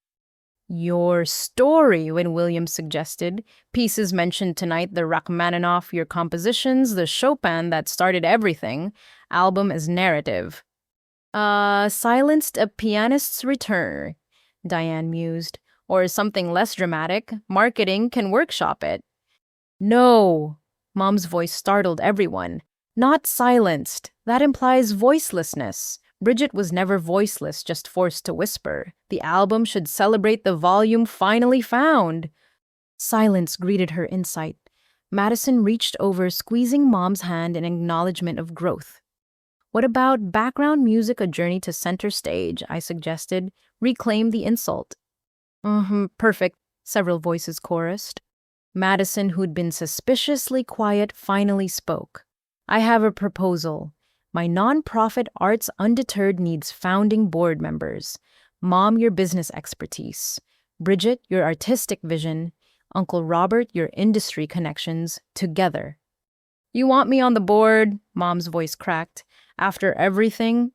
Your story, when Williams suggested. Pieces mentioned tonight, the Rachmaninoff, your compositions, the Chopin that started everything. Album as narrative. Silenced a pianist's return, Diane mused. Or something less dramatic, marketing can workshop it. No, Mom's voice startled everyone. Not silenced. That implies voicelessness. Bridget was never voiceless, just forced to whisper. The album should celebrate the volume finally found. Silence greeted her insight. Madison reached over, squeezing Mom's hand in acknowledgement of growth. What about background music, a journey to center stage? I suggested. Reclaim the insult. Perfect, several voices chorused. Madison, who'd been suspiciously quiet, finally spoke. I have a proposal. My nonprofit Arts Undeterred needs founding board members. Mom, your business expertise. Bridget, your artistic vision. Uncle Robert, your industry connections. Together. You want me on the board? Mom's voice cracked. After everything?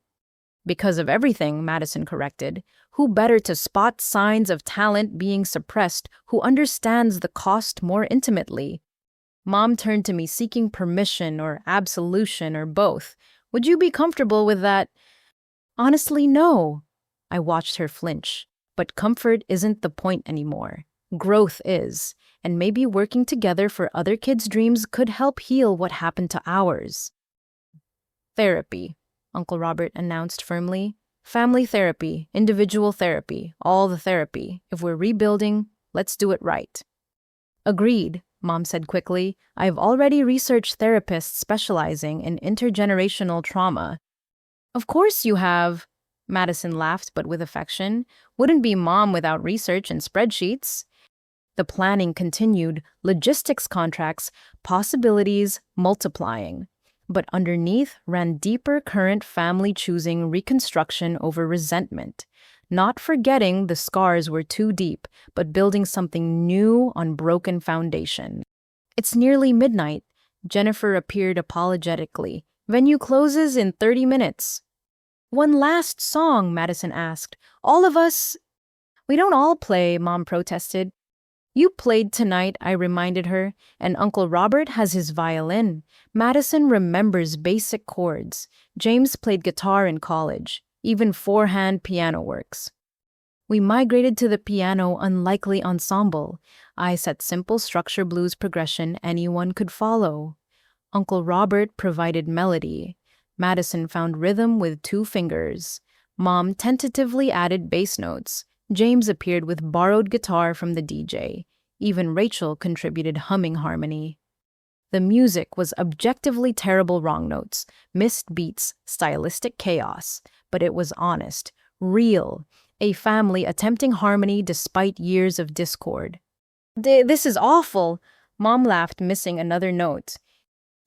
Because of everything, Madison corrected. Who better to spot signs of talent being suppressed, who understands the cost more intimately? Mom turned to me, seeking permission or absolution or both. Would you be comfortable with that? Honestly, no. I watched her flinch. But comfort isn't the point anymore. Growth is, and maybe working together for other kids' dreams could help heal what happened to ours. Therapy, Uncle Robert announced firmly. Family therapy, individual therapy, all the therapy. If we're rebuilding, let's do it right. Agreed, Mom said quickly. I've already researched therapists specializing in intergenerational trauma. Of course you have, Madison laughed, but with affection. Wouldn't be mom without research and spreadsheets. The planning continued, logistics contracts, possibilities multiplying. But underneath ran deeper current family choosing reconstruction over resentment. Not forgetting the scars were too deep, but building something new on broken foundation. It's nearly midnight. Jennifer appeared apologetically. Venue closes in 30 minutes. One last song, Madison asked. All of us. We don't all play, Mom protested. You played tonight, I reminded her, and Uncle Robert has his violin. Madison remembers basic chords. James played guitar in college. Even four-hand piano works. We migrated to the piano unlikely ensemble. I set simple structure blues progression anyone could follow. Uncle Robert provided melody. Madison found rhythm with two fingers. Mom tentatively added bass notes. James appeared with borrowed guitar from the DJ. Even Rachel contributed humming harmony. The music was objectively terrible wrong notes, missed beats, stylistic chaos, but it was honest, real, a family attempting harmony despite years of discord. This is awful, Mom laughed, missing another note.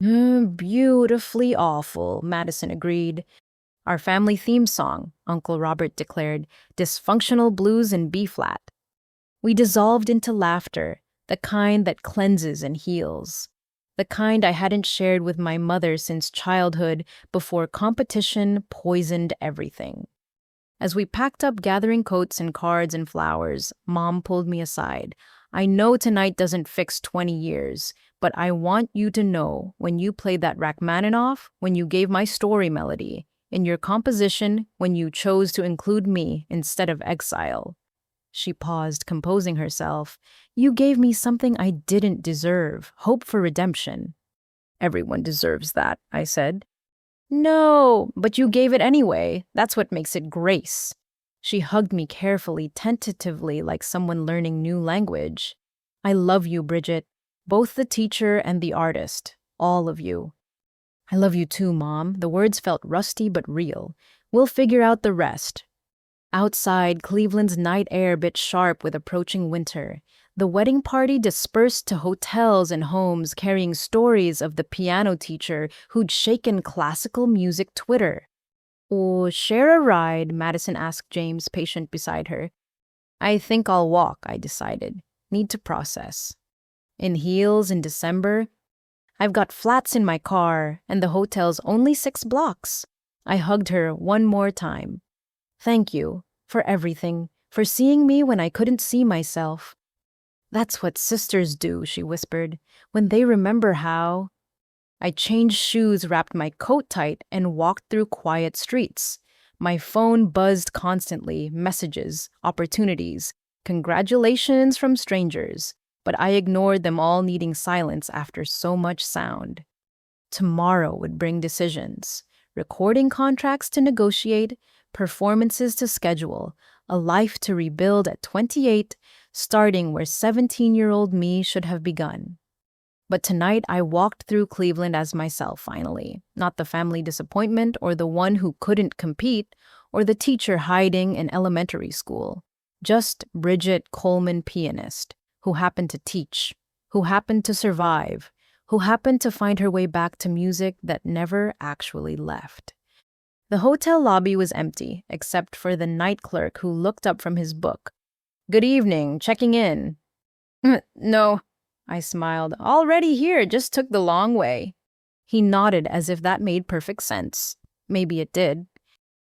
Beautifully awful, Madison agreed. Our family theme song, Uncle Robert declared, dysfunctional blues in B-flat. We dissolved into laughter, the kind that cleanses and heals. The kind I hadn't shared with my mother since childhood before competition poisoned everything. As we packed up gathering coats and cards and flowers, Mom pulled me aside. I know tonight doesn't fix 20 years, but I want you to know when you played that Rachmaninoff, when you gave my story melody, in your composition, when you chose to include me instead of exile. She paused, composing herself. You gave me something I didn't deserve, hope for redemption. Everyone deserves that, I said. No, but you gave it anyway. That's what makes it grace. She hugged me carefully, tentatively, like someone learning new language. I love you, Bridget. Both the teacher and the artist. All of you. I love you too, Mom. The words felt rusty but real. We'll figure out the rest. Outside, Cleveland's night air bit sharp with approaching winter. The wedding party dispersed to hotels and homes carrying stories of the piano teacher who'd shaken classical music Twitter. Oh, share a ride, Madison asked James, patient beside her. I think I'll walk, I decided. Need to process. In heels in December? I've got flats in my car, and the hotel's only 6 blocks. I hugged her one more time. Thank you for everything, for seeing me when I couldn't see myself. That's what sisters do, she whispered, when they remember how. I changed shoes, wrapped my coat tight, and walked through quiet streets. My phone buzzed constantly, messages, opportunities, congratulations from strangers, but I ignored them all, needing silence after so much sound. Tomorrow would bring decisions, recording contracts to negotiate, performances to schedule, a life to rebuild at 28, starting where 17-year-old me should have begun. But tonight I walked through Cleveland as myself finally, not the family disappointment or the one who couldn't compete or the teacher hiding in elementary school. Just Bridget Coleman, pianist, who happened to teach, who happened to survive, who happened to find her way back to music that never actually left. The hotel lobby was empty, except for the night clerk who looked up from his book. Good evening, checking in. No, I smiled. Already here, just took the long way. He nodded as if that made perfect sense. Maybe it did.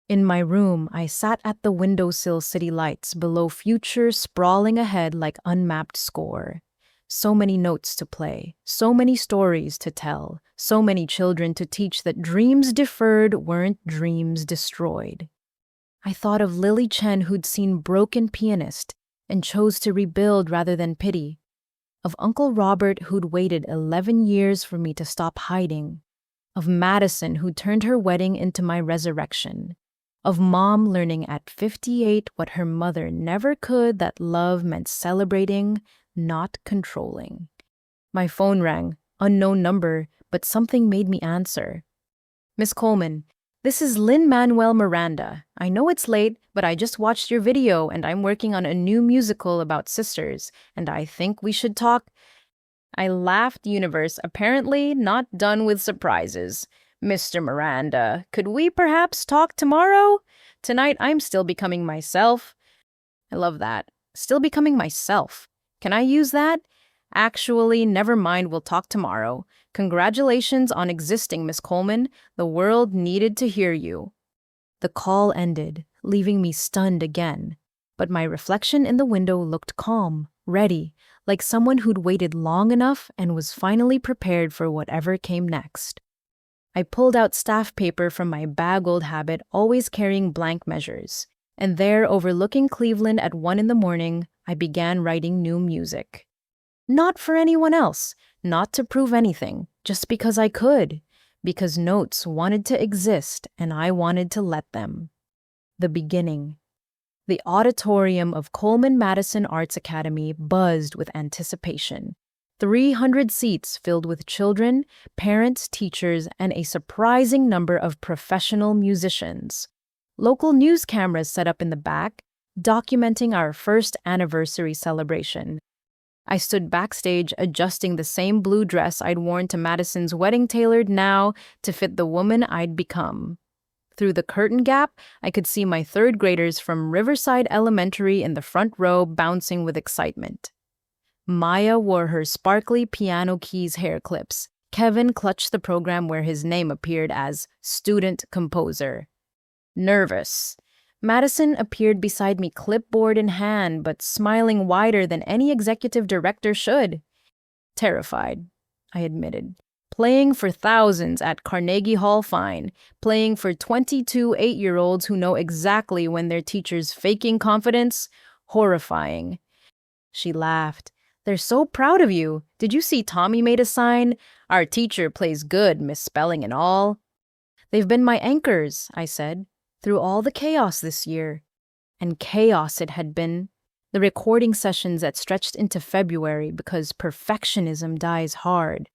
In my room, I sat at the windowsill, city lights below, future sprawling ahead like unmapped score. So many notes to play, so many stories to tell, so many children to teach that dreams deferred weren't dreams destroyed. I thought of Lily Chen, who'd seen broken pianist and chose to rebuild rather than pity. Of Uncle Robert, who'd waited 11 years for me to stop hiding. Of Madison, who turned her wedding into my resurrection. Of Mom learning at 58 what her mother never could, that love meant celebrating, not controlling. My phone rang, unknown number, but something made me answer. Miss Coleman, This is Lin-Manuel Miranda. I know it's late, but I just watched your video and I'm working on a new musical about sisters, and I think we should talk. I laughed, universe, apparently not done with surprises. Mr. Miranda, could we perhaps talk tomorrow? Tonight I'm still becoming myself. I love that. Still becoming myself. Can I use that? Actually, never mind, we'll talk tomorrow. Congratulations on existing, Miss Coleman. The world needed to hear you. The call ended, leaving me stunned again. But my reflection in the window looked calm, ready, like someone who'd waited long enough and was finally prepared for whatever came next. I pulled out staff paper from my bag, old habit, always carrying blank measures. And there, overlooking Cleveland at 1 in the morning, I began writing new music. Not for anyone else, not to prove anything, just because I could. Because notes wanted to exist and I wanted to let them. The beginning. The auditorium of Coleman Madison Arts Academy buzzed with anticipation. 300 seats filled with children, parents, teachers, and a surprising number of professional musicians. Local news cameras set up in the back, documenting our first anniversary celebration. I stood backstage adjusting the same blue dress I'd worn to Madison's wedding, tailored now to fit the woman I'd become. Through the curtain gap, I could see my third graders from Riverside Elementary in the front row bouncing with excitement. Maya wore her sparkly piano keys hair clips. Kevin clutched the program where his name appeared as student composer. Nervous. Madison appeared beside me, clipboard in hand, but smiling wider than any executive director should. Terrified, I admitted. Playing for thousands at Carnegie Hall, fine. Playing for 22 8-year-olds who know exactly when their teacher's faking confidence? Horrifying. She laughed. They're so proud of you. Did you see Tommy made a sign? Our teacher plays good, misspelling and all. They've been my anchors, I said, through all the chaos this year. And chaos it had been. The recording sessions that stretched into February because perfectionism dies hard.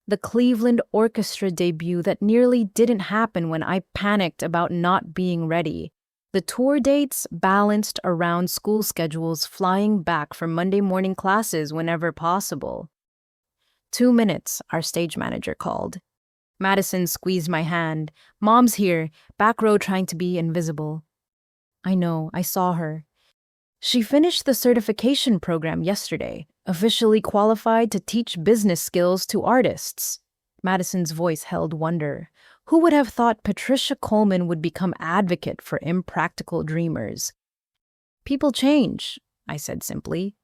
The Cleveland Orchestra debut that nearly didn't happen when I panicked about not being ready. The tour dates balanced around school schedules, flying back for Monday morning classes whenever possible. 2 minutes, our stage manager called. Madison squeezed my hand. Mom's here, back row trying to be invisible. I know, I saw her. She finished the certification program yesterday, officially qualified to teach business skills to artists. Madison's voice held wonder. Who would have thought Patricia Coleman would become advocate for impractical dreamers? People change, I said simply.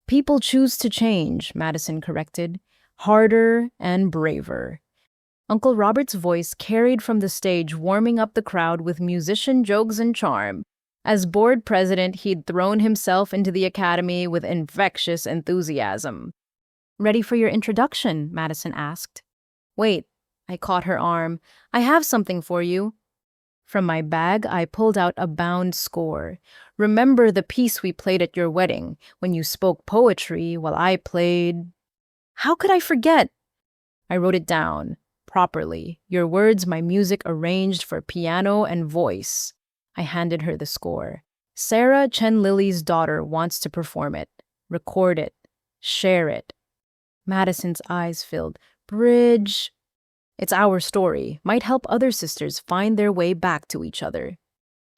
People choose to change, Madison corrected. Harder and braver. Uncle Robert's voice carried from the stage, warming up the crowd with musician jokes and charm. As board president, he'd thrown himself into the academy with infectious enthusiasm. Ready for your introduction? Madison asked. Wait, I caught her arm. I have something for you. From my bag, I pulled out a bound score. Remember the piece we played at your wedding, when you spoke poetry while I played... How could I forget? I wrote it down. Properly. Your words, my music arranged for piano and voice. I handed her the score. Sarah Chen Lily's daughter wants to perform it. Record it. Share it. Madison's eyes filled. Bridge. It's our story. Might help other sisters find their way back to each other.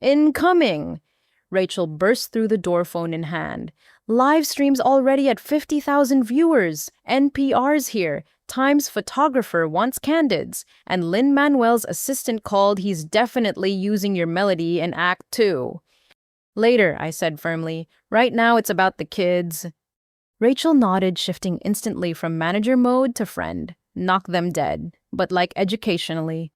Incoming! Rachel burst through the door, phone in hand. Live streams already at 50,000 viewers. NPR's here. Times photographer wants candids. And Lin-Manuel's assistant called. He's definitely using your melody in Act 2. Later, I said firmly. Right now it's about the kids. Rachel nodded, shifting instantly from manager mode to friend. Knock them dead, but like educationally.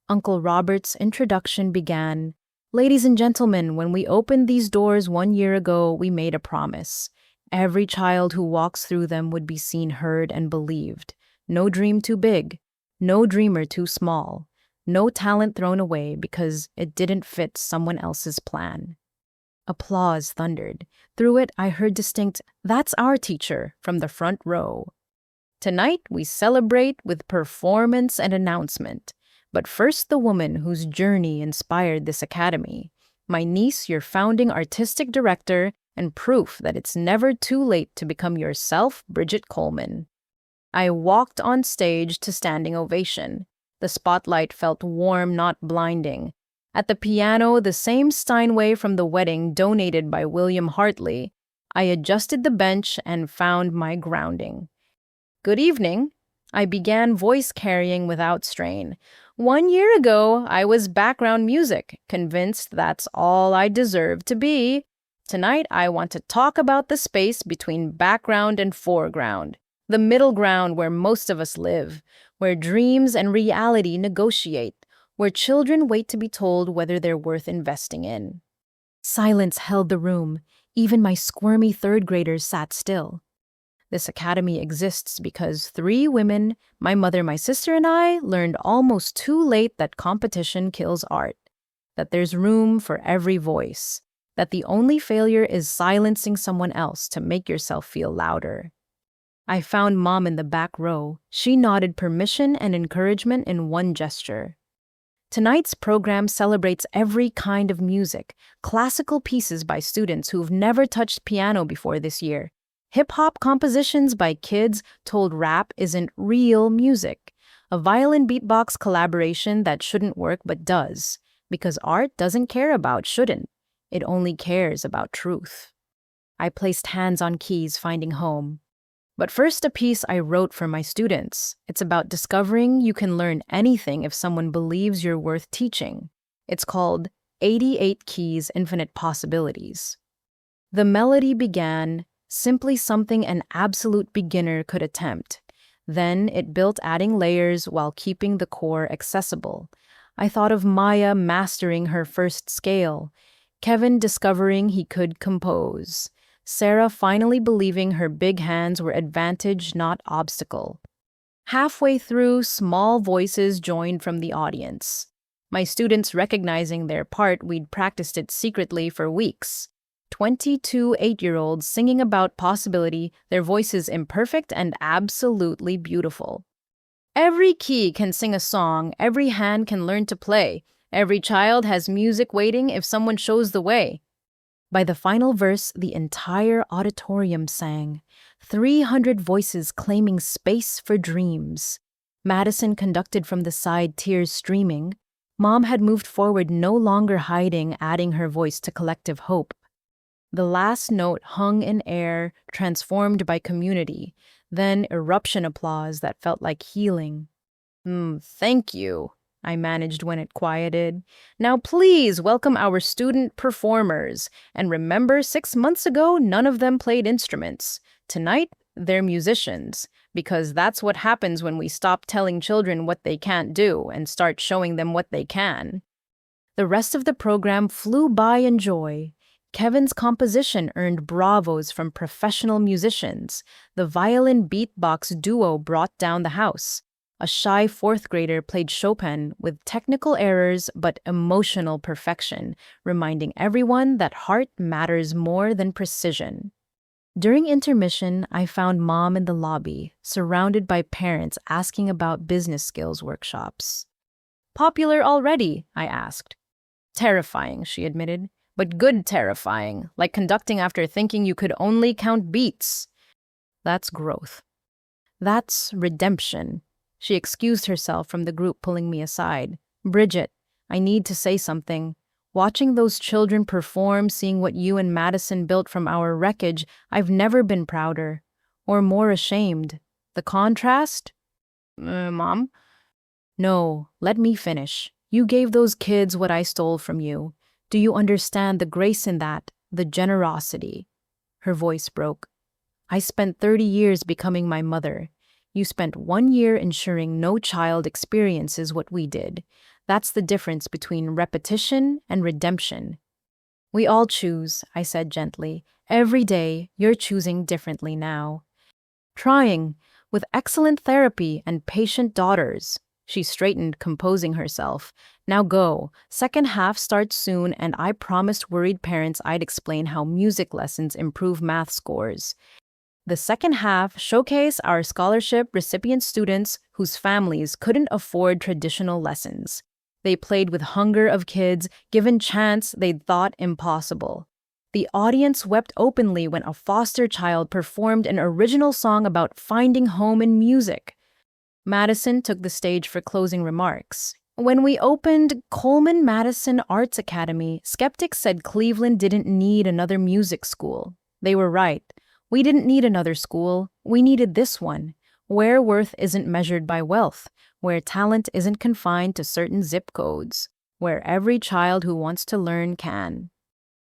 Uncle Robert's introduction began. Ladies and gentlemen, when we opened these doors 1 year ago, we made a promise. Every child who walks through them would be seen, heard, and believed. No dream too big. No dreamer too small. No talent thrown away because it didn't fit someone else's plan. Applause thundered. Through it, I heard distinct, "That's our teacher," from the front row. Tonight, we celebrate with performance and announcement. But first, the woman whose journey inspired this academy. My niece, your founding artistic director, and proof that it's never too late to become yourself, Bridget Coleman. I walked on stage to standing ovation. The spotlight felt warm, not blinding. At the piano, the same Steinway from the wedding donated by William Hartley, I adjusted the bench and found my grounding. Good evening. I began voice carrying without strain. 1 year ago, I was background music, convinced that's all I deserved to be. Tonight, I want to talk about the space between background and foreground, the middle ground where most of us live, where dreams and reality negotiate, where children wait to be told whether they're worth investing in. Silence held the room. Even my squirmy third graders sat still. This academy exists because 3 women, my mother, my sister, and I, learned almost too late that competition kills art, that there's room for every voice, that the only failure is silencing someone else to make yourself feel louder. I found Mom in the back row. She nodded permission and encouragement in one gesture. Tonight's program celebrates every kind of music, classical pieces by students who've never touched piano before this year, hip-hop compositions by kids told rap isn't real music, a violin beatbox collaboration that shouldn't work but does, because art doesn't care about shouldn't, it only cares about truth. I placed hands on keys, finding home. But first, a piece I wrote for my students. It's about discovering you can learn anything if someone believes you're worth teaching. It's called 88 Keys, Infinite Possibilities. The melody began, simply something an absolute beginner could attempt. Then it built, adding layers while keeping the core accessible. I thought of Maya mastering her first scale, Kevin discovering he could compose, Sarah finally believing her big hands were advantage, not obstacle. Halfway through, small voices joined from the audience. My students recognizing their part, we'd practiced it secretly for weeks. 22 8-year-olds singing about possibility, their voices imperfect and absolutely beautiful. Every key can sing a song, every hand can learn to play, every child has music waiting if someone shows the way. By the final verse, the entire auditorium sang, 300 voices claiming space for dreams. Madison conducted from the side, tears streaming. Mom had moved forward, no longer hiding, adding her voice to collective hope. The last note hung in air, transformed by community, then eruption applause that felt like healing. Thank you, I managed when it quieted. Now please welcome our student performers. And remember, 6 months ago, none of them played instruments. Tonight, they're musicians, because that's what happens when we stop telling children what they can't do and start showing them what they can. The rest of the program flew by in joy. Kevin's composition earned bravos from professional musicians. The violin beatbox duo brought down the house. A shy 4th grader played Chopin with technical errors but emotional perfection, reminding everyone that heart matters more than precision. During intermission, I found Mom in the lobby, surrounded by parents asking about business skills workshops. Popular already? I asked. Terrifying, she admitted, but good terrifying, like conducting after thinking you could only count beats. That's growth. That's redemption. She excused herself from the group, pulling me aside. Bridget, I need to say something. Watching those children perform, seeing what you and Madison built from our wreckage, I've never been prouder or more ashamed. The contrast? Mom? No, let me finish. You gave those kids what I stole from you. Do you understand the grace in that, the generosity? Her voice broke. I spent 30 years becoming my mother. You spent 1 year ensuring no child experiences what we did. That's the difference between repetition and redemption. We all choose, I said gently. Every day, you're choosing differently now. Trying, with excellent therapy and patient daughters. She straightened, composing herself. Now go. Second half starts soon, and I promised worried parents I'd explain how music lessons improve math scores. The second half showcased our scholarship recipient students whose families couldn't afford traditional lessons. They played with hunger of kids given chance they'd thought impossible. The audience wept openly when a foster child performed an original song about finding home in music. Madison took the stage for closing remarks. When we opened Coleman Madison Arts Academy, skeptics said Cleveland didn't need another music school. They were right. We didn't need another school. We needed this one, where worth isn't measured by wealth, where talent isn't confined to certain zip codes, where every child who wants to learn can.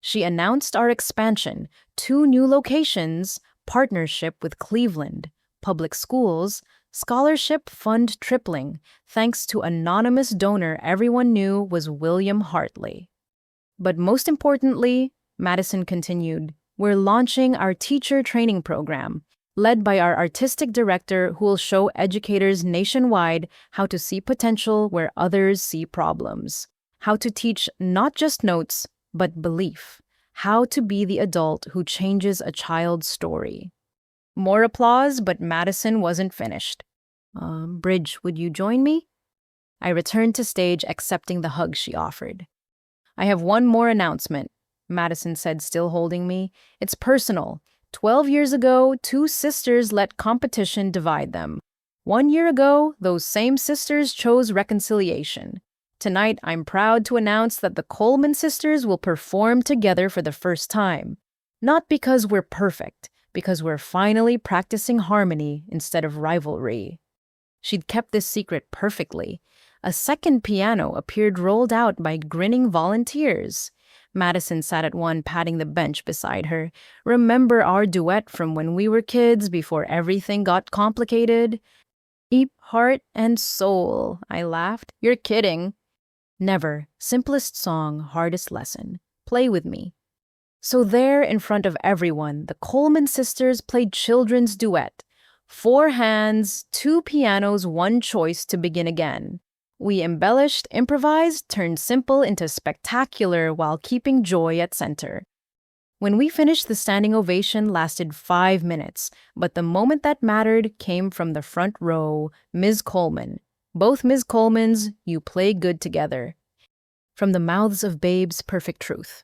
She announced our expansion, 2 new locations, partnership with Cleveland, public schools, scholarship fund tripling, thanks to anonymous donor everyone knew was William Hartley. But most importantly, Madison continued, we're launching our teacher training program, led by our artistic director who will show educators nationwide how to see potential where others see problems, how to teach not just notes, but belief, how to be the adult who changes a child's story. More applause, but Madison wasn't finished. Bridge, would you join me? I returned to stage, accepting the hug she offered. I have one more announcement, Madison said, still holding me. It's personal. 12 years ago, 2 sisters let competition divide them. 1 year ago, those same sisters chose reconciliation. Tonight, I'm proud to announce that the Coleman sisters will perform together for the first time. Not because we're perfect, because we're finally practicing harmony instead of rivalry. She'd kept this secret perfectly. A second piano appeared rolled out by grinning volunteers. Madison sat at one, patting the bench beside her. Remember our duet from when we were kids before everything got complicated? Deep heart and soul, I laughed. You're kidding. Never. Simplest song, hardest lesson. Play with me. So there, in front of everyone, the Coleman sisters played children's duet. 4 hands, 2 pianos, 1 choice to begin again. We embellished, improvised, turned simple into spectacular while keeping joy at center. When we finished, the standing ovation lasted 5 minutes, but the moment that mattered came from the front row, Ms. Coleman. Both Ms. Colemans, you play good together. From the mouths of babes, perfect truth.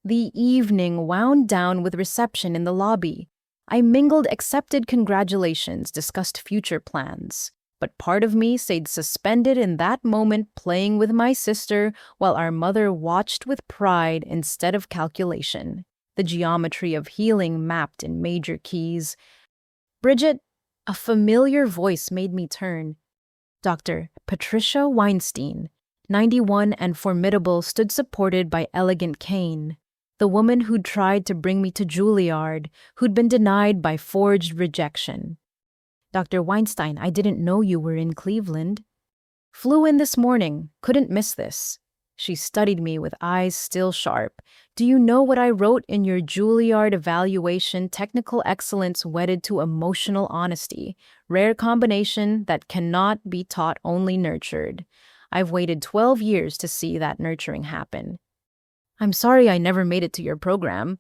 The evening wound down with reception in the lobby. I mingled accepted congratulations, discussed future plans. But part of me stayed suspended in that moment, playing with my sister while our mother watched with pride instead of calculation. The geometry of healing mapped in major keys. Bridget, a familiar voice made me turn. Dr. Patricia Weinstein, 91 and formidable, stood supported by elegant cane. The woman who'd tried to bring me to Juilliard, who'd been denied by forged rejection. Dr. Weinstein, I didn't know you were in Cleveland. Flew in this morning, couldn't miss this. She studied me with eyes still sharp. Do you know what I wrote in your Juilliard evaluation? Technical excellence wedded to emotional honesty. Rare combination that cannot be taught, only nurtured. I've waited 12 years to see that nurturing happen. I'm sorry I never made it to your program.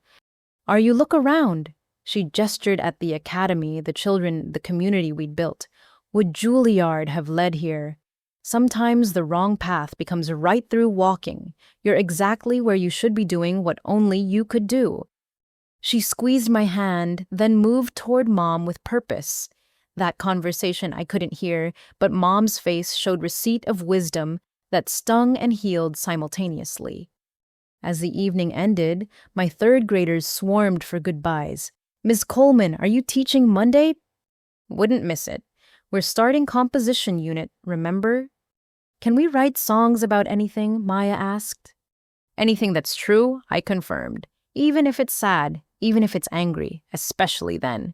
Are you look around? She gestured at the academy, the children, the community we'd built. Would Juilliard have led here? Sometimes the wrong path becomes right through walking. You're exactly where you should be doing what only you could do. She squeezed my hand, then moved toward Mom with purpose. That conversation I couldn't hear, but Mom's face showed receipt of wisdom that stung and healed simultaneously. As the evening ended, my 3rd graders swarmed for goodbyes. Ms. Coleman, are you teaching Monday? Wouldn't miss it. We're starting composition unit, remember? Can we write songs about anything? Maya asked. Anything that's true, I confirmed. Even if it's sad, even if it's angry, especially then.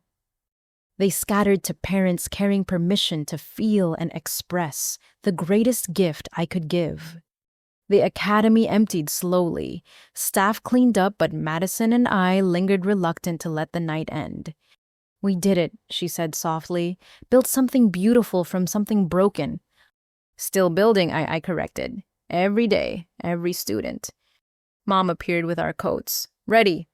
They scattered to parents carrying permission to feel and express, the greatest gift I could give. The academy emptied slowly. Staff cleaned up, but Madison and I lingered reluctant to let the night end. We did it, she said softly. Built something beautiful from something broken. Still building, I corrected. Every day, every student. Mom appeared with our coats. Ready.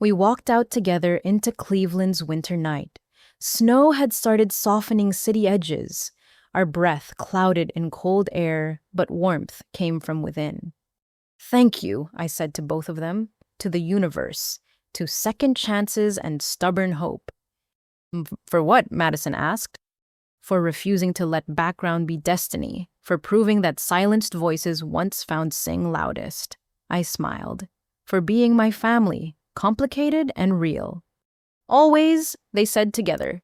We walked out together into Cleveland's winter night. Snow had started softening city edges. Our breath clouded in cold air, but warmth came from within. Thank you, I said to both of them, to the universe, to second chances and stubborn hope. For what? Madison asked. For refusing to let background be destiny, for proving that silenced voices once found sing loudest. I smiled. For being my family, complicated and real. Always, they said together.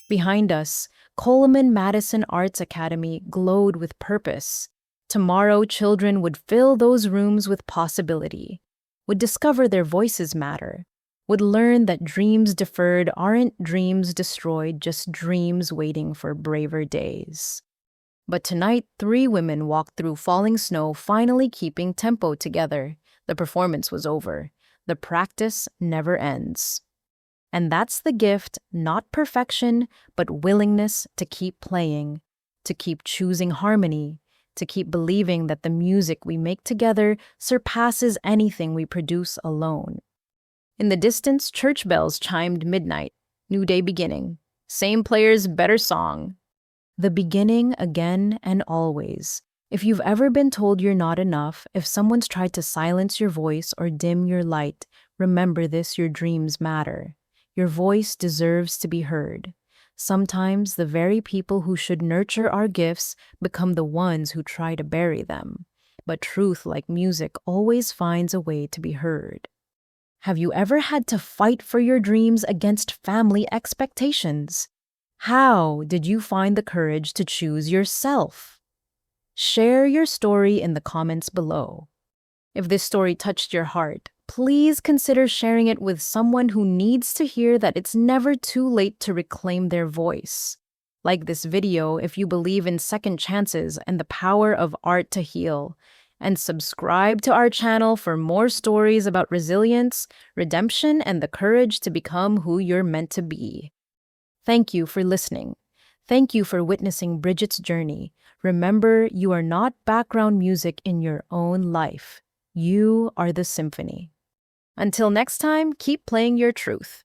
Behind us, Coleman Madison Arts Academy glowed with purpose. Tomorrow, children would fill those rooms with possibility, would discover their voices matter, would learn that dreams deferred aren't dreams destroyed, just dreams waiting for braver days. But tonight, 3 women walked through falling snow, finally keeping tempo together. The performance was over. The practice never ends. And that's the gift, not perfection, but willingness to keep playing, to keep choosing harmony, to keep believing that the music we make together surpasses anything we produce alone. In the distance, church bells chimed midnight. New day beginning. Same players, better song. The beginning again and always. If you've ever been told you're not enough, if someone's tried to silence your voice or dim your light, remember this: your dreams matter. Your voice deserves to be heard. Sometimes the very people who should nurture our gifts become the ones who try to bury them. But truth, like music, always finds a way to be heard. Have you ever had to fight for your dreams against family expectations? How did you find the courage to choose yourself? Share your story in the comments below. If this story touched your heart, please consider sharing it with someone who needs to hear that it's never too late to reclaim their voice. Like this video if you believe in second chances and the power of art to heal. And subscribe to our channel for more stories about resilience, redemption, and the courage to become who you're meant to be. Thank you for listening. Thank you for witnessing Bridget's journey. Remember, you are not background music in your own life. You are the symphony. Until next time, keep playing your truth.